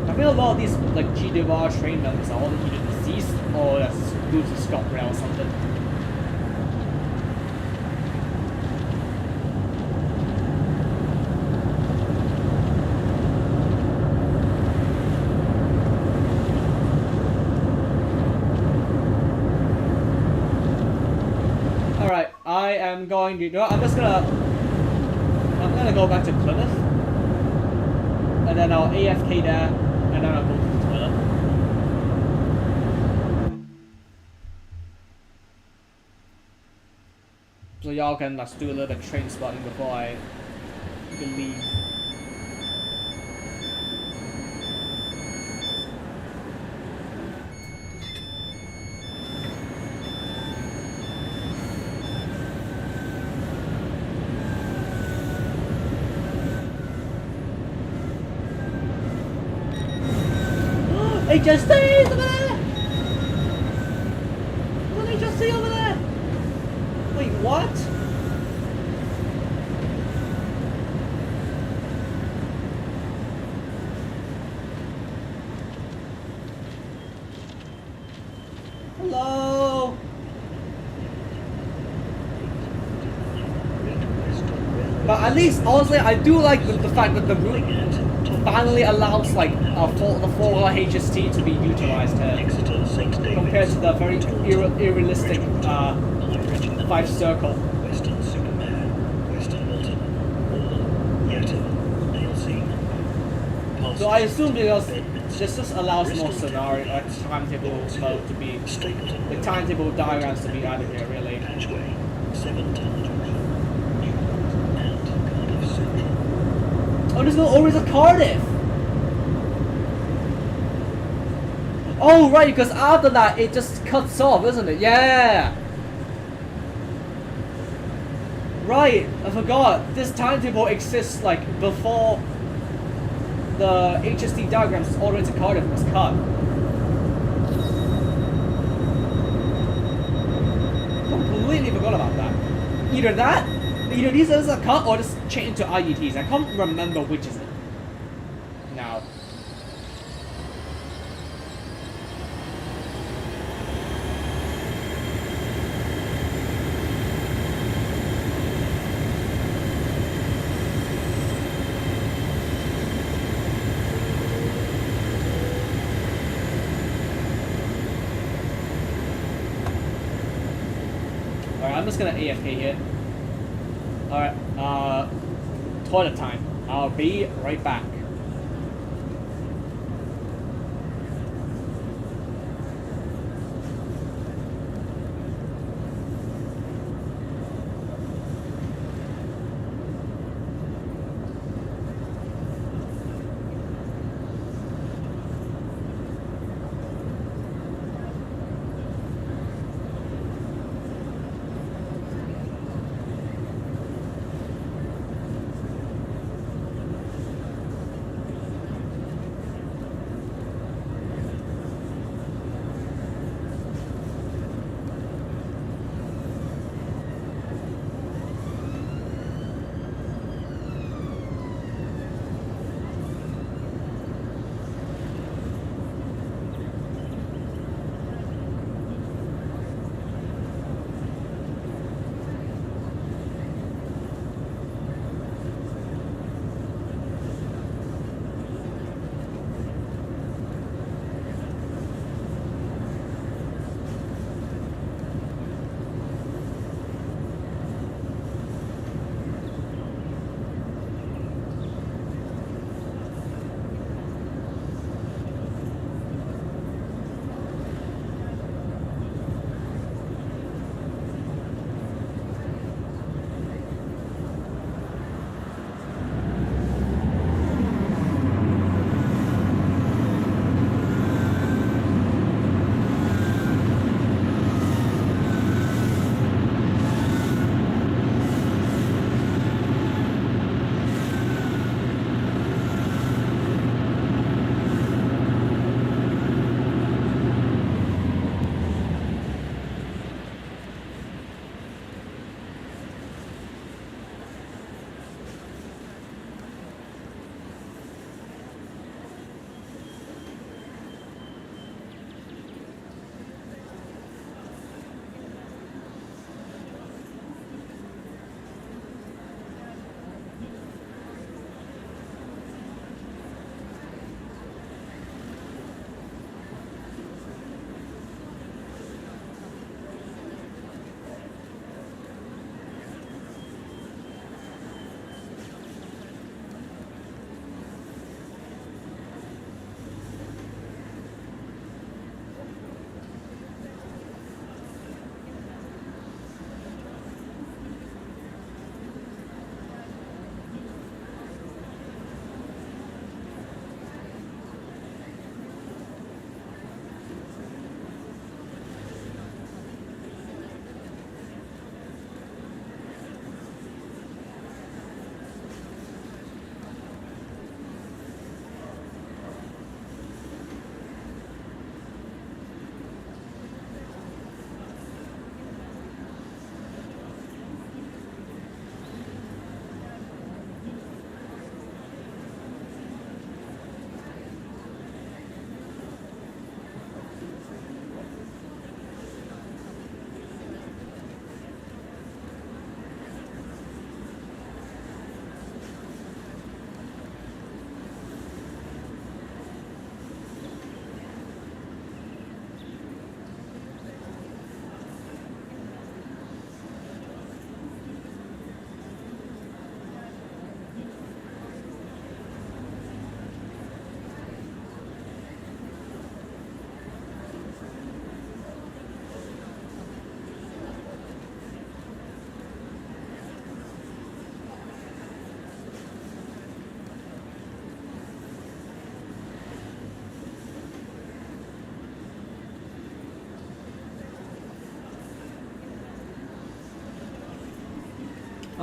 [SPEAKER 4] I feel a lot of these like GWR train numbers are all either deceased or that's moved to ScotRail or something. I'm going to, you know, I'm gonna go back to Plymouth, and then I'll AFK there, and then I'll go to the toilet. So y'all can let's do a little bit of train spotting before I leave. HST over there! There's an HST over there! Wait, what? Hello? But at least, honestly, I do like the fact that the route finally allows like the 4 HST to be utilized here, compared to the very irrealistic 5 circle.
[SPEAKER 3] Western Superman, Western Milton, Wall, Yetta, Nailsea.
[SPEAKER 4] So I assume because this just allows more scenario, like timetable mode to be, the timetable diagrams to be added here, really.
[SPEAKER 3] Patchway, 7 tunnel junction, Newport and Cardiff Central.
[SPEAKER 4] Oh, there's no always a Cardiff! Oh, right, because after that it just cuts off, isn't it? Yeah! Right, I forgot. This timetable exists like before the HST diagrams all the way to Cardiff was cut. Completely forgot about that. Either these are cut or just change to IETs. I can't remember which is it now. Alright, I'm just gonna AFK here. Alright, toilet time. I'll be right back.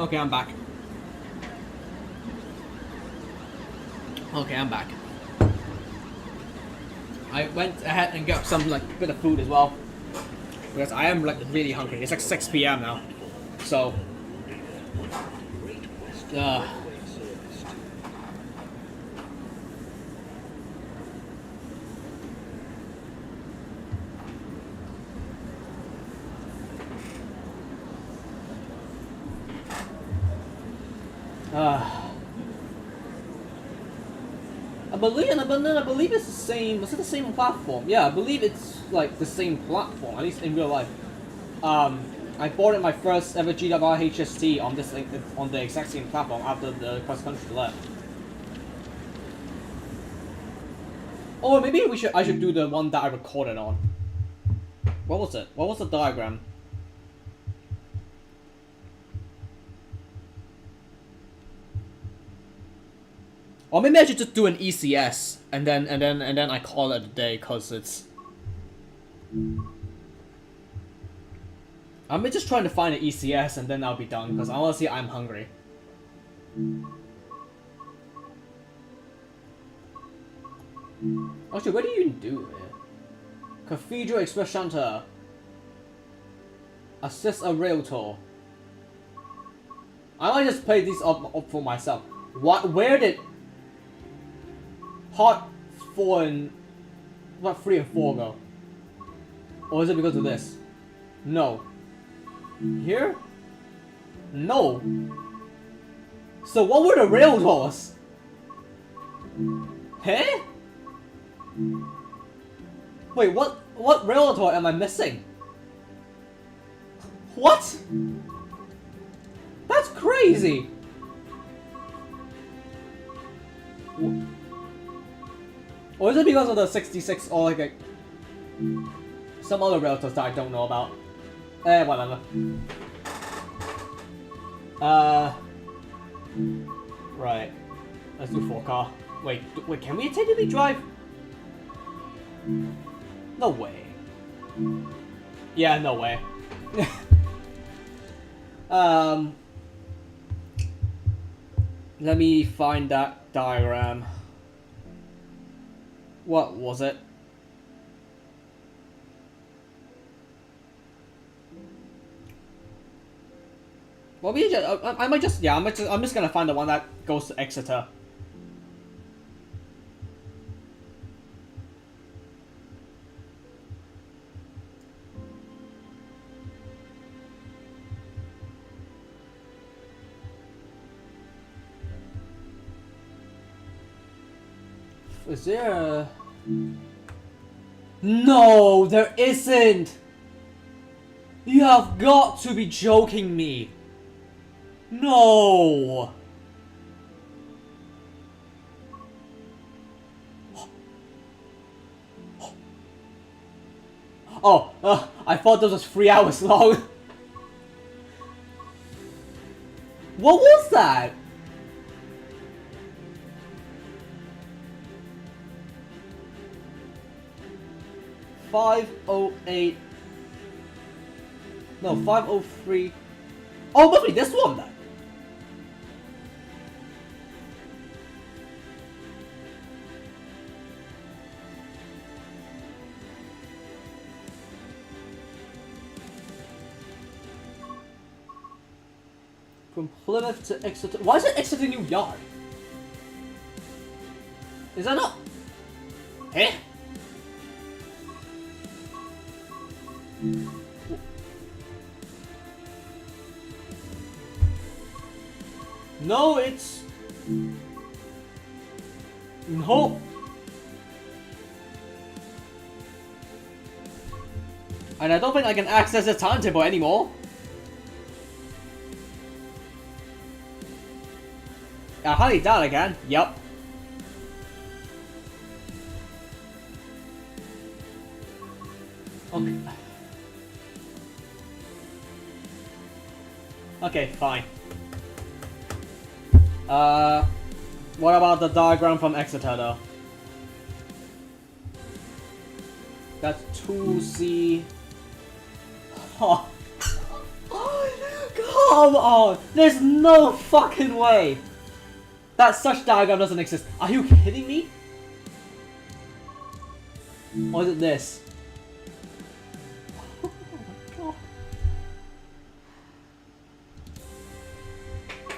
[SPEAKER 4] Okay, I'm back. Okay, I'm back. I went ahead and got some like bit of food as well. Because I am like really hungry. It's like 6 p.m. now. So I believe it's the same. Was it the same platform? Yeah, I believe it's like the same platform, at least in real life. I boarded my first ever GWR HST on this on the exact same platform after the cross country left. Or maybe I should do the one that I recorded on. What was it? What was the diagram? Or maybe I should just do an ECS and then I call it a day, cause it's. I'm just trying to find an ECS and then I'll be done, because honestly I'm hungry. Actually, what do you even do here? Cathedral Express Shunter. Assist a rail tour. I might just play these up for myself. What? Where did Part 4 and... what, 3 and 4 go? Or is it because of this? No. Here? No. So what were the rail tours? Huh? Wait, what rail tour am I missing? What? That's crazy! Or is it because of the 66 or like some other railtours that I don't know about? Whatever. Right. Let's do 4-car. Wait, can we technically drive? No way. Yeah, no way. Let me find that diagram. What was it? Well, we just, I might just, yeah, I'm just gonna find the one that goes to Exeter. Is there a... No, there isn't! You have got to be joking me! No! Oh, I thought this was 3 hours long. What was that? $508. No, 503. Oh, must be this one then. From Plymouth to Exeter. Why is it Exeter New Yard? Is that not? Eh? No, it's... No. And I don't think I can access the timetable anymore. I highly doubt I can. Yep. Okay. Okay, fine. What about the diagram from Exeter though? That's 2C. Oh. Oh, Come on! There's no fucking way that such diagram doesn't exist. Are you kidding me? Or is it this? Oh my god.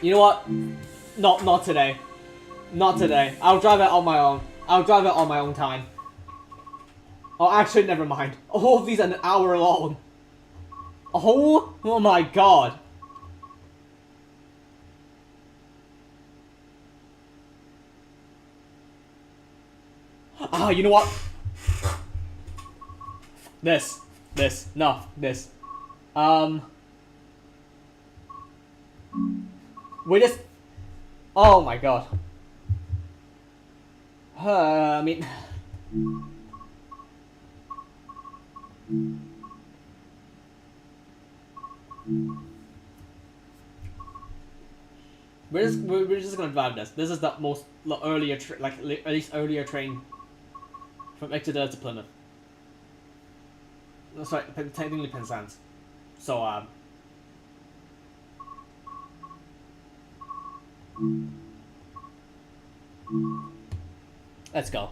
[SPEAKER 4] You know what? Not today. Not today. I'll drive it on my own. I'll drive it on my own time. Oh, actually, never mind. All of these are an hour long. Oh my god. Ah, you know what? This. No, this. We just... Oh my god. I mean... We're just gonna drive this. This is the most earlier, at least earlier train from Exeter to Plymouth. That's right, technically Penzance. So let's go.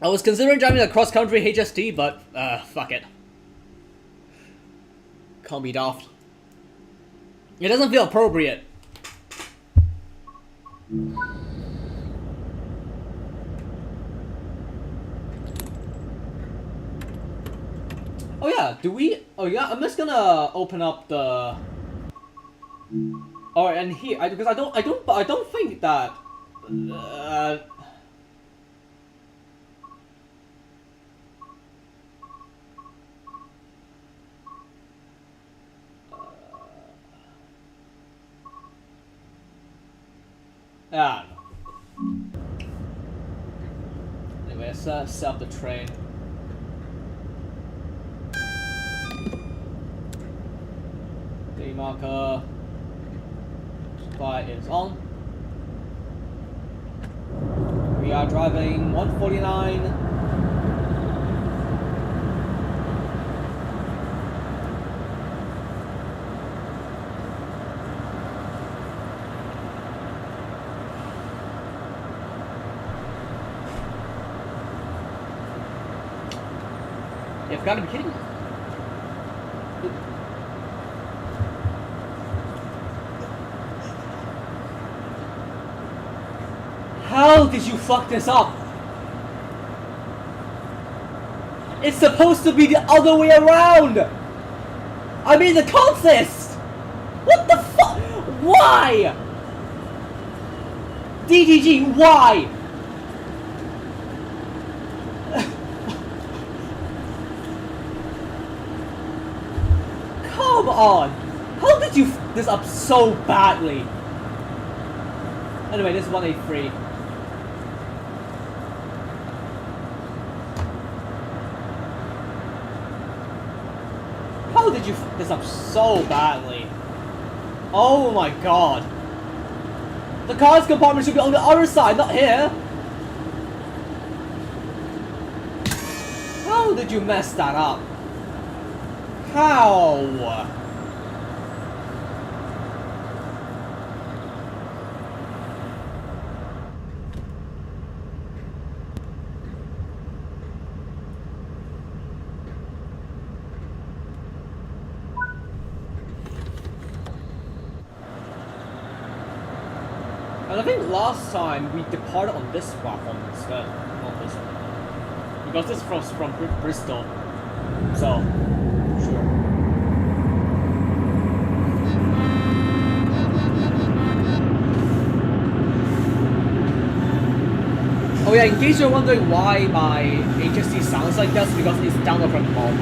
[SPEAKER 4] I was considering driving a cross-country HST, but fuck it. Can't be daft. It doesn't feel appropriate. Oh yeah, do we? Oh yeah, I'm just gonna open up the. Oh, and here, because I don't think that. I don't know. Anyway, let's set up the train. D marker. Supply is on. We are driving 149. You've got to be kidding me. How did you fuck this up? It's supposed to be the other way around! I mean the consist! What the fuck? Why? DDG, why? Come on! How did you f this up so badly? Anyway, this is 183. How did you f this up so badly? Oh my god. The car's compartment should be on the other side, not here. How did you mess that up? How? And I think last time we departed on this platform instead, not this one. Because this is from Bristol. So, sure. Oh yeah, in case you're wondering why my HST sounds like this, because it's downloaded from mom.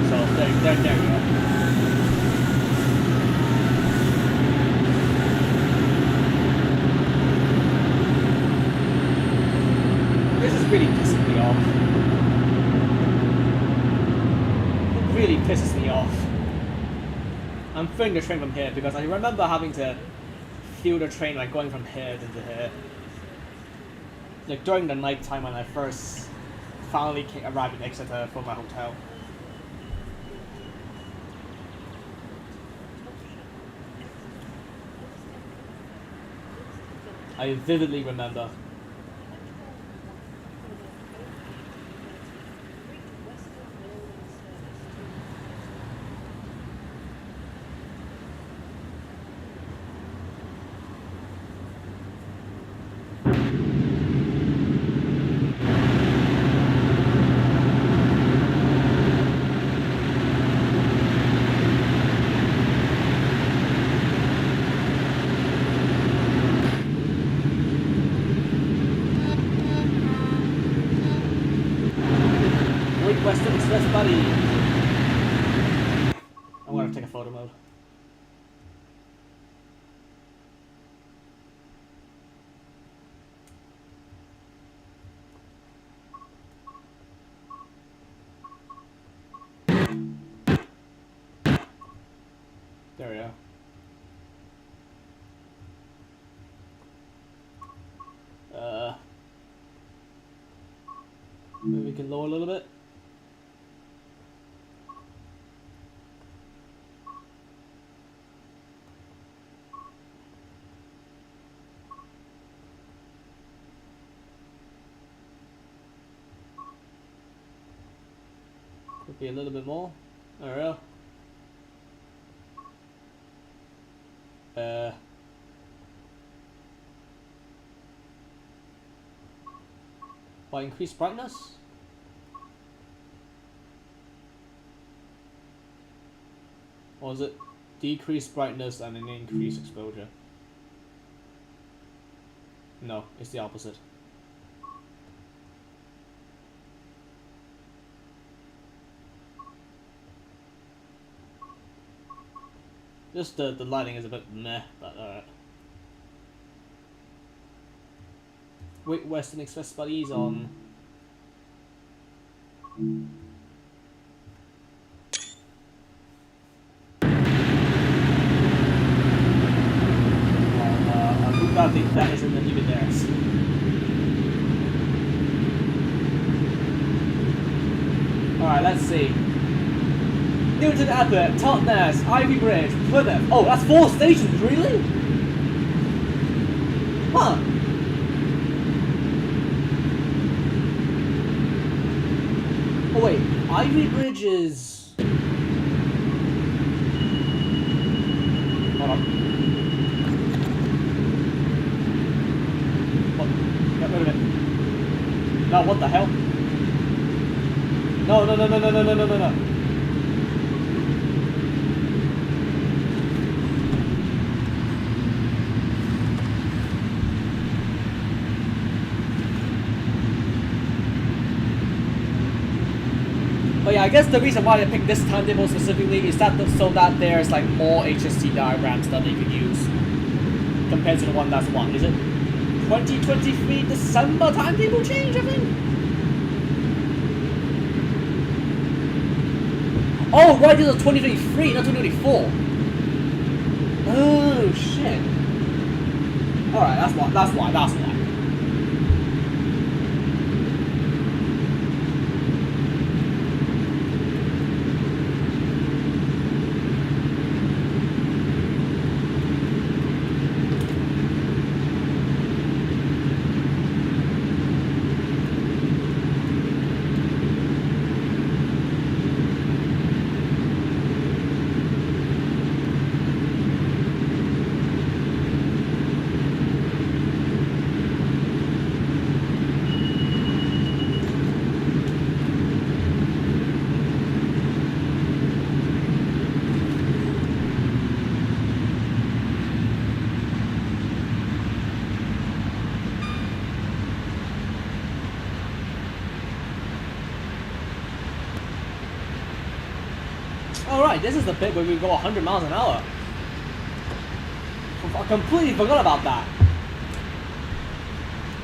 [SPEAKER 4] So, there you go. Really pissing me off. It really pisses me off. I'm filling the train from here because I remember having to feel the train like going from here to here. Like during the night time when I first finally arrived in Exeter from my hotel. I vividly remember. Western Express buddy. I'm gonna take a photo mode. There we go. Maybe we can lower a little bit. Could be a little bit more. There we go. By increased brightness? Or is it decreased brightness and an increased exposure? No, it's the opposite. Just the lighting is a bit meh, but alright. Wait, Western Express buddies on. I think that isn't even theirs. Alright, let's see. Newton Abbot, Totnes, Ivy Bridge, Plymouth. Oh, that's 4 stations, really? Huh. Oh wait, Ivy Bridge is... Hold on. What? Get rid of it. No, what the hell? No. But yeah, I guess the reason why I picked this timetable specifically is that so that there's like more HST diagrams that they could use compared to the one that's one. Is it 2023 December timetable change, I think? Oh, right, this is 2023, not 2024. Oh, shit. Alright, that's why. Alright, this is the bit where we go 100 miles an hour. I completely forgot about that.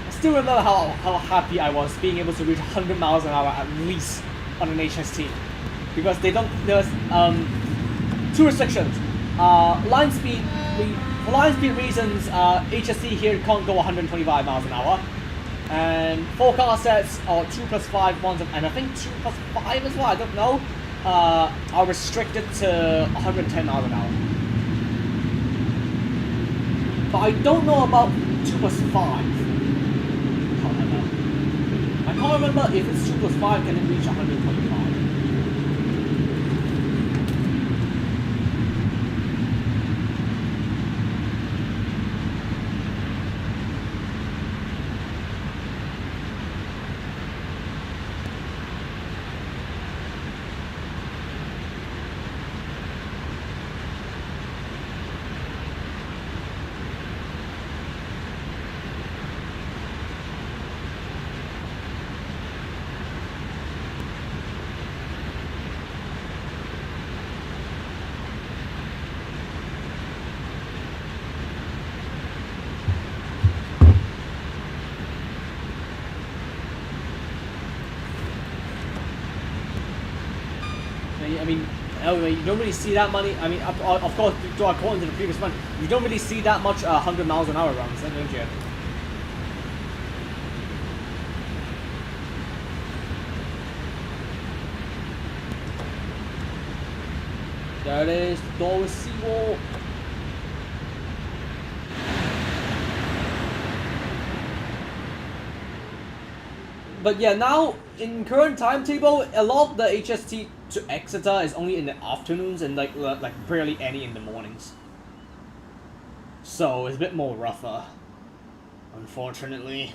[SPEAKER 4] I still remember how happy I was being able to reach 100 miles an hour at least on an HST. Because they don't, there's 2 restrictions. Line speed, for line speed reasons, HST here can't go 125 miles an hour. And 4 car sets, or 2 plus 5 ones, and I think 2 plus 5 as well, I don't know. Are restricted to 110 miles an hour. But I don't know about 2 plus 5. I can't remember if it's 2 plus 5 can it reach 125. I mean, anyway, you don't really see that many. I mean, of course, according to the previous one, you don't really see that much 100 miles an hour runs, don't you? There it is, the door with seawall. But yeah, now in current timetable, a lot of the HST to Exeter is only in the afternoons and like barely any in the mornings. So it's a bit more rougher, unfortunately.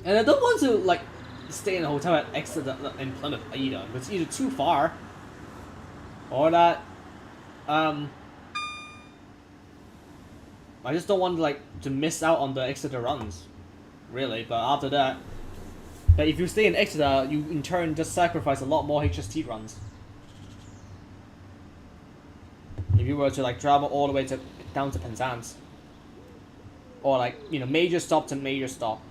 [SPEAKER 4] And I don't want to like stay in a hotel at Exeter in Plymouth either. It's either too far or that I just don't want like to miss out on the Exeter runs, really. But after that, but if you stay in Exeter, you in turn just sacrifice a lot more HST runs. If you were to like travel all the way to down to Penzance, or like major stop to major stop.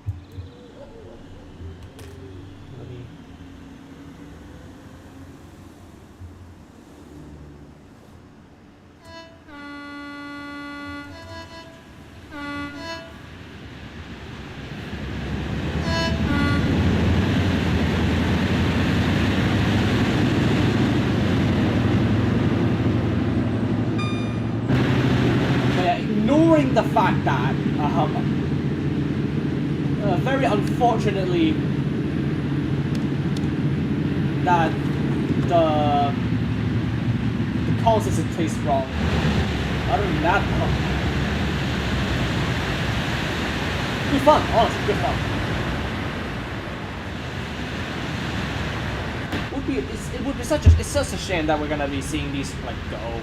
[SPEAKER 4] The fact that very unfortunately that the consoles is placed wrong. Other than that, good fun, honestly, good fun. It would be it's such a shame that we're gonna be seeing these like go.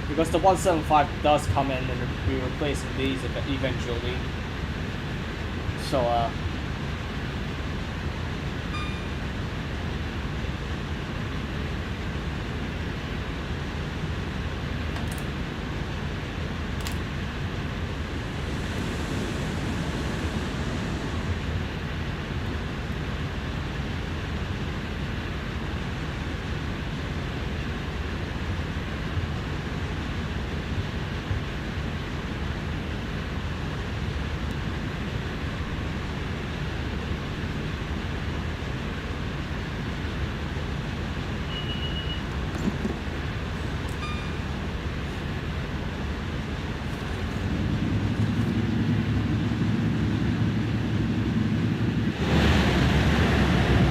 [SPEAKER 4] Because the 175 does come in and be replacing these eventually. So,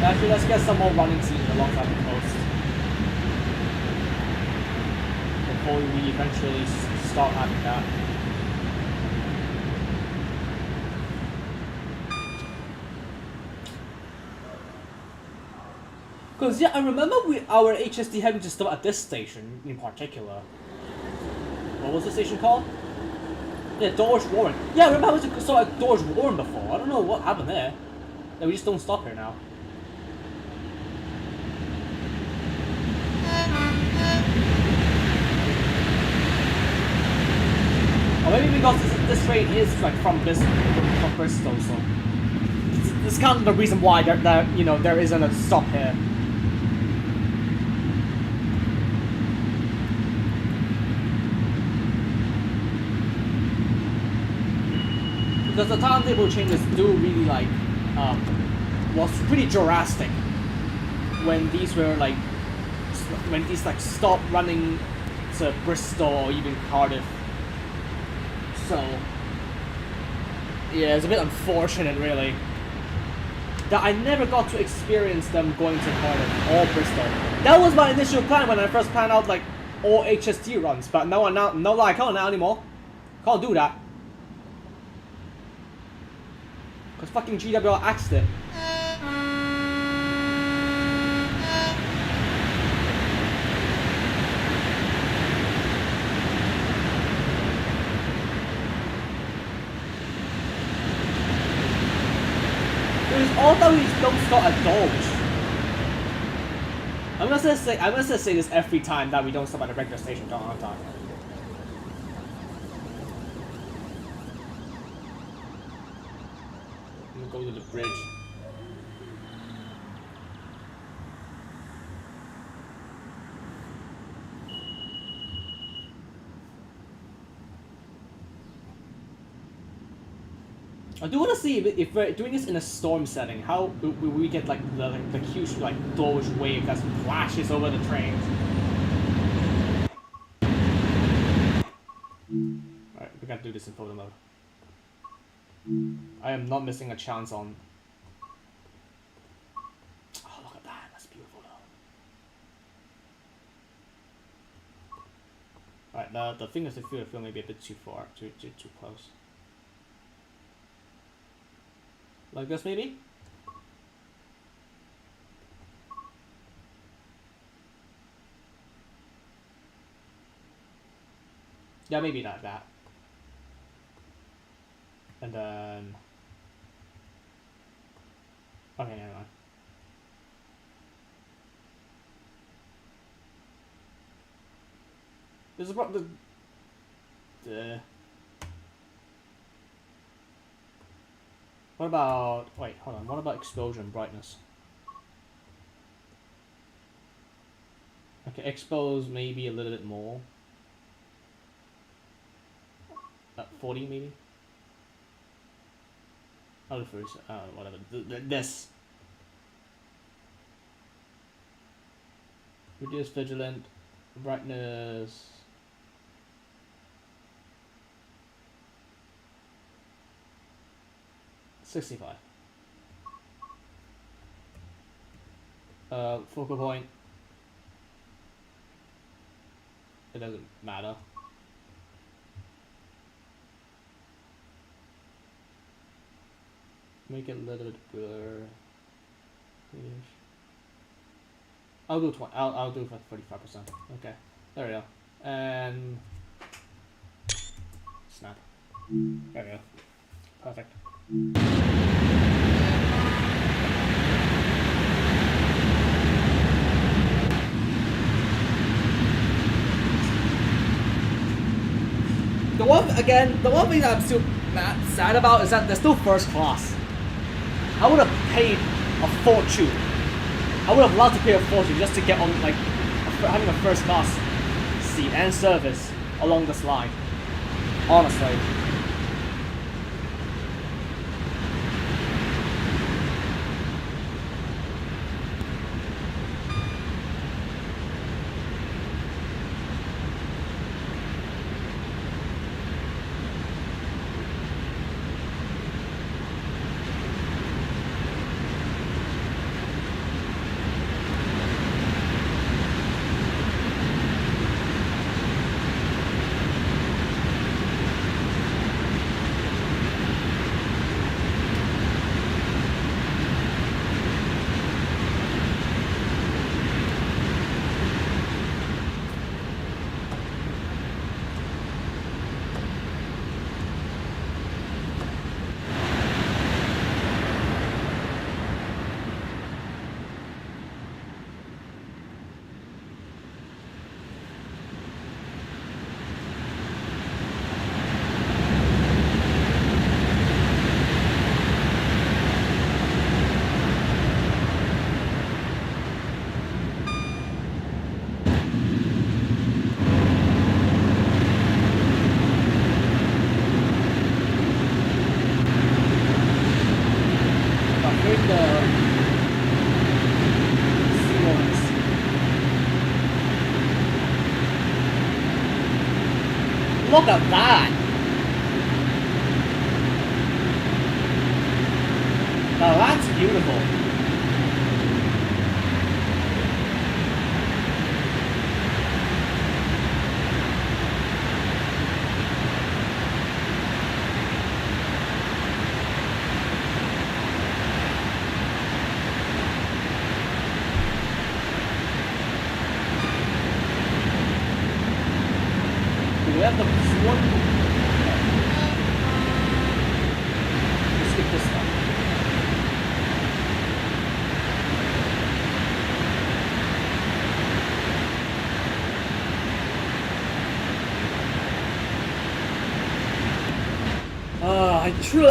[SPEAKER 4] actually, let's get some more running scenes alongside the coast before we eventually start having that. Because yeah, I remember our HST having to stop at this station in particular. What was the station called? Yeah, George Warren. Yeah, I remember having to stop at George Warren before. I don't know what happened there. Yeah, we just don't stop here now. Or maybe because this train is like from Bristol, so it's kind of the reason why there isn't a stop here. Because the timetable changes do really like was pretty drastic when these were like stop running to Bristol or even Cardiff. So yeah, it's a bit unfortunate really that I never got to experience them going to Cardiff or Bristol. That was my initial plan when I first planned out like all HST runs, but no, I can't now anymore. Can't do that. Cause fucking GWR axed it. Although we don't start at Dodge. I'm gonna say this every time that we don't stop at a regular station on time. I'm gonna go to the bridge. I do want to see if we're doing this in a storm setting, how will we get like the huge like Doge wave that flashes over the trains. Alright, we gotta do this in photo mode. I am not missing a chance on... Oh, look at that, that's beautiful though. Alright, the thing is the field of film may be a bit too far, too close. Like this, maybe? Yeah, maybe not that. And then... Okay, never mind. This is what the... What about... Wait, hold on. What about exposure and brightness? Okay, expose maybe a little bit more. 40 maybe? Oh, whatever. This. Reduce vigilant. Brightness. $65. Focal point. It doesn't matter. Make it a little bit blur. I'll do 20. I'll do 45%. Okay, there we go. And snap. There we go. Perfect. The one thing that I'm still sad about is that there's no first class. I would have paid a fortune. I would have loved to pay a fortune just to get on, like, having a first class seat and service along this line. Honestly. Look at that! Now that's beautiful. We have the one. Let's skip this stuff.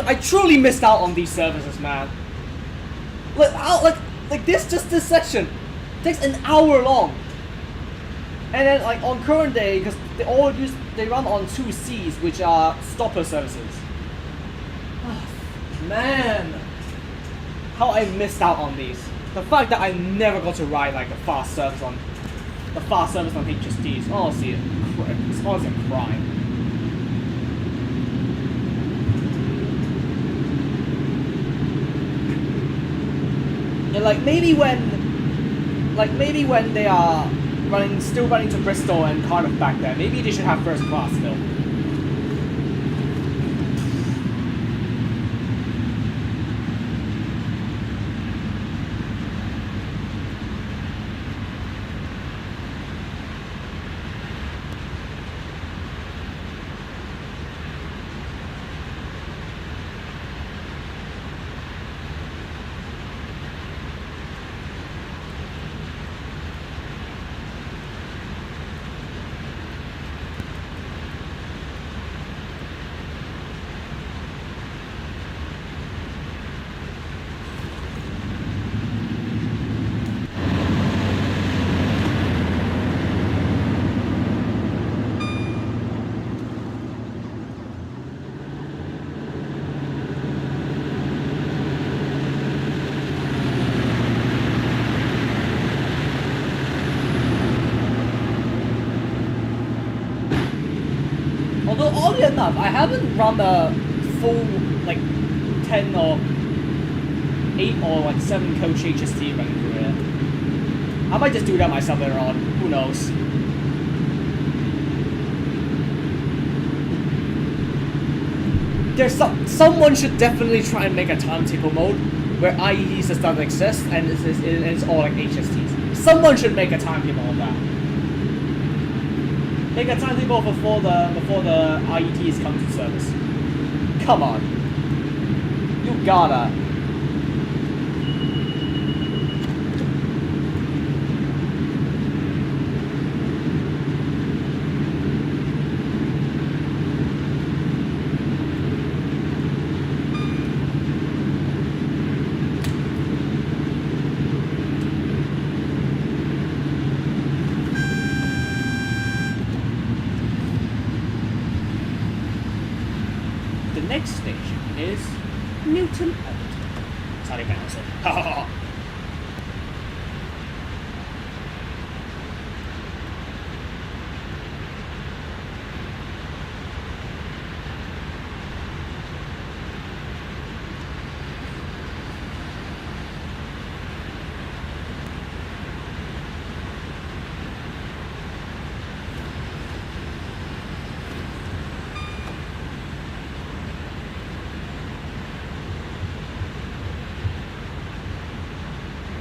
[SPEAKER 4] I truly missed out on these services, man. Like this section takes an hour long, and then like on current day, because they run on 2 Cs, which are stopper services. Man, how I missed out on these. The fact that I never got to ride like the fast service on HSTs. Honestly, it's honestly a crime. And maybe when they are still running to Bristol and Cardiff back there, maybe they should have first class still. Although oddly enough, I haven't run a full 10 or 8 or 7 coach HST running through it. I might just do that myself later on. Who knows? Someone should definitely try and make a timetable mode where IETs just doesn't exist and it's all like HSTs. Someone should make a timetable of that. Make a timetable before the IETs come to service. Come on. You gotta. Next station is Newton Point. That's how they pronounce it. Ha ha ha.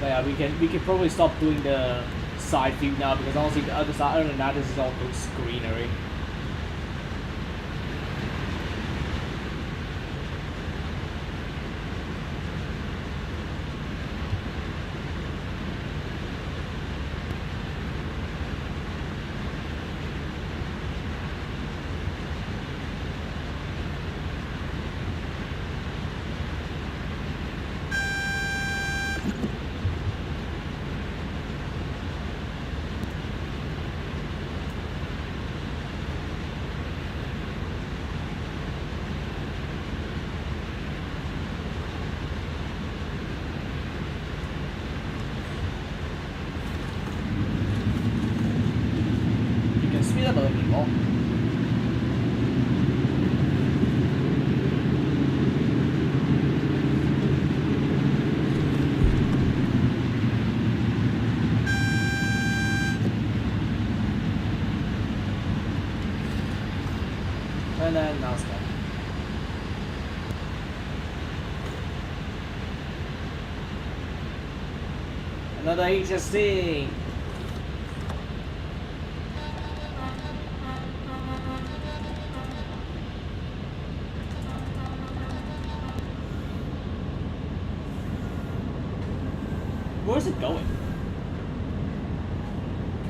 [SPEAKER 4] But yeah, we can probably stop doing the side view now because honestly the other side, other than that, this is all just greenery. Speed up a little bit more. And then now it's done. Another HSC. Where's it going?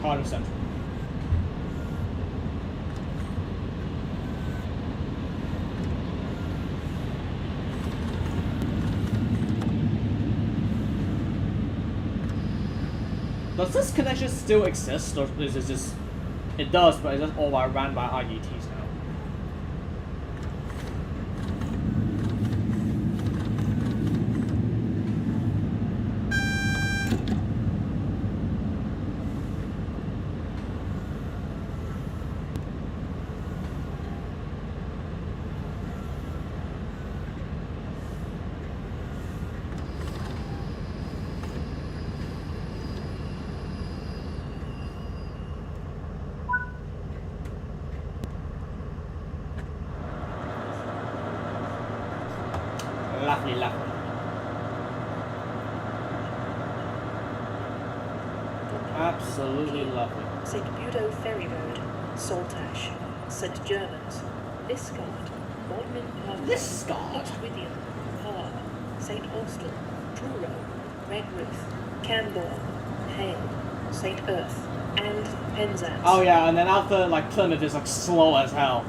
[SPEAKER 4] Carter Central. Does this connection still exist, or is it just... It does, but it's just all ran by IETs now. Lovely, lovely. Absolutely lovely.
[SPEAKER 1] St. Budo Ferry Road, Saltash, St. Germans, Liscard, Bodmin Park,
[SPEAKER 4] Liscard?
[SPEAKER 1] Whitwidium, Parr, St. Austell, Truro, Redruth, Camborne, Hale, St. Earth, and Penzance.
[SPEAKER 4] Oh yeah, and then after like Plymouth is like slow as hell.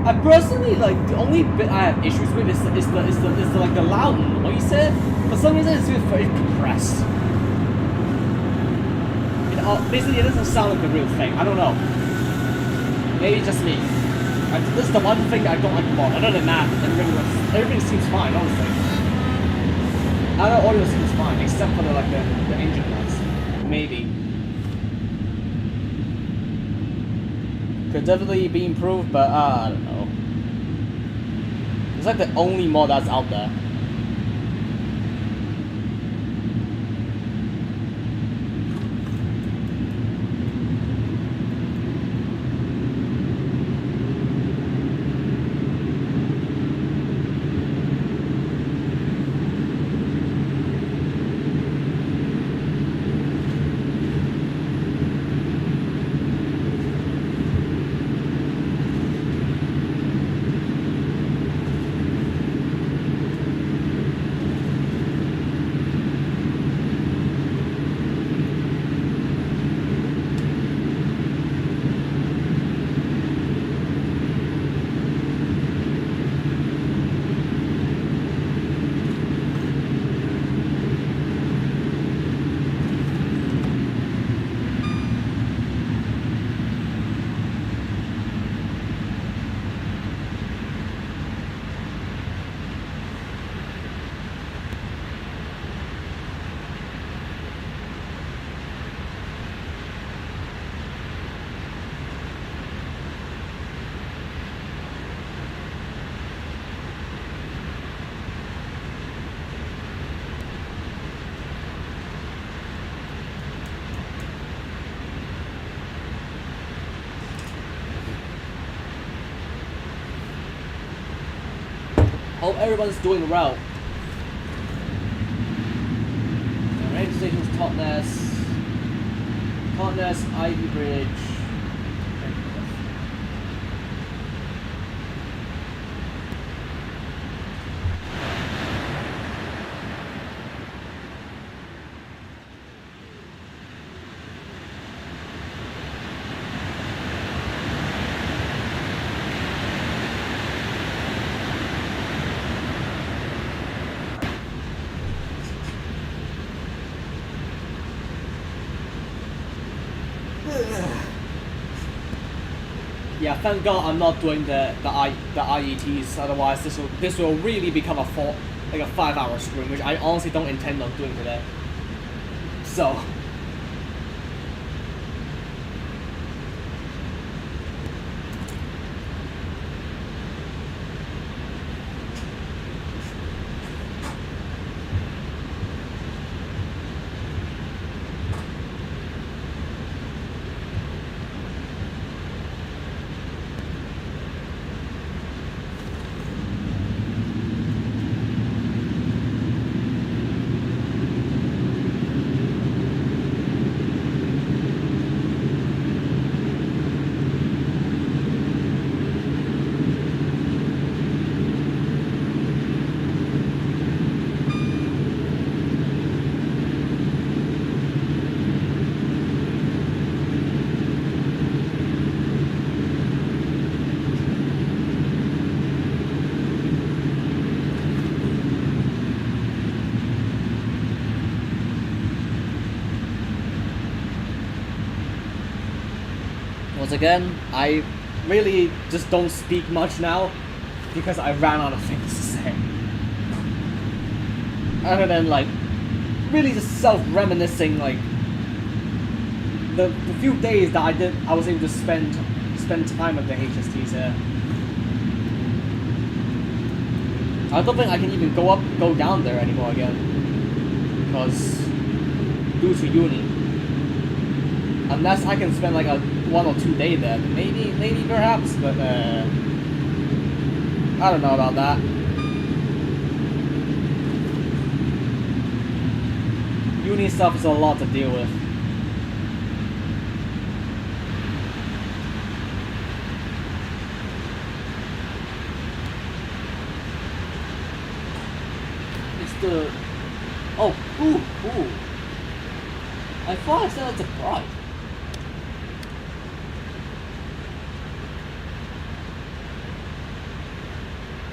[SPEAKER 4] I personally like the only bit I have issues with is the like the Loudon. What you said? For some reason, it's very compressed. Basically, it doesn't sound like the real thing. I don't know. Maybe just me. This is the one thing I don't like about it. Other than that, everything seems fine. Honestly, other audio seems fine except for the engine ones. Maybe. Could definitely be improved, but I don't know. It's like the only mod that's out there. Hope everyone's doing well. Radio station's Totnes, Ivy Bridge. Yeah, thank God I'm not doing the IETs. Otherwise, this will really become a 5-hour stream, which I honestly don't intend on doing today. So. Once again, I really just don't speak much now because I ran out of things to say. Other than like really just self-reminiscing like the few days that I was able to spend time with the HSTs here. I don't think I can even go down there anymore again because due to uni. Unless I can spend like a 1 or 2 day there, maybe perhaps, but I don't know about that. Uni stuff is a lot to deal with. It's the ooh. I thought I said it's a pride.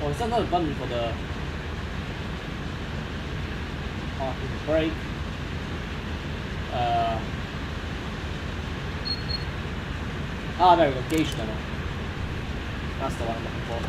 [SPEAKER 4] Oh, is that another button for the parking brake? There we go, gauge tunnel. That's the one I'm looking for.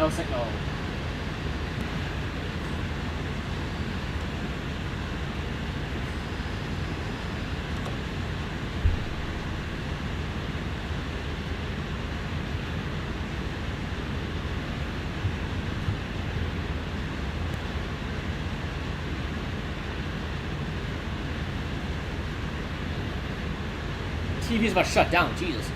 [SPEAKER 4] No signal. TV's about to shut down, Jesus.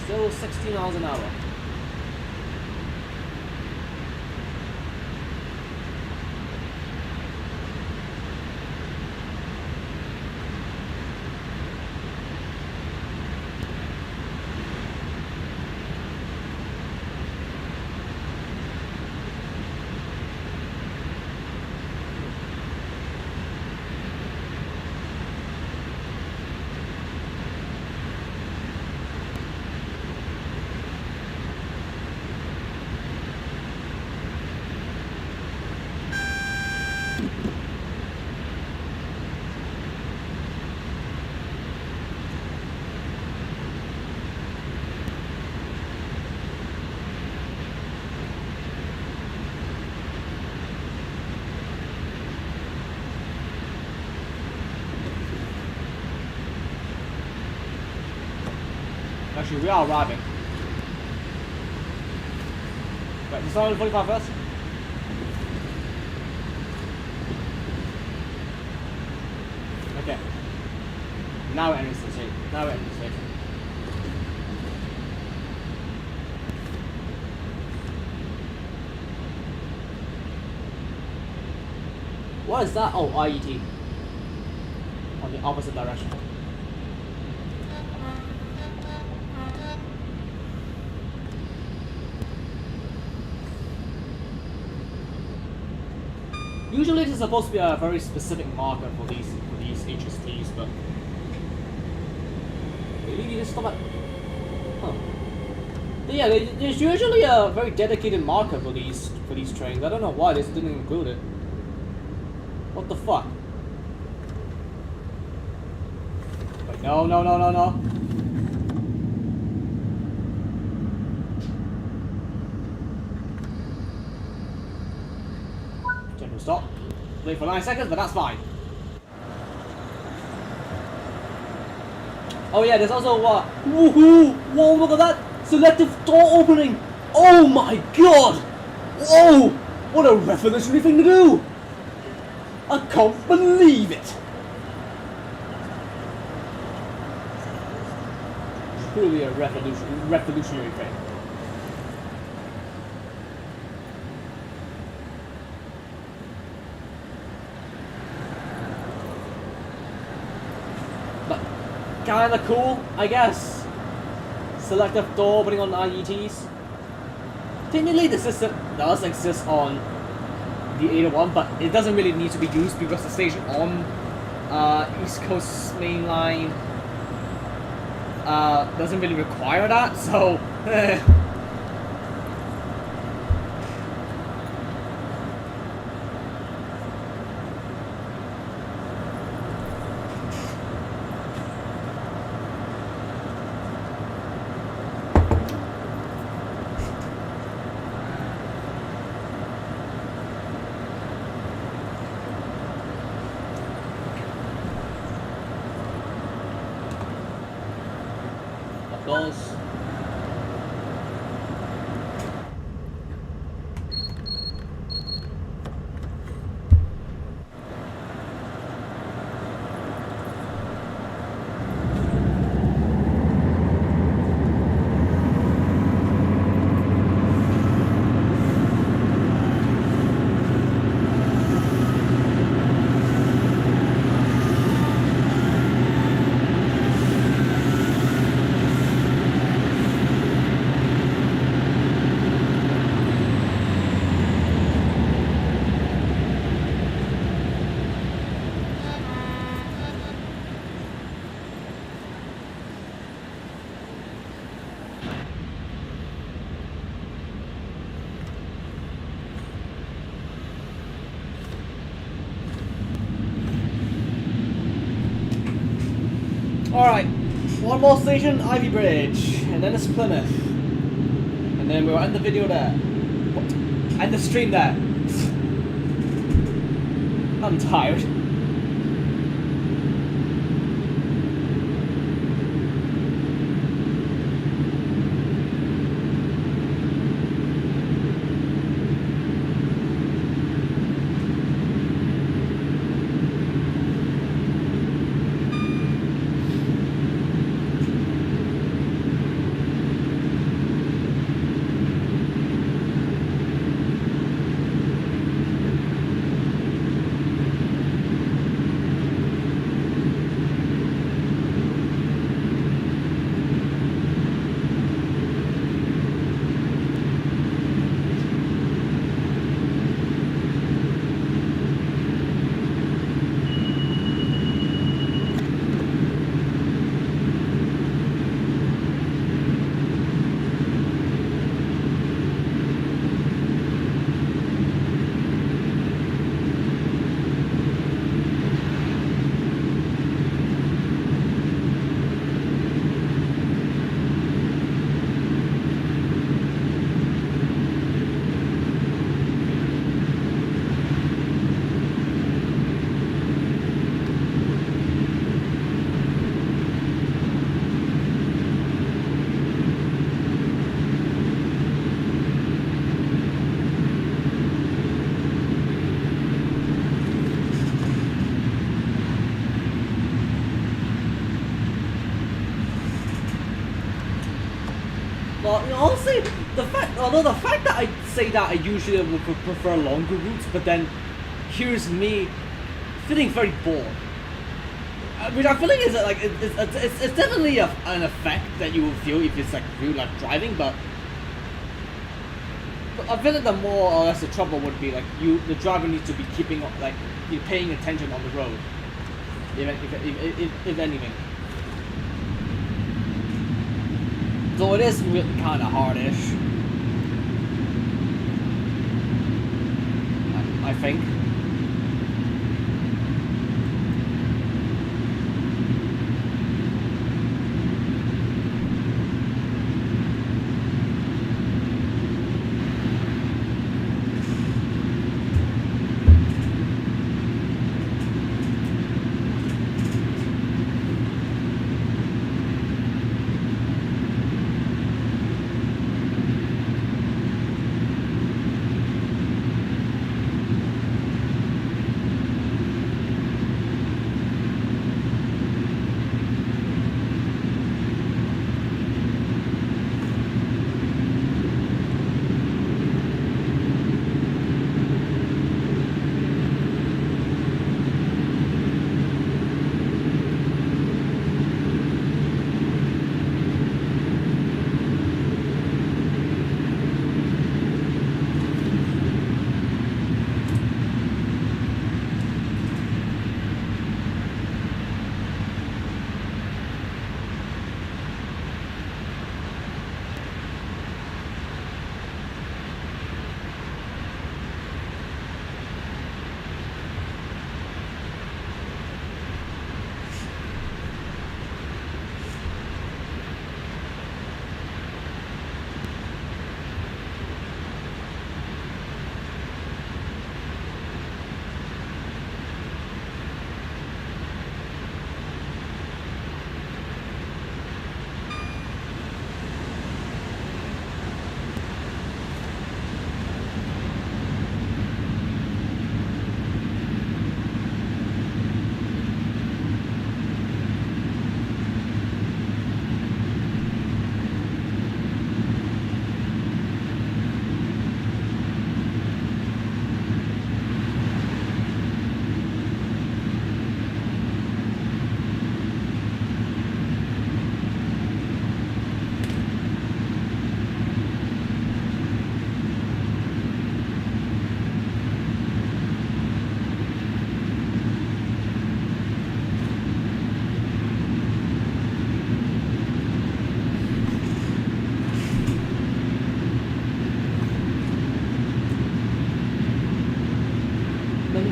[SPEAKER 4] Still 16 miles an hour. Actually, we are arriving. Wait, is someone 45 first? Okay. Now we're entering the station. Now we're entering the station. What is that? Oh, IET. On the opposite direction. Usually this is supposed to be a very specific marker for these HSTs, but maybe just stop at. Huh. But yeah, there's usually a very dedicated marker for these trains. I don't know why this didn't include it. What the fuck? Wait, no. Stop. Wait for 9 seconds, but that's fine. Oh yeah, there's also woohoo! Whoa, look at that! Selective door opening! Oh my god! Whoa! What a revolutionary thing to do! I can't believe it! Truly a revolutionary thing. Kinda cool, I guess. Selective door opening on IETs. Technically, the system does exist on the 801, but it doesn't really need to be used because the station on East Coast Main Line doesn't really require that, so goes. Alright, one more station, Ivy Bridge, and then it's Plymouth. And then we'll end the video there. What? End the stream there. I'm tired. Honestly, the fact that I say that I usually would prefer longer routes, but then here's me feeling very bored. Which I feel like is like it's definitely an effect that you will feel if it's like real life driving, but I feel like the more or less the trouble would be like the driver needs to be keeping like you're paying attention on the road, if anything. So it is really kind of hardish, I think.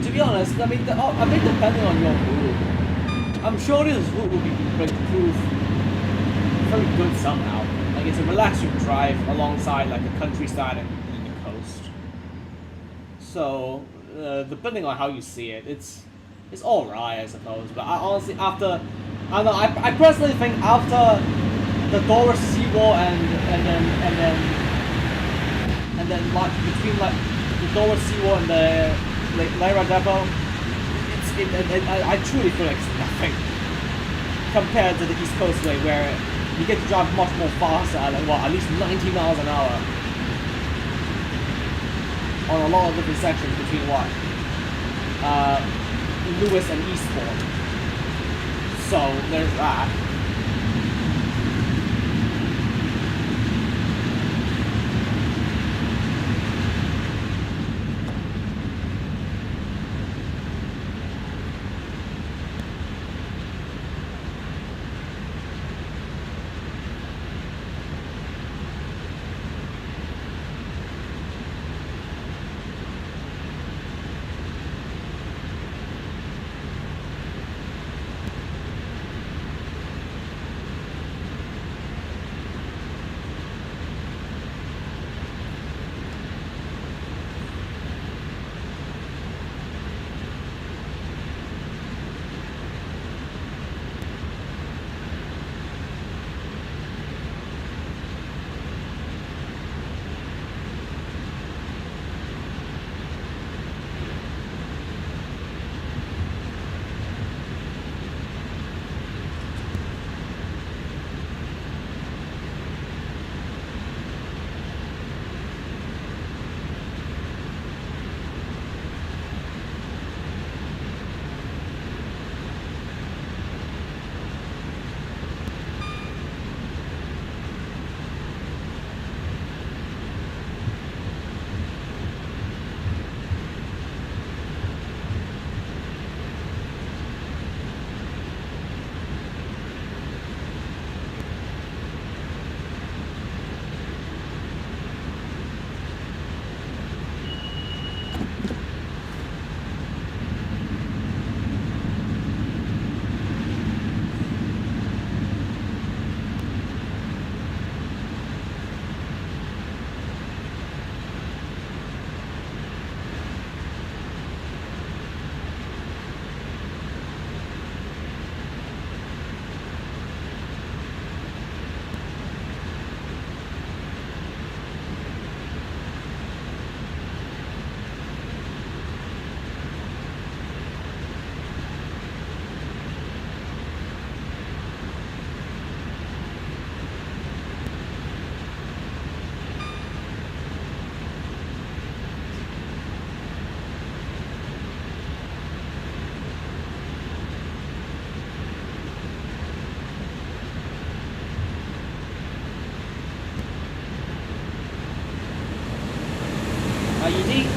[SPEAKER 4] To be honest, I mean, depending on your mood, I'm sure this route will be proved very good somehow. Like it's a relaxing drive alongside like the countryside and the coast. So depending on how you see it, it's alright I suppose. But I honestly I don't know, I personally think after the Doris seawall and then like between like the Doris seawall and the Lyra depot, I truly feel like it's nothing compared to the East Coast way where you get to drive much more faster at like what, at least 90 miles an hour on a lot of different sections between what Lewis and Eastbourne. So there's that. KUID.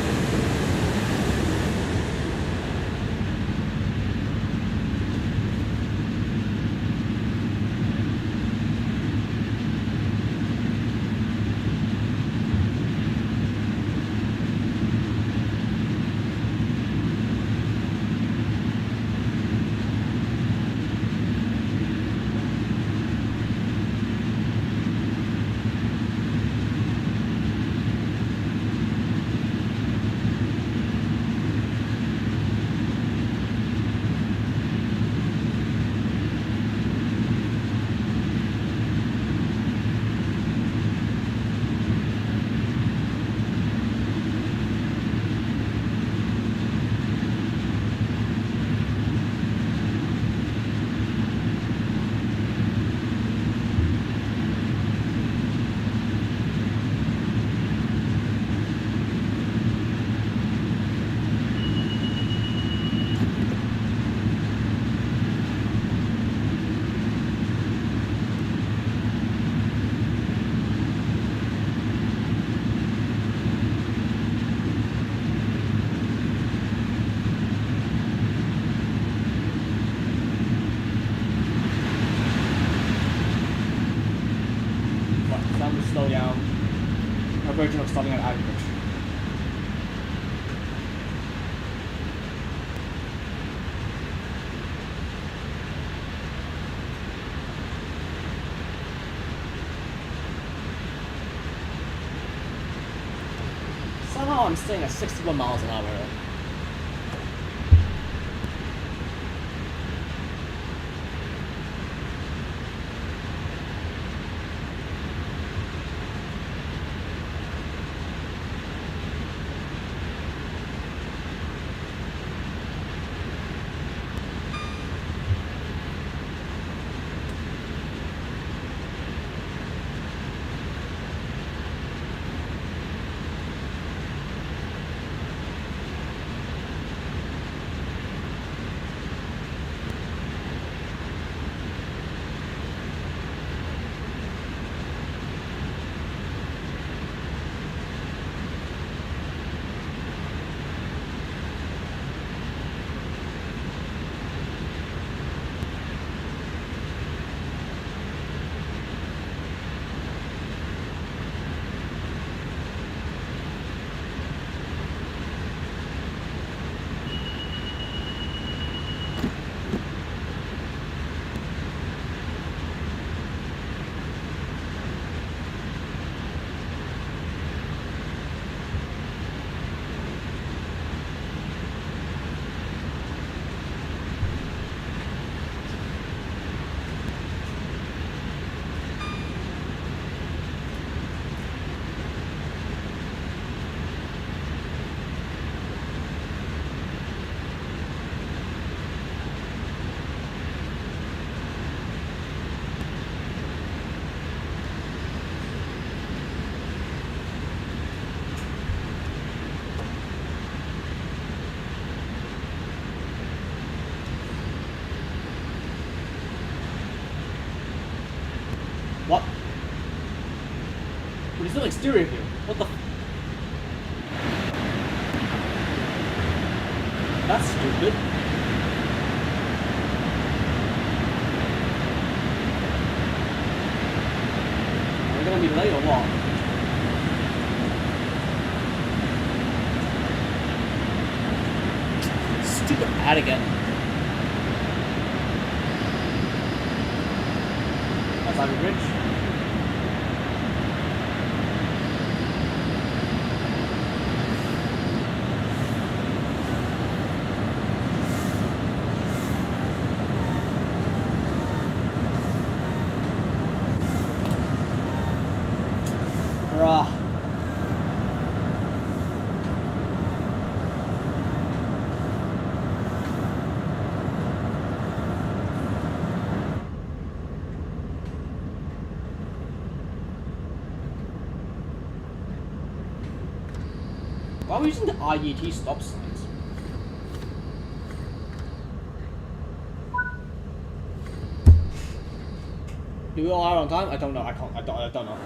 [SPEAKER 4] Slow down. A version of stopping at average. I'm staying at 61 miles an hour. What? But there's no exterior here. What the? That's stupid. Are we gonna be late or what? Stupid ad again. That's I'm rich. Why are we using the IET stop signs? Do we all out on time? I don't know. I can't. I don't know.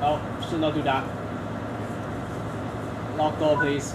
[SPEAKER 4] Oh, should not do that. Lock door, please.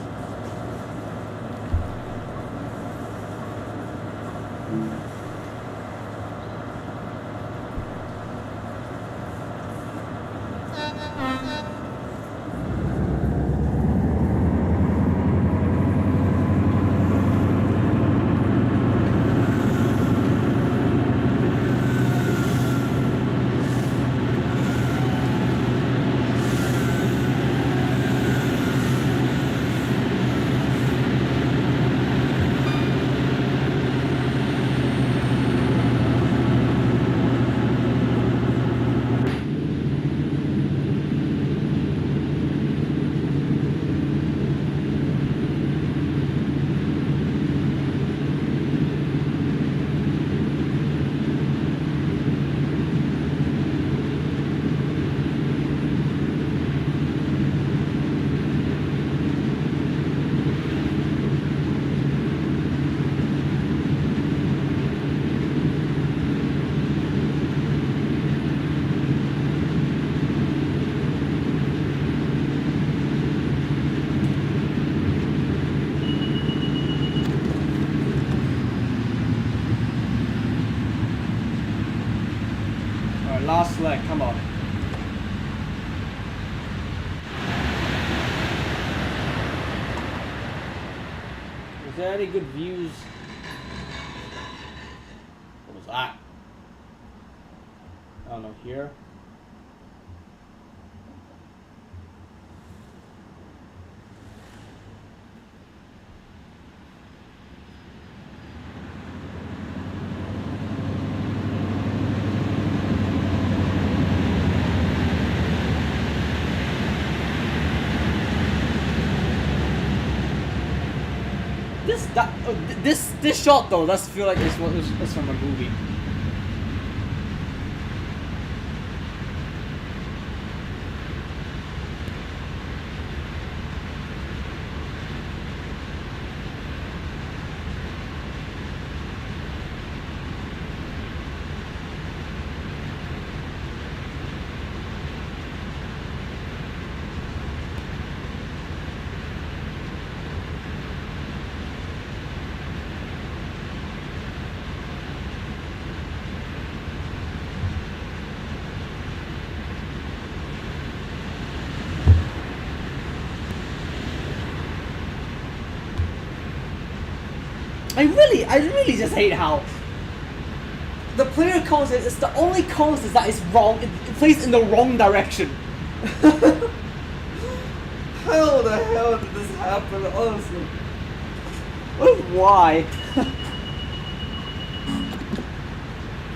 [SPEAKER 4] Is there any good views? What was that? I don't know, here? This shot though does feel like it's from a movie. I really just hate how the player constant is the only constant that is wrong. It plays in the wrong direction.
[SPEAKER 2] How the hell did this happen, honestly?
[SPEAKER 4] Why?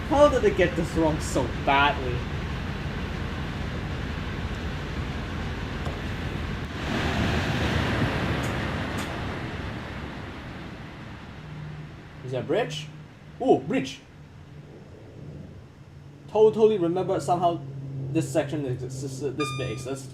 [SPEAKER 4] How did they get this wrong so badly? Is there a bridge? Oh, bridge! Totally remember somehow this section exists, this bit exists.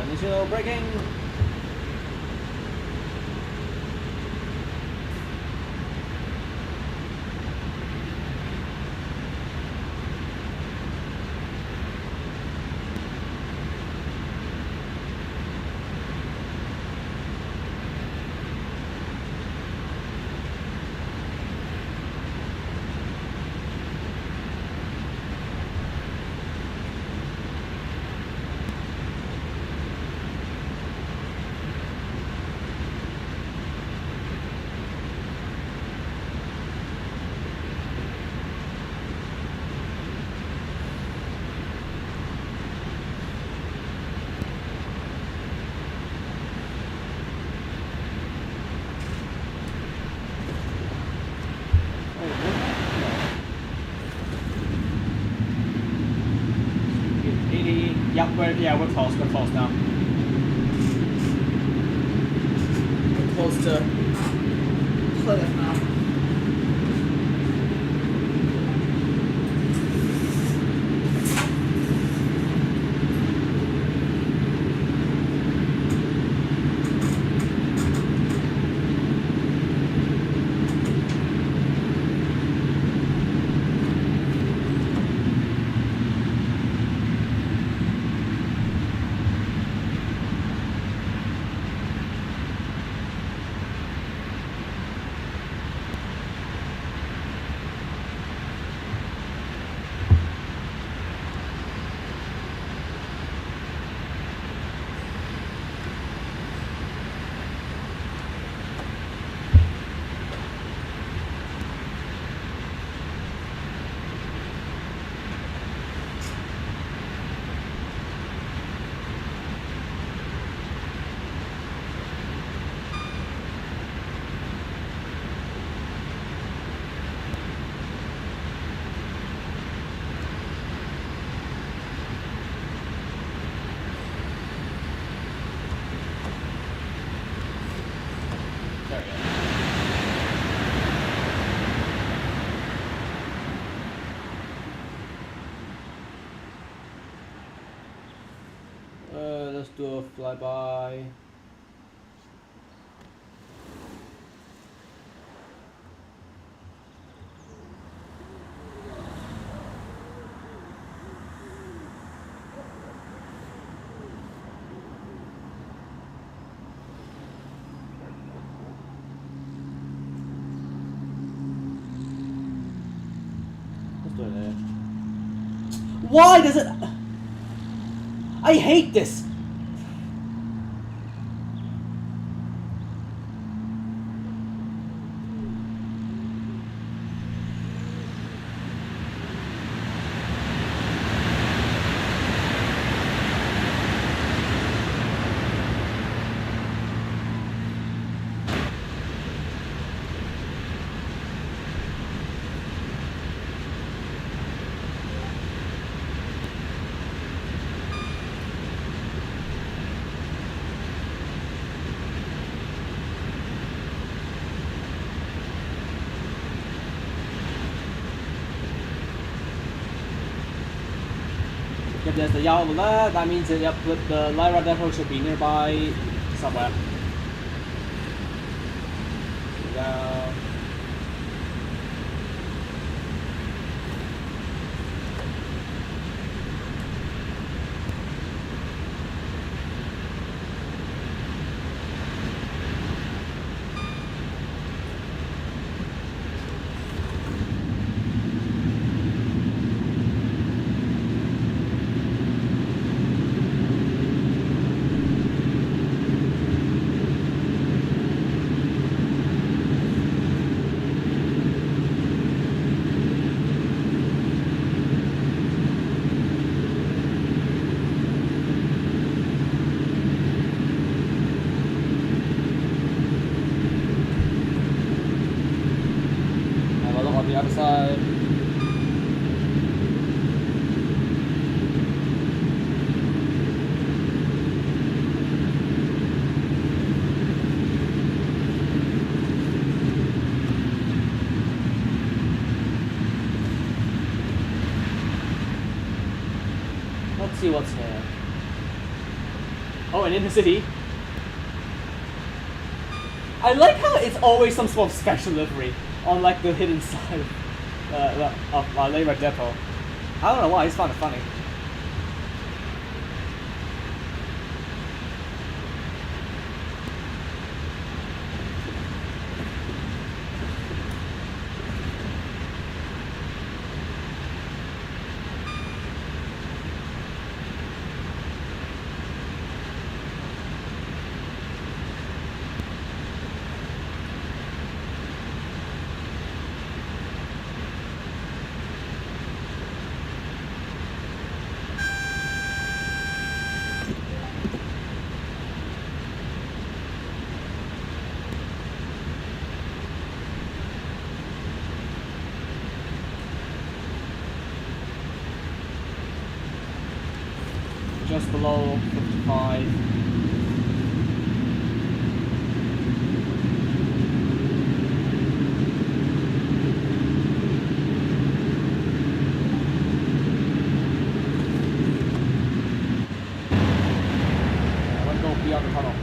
[SPEAKER 4] Initial braking. Yeah, we're close now.
[SPEAKER 2] We're close to Plymouth now.
[SPEAKER 4] Let's do a flyby. Let's do it there. Why does it? I hate this. If there's the yellow there, that means that yep, the Lyra depot should be nearby somewhere. Yeah. On the other side. Let's see what's here. Oh, and in the city. I like how it's always some sort of special livery on like the hidden side of Lyra depot. I don't know why, it's kind of funny. Just below 55. I want to go beyond the tunnel.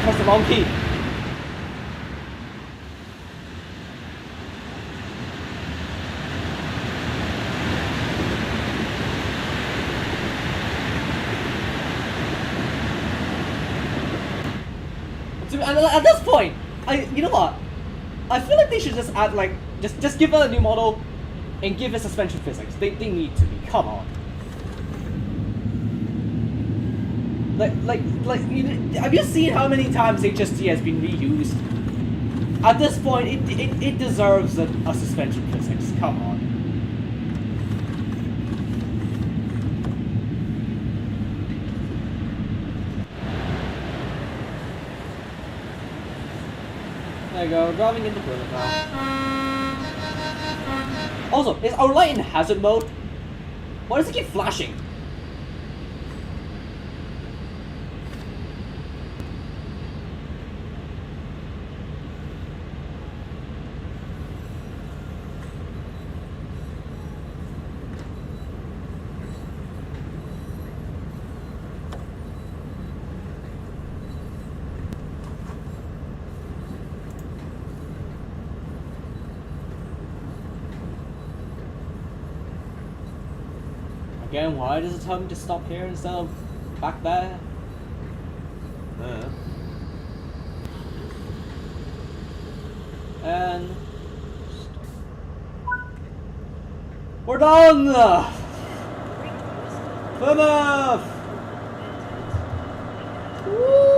[SPEAKER 4] Press the wrong key. At this point, you know what? I feel like they should just add like just give it a new model and give it suspension physics. They need to be. Come on. Have you seen how many times HST has been reused? At this point, it deserves a suspension physics. Come on. There you go, driving in the bullet now. Also, is our light in hazard mode? Why does it keep flashing? Again, why does it tell me to stop here instead of back there? And we're done! Enough! Woo!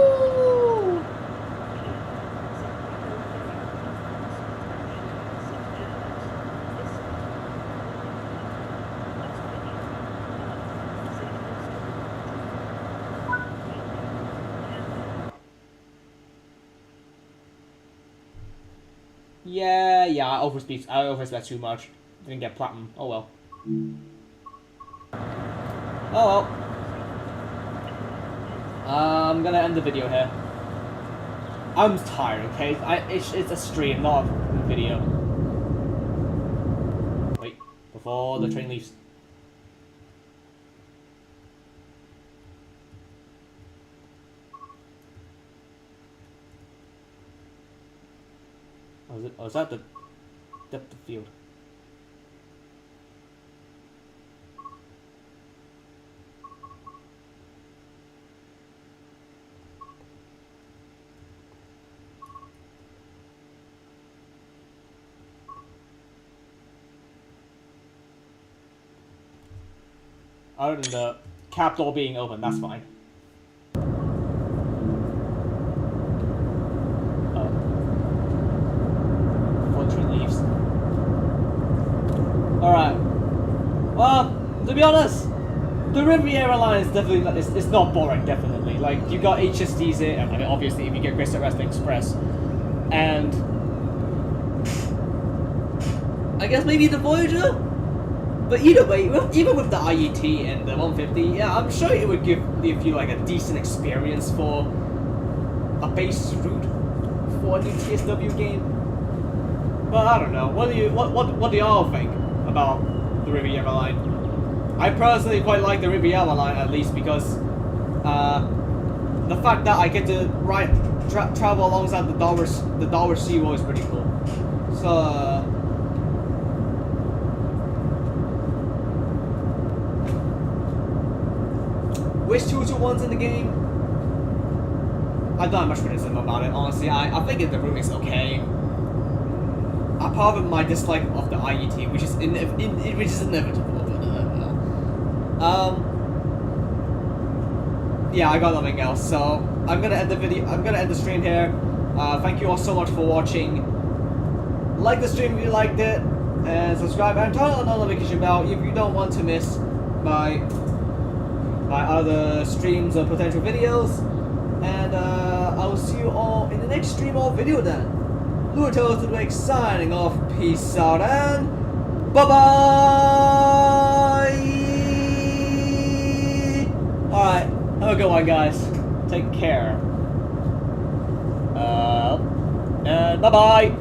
[SPEAKER 4] Yeah, I overspec too much. Didn't get platinum. Oh well. Oh well. I'm gonna end the video here. I'm tired, okay? It's a stream, not a video. Wait, before the train leaves. Oh, is that the depth of field? Other than the cap door being open, that's fine. Alright. Well, to be honest, the Rivera line is definitely, it's not boring, definitely. Like, you got HSDs here, I mean, obviously, if you get Great Western Express, and I guess maybe the Voyager? But either way, even with the IET and the 150, yeah, I'm sure it would give you like a decent experience for a base route for a new TSW game. But I don't know. What do y'all think about the Rivera line? I personally quite like the Rivera line, at least because the fact that I get to travel alongside the Dollar Zero is pretty cool. So which 221's in the game? I don't have much criticism about it, honestly. I think the route is okay. Apart from my dislike of the IET, which is inevitable. Yeah, I got nothing else, so I'm gonna end the video. I'm gonna end the stream here. Thank you all so much for watching. Like the stream if you liked it, and subscribe and turn on the notification bell if you don't want to miss my other streams or potential videos. And I will see you all in the next stream or video then. TSW6 signing off. Peace out and bye bye. Alright, have a good one, guys. Take care. And bye bye.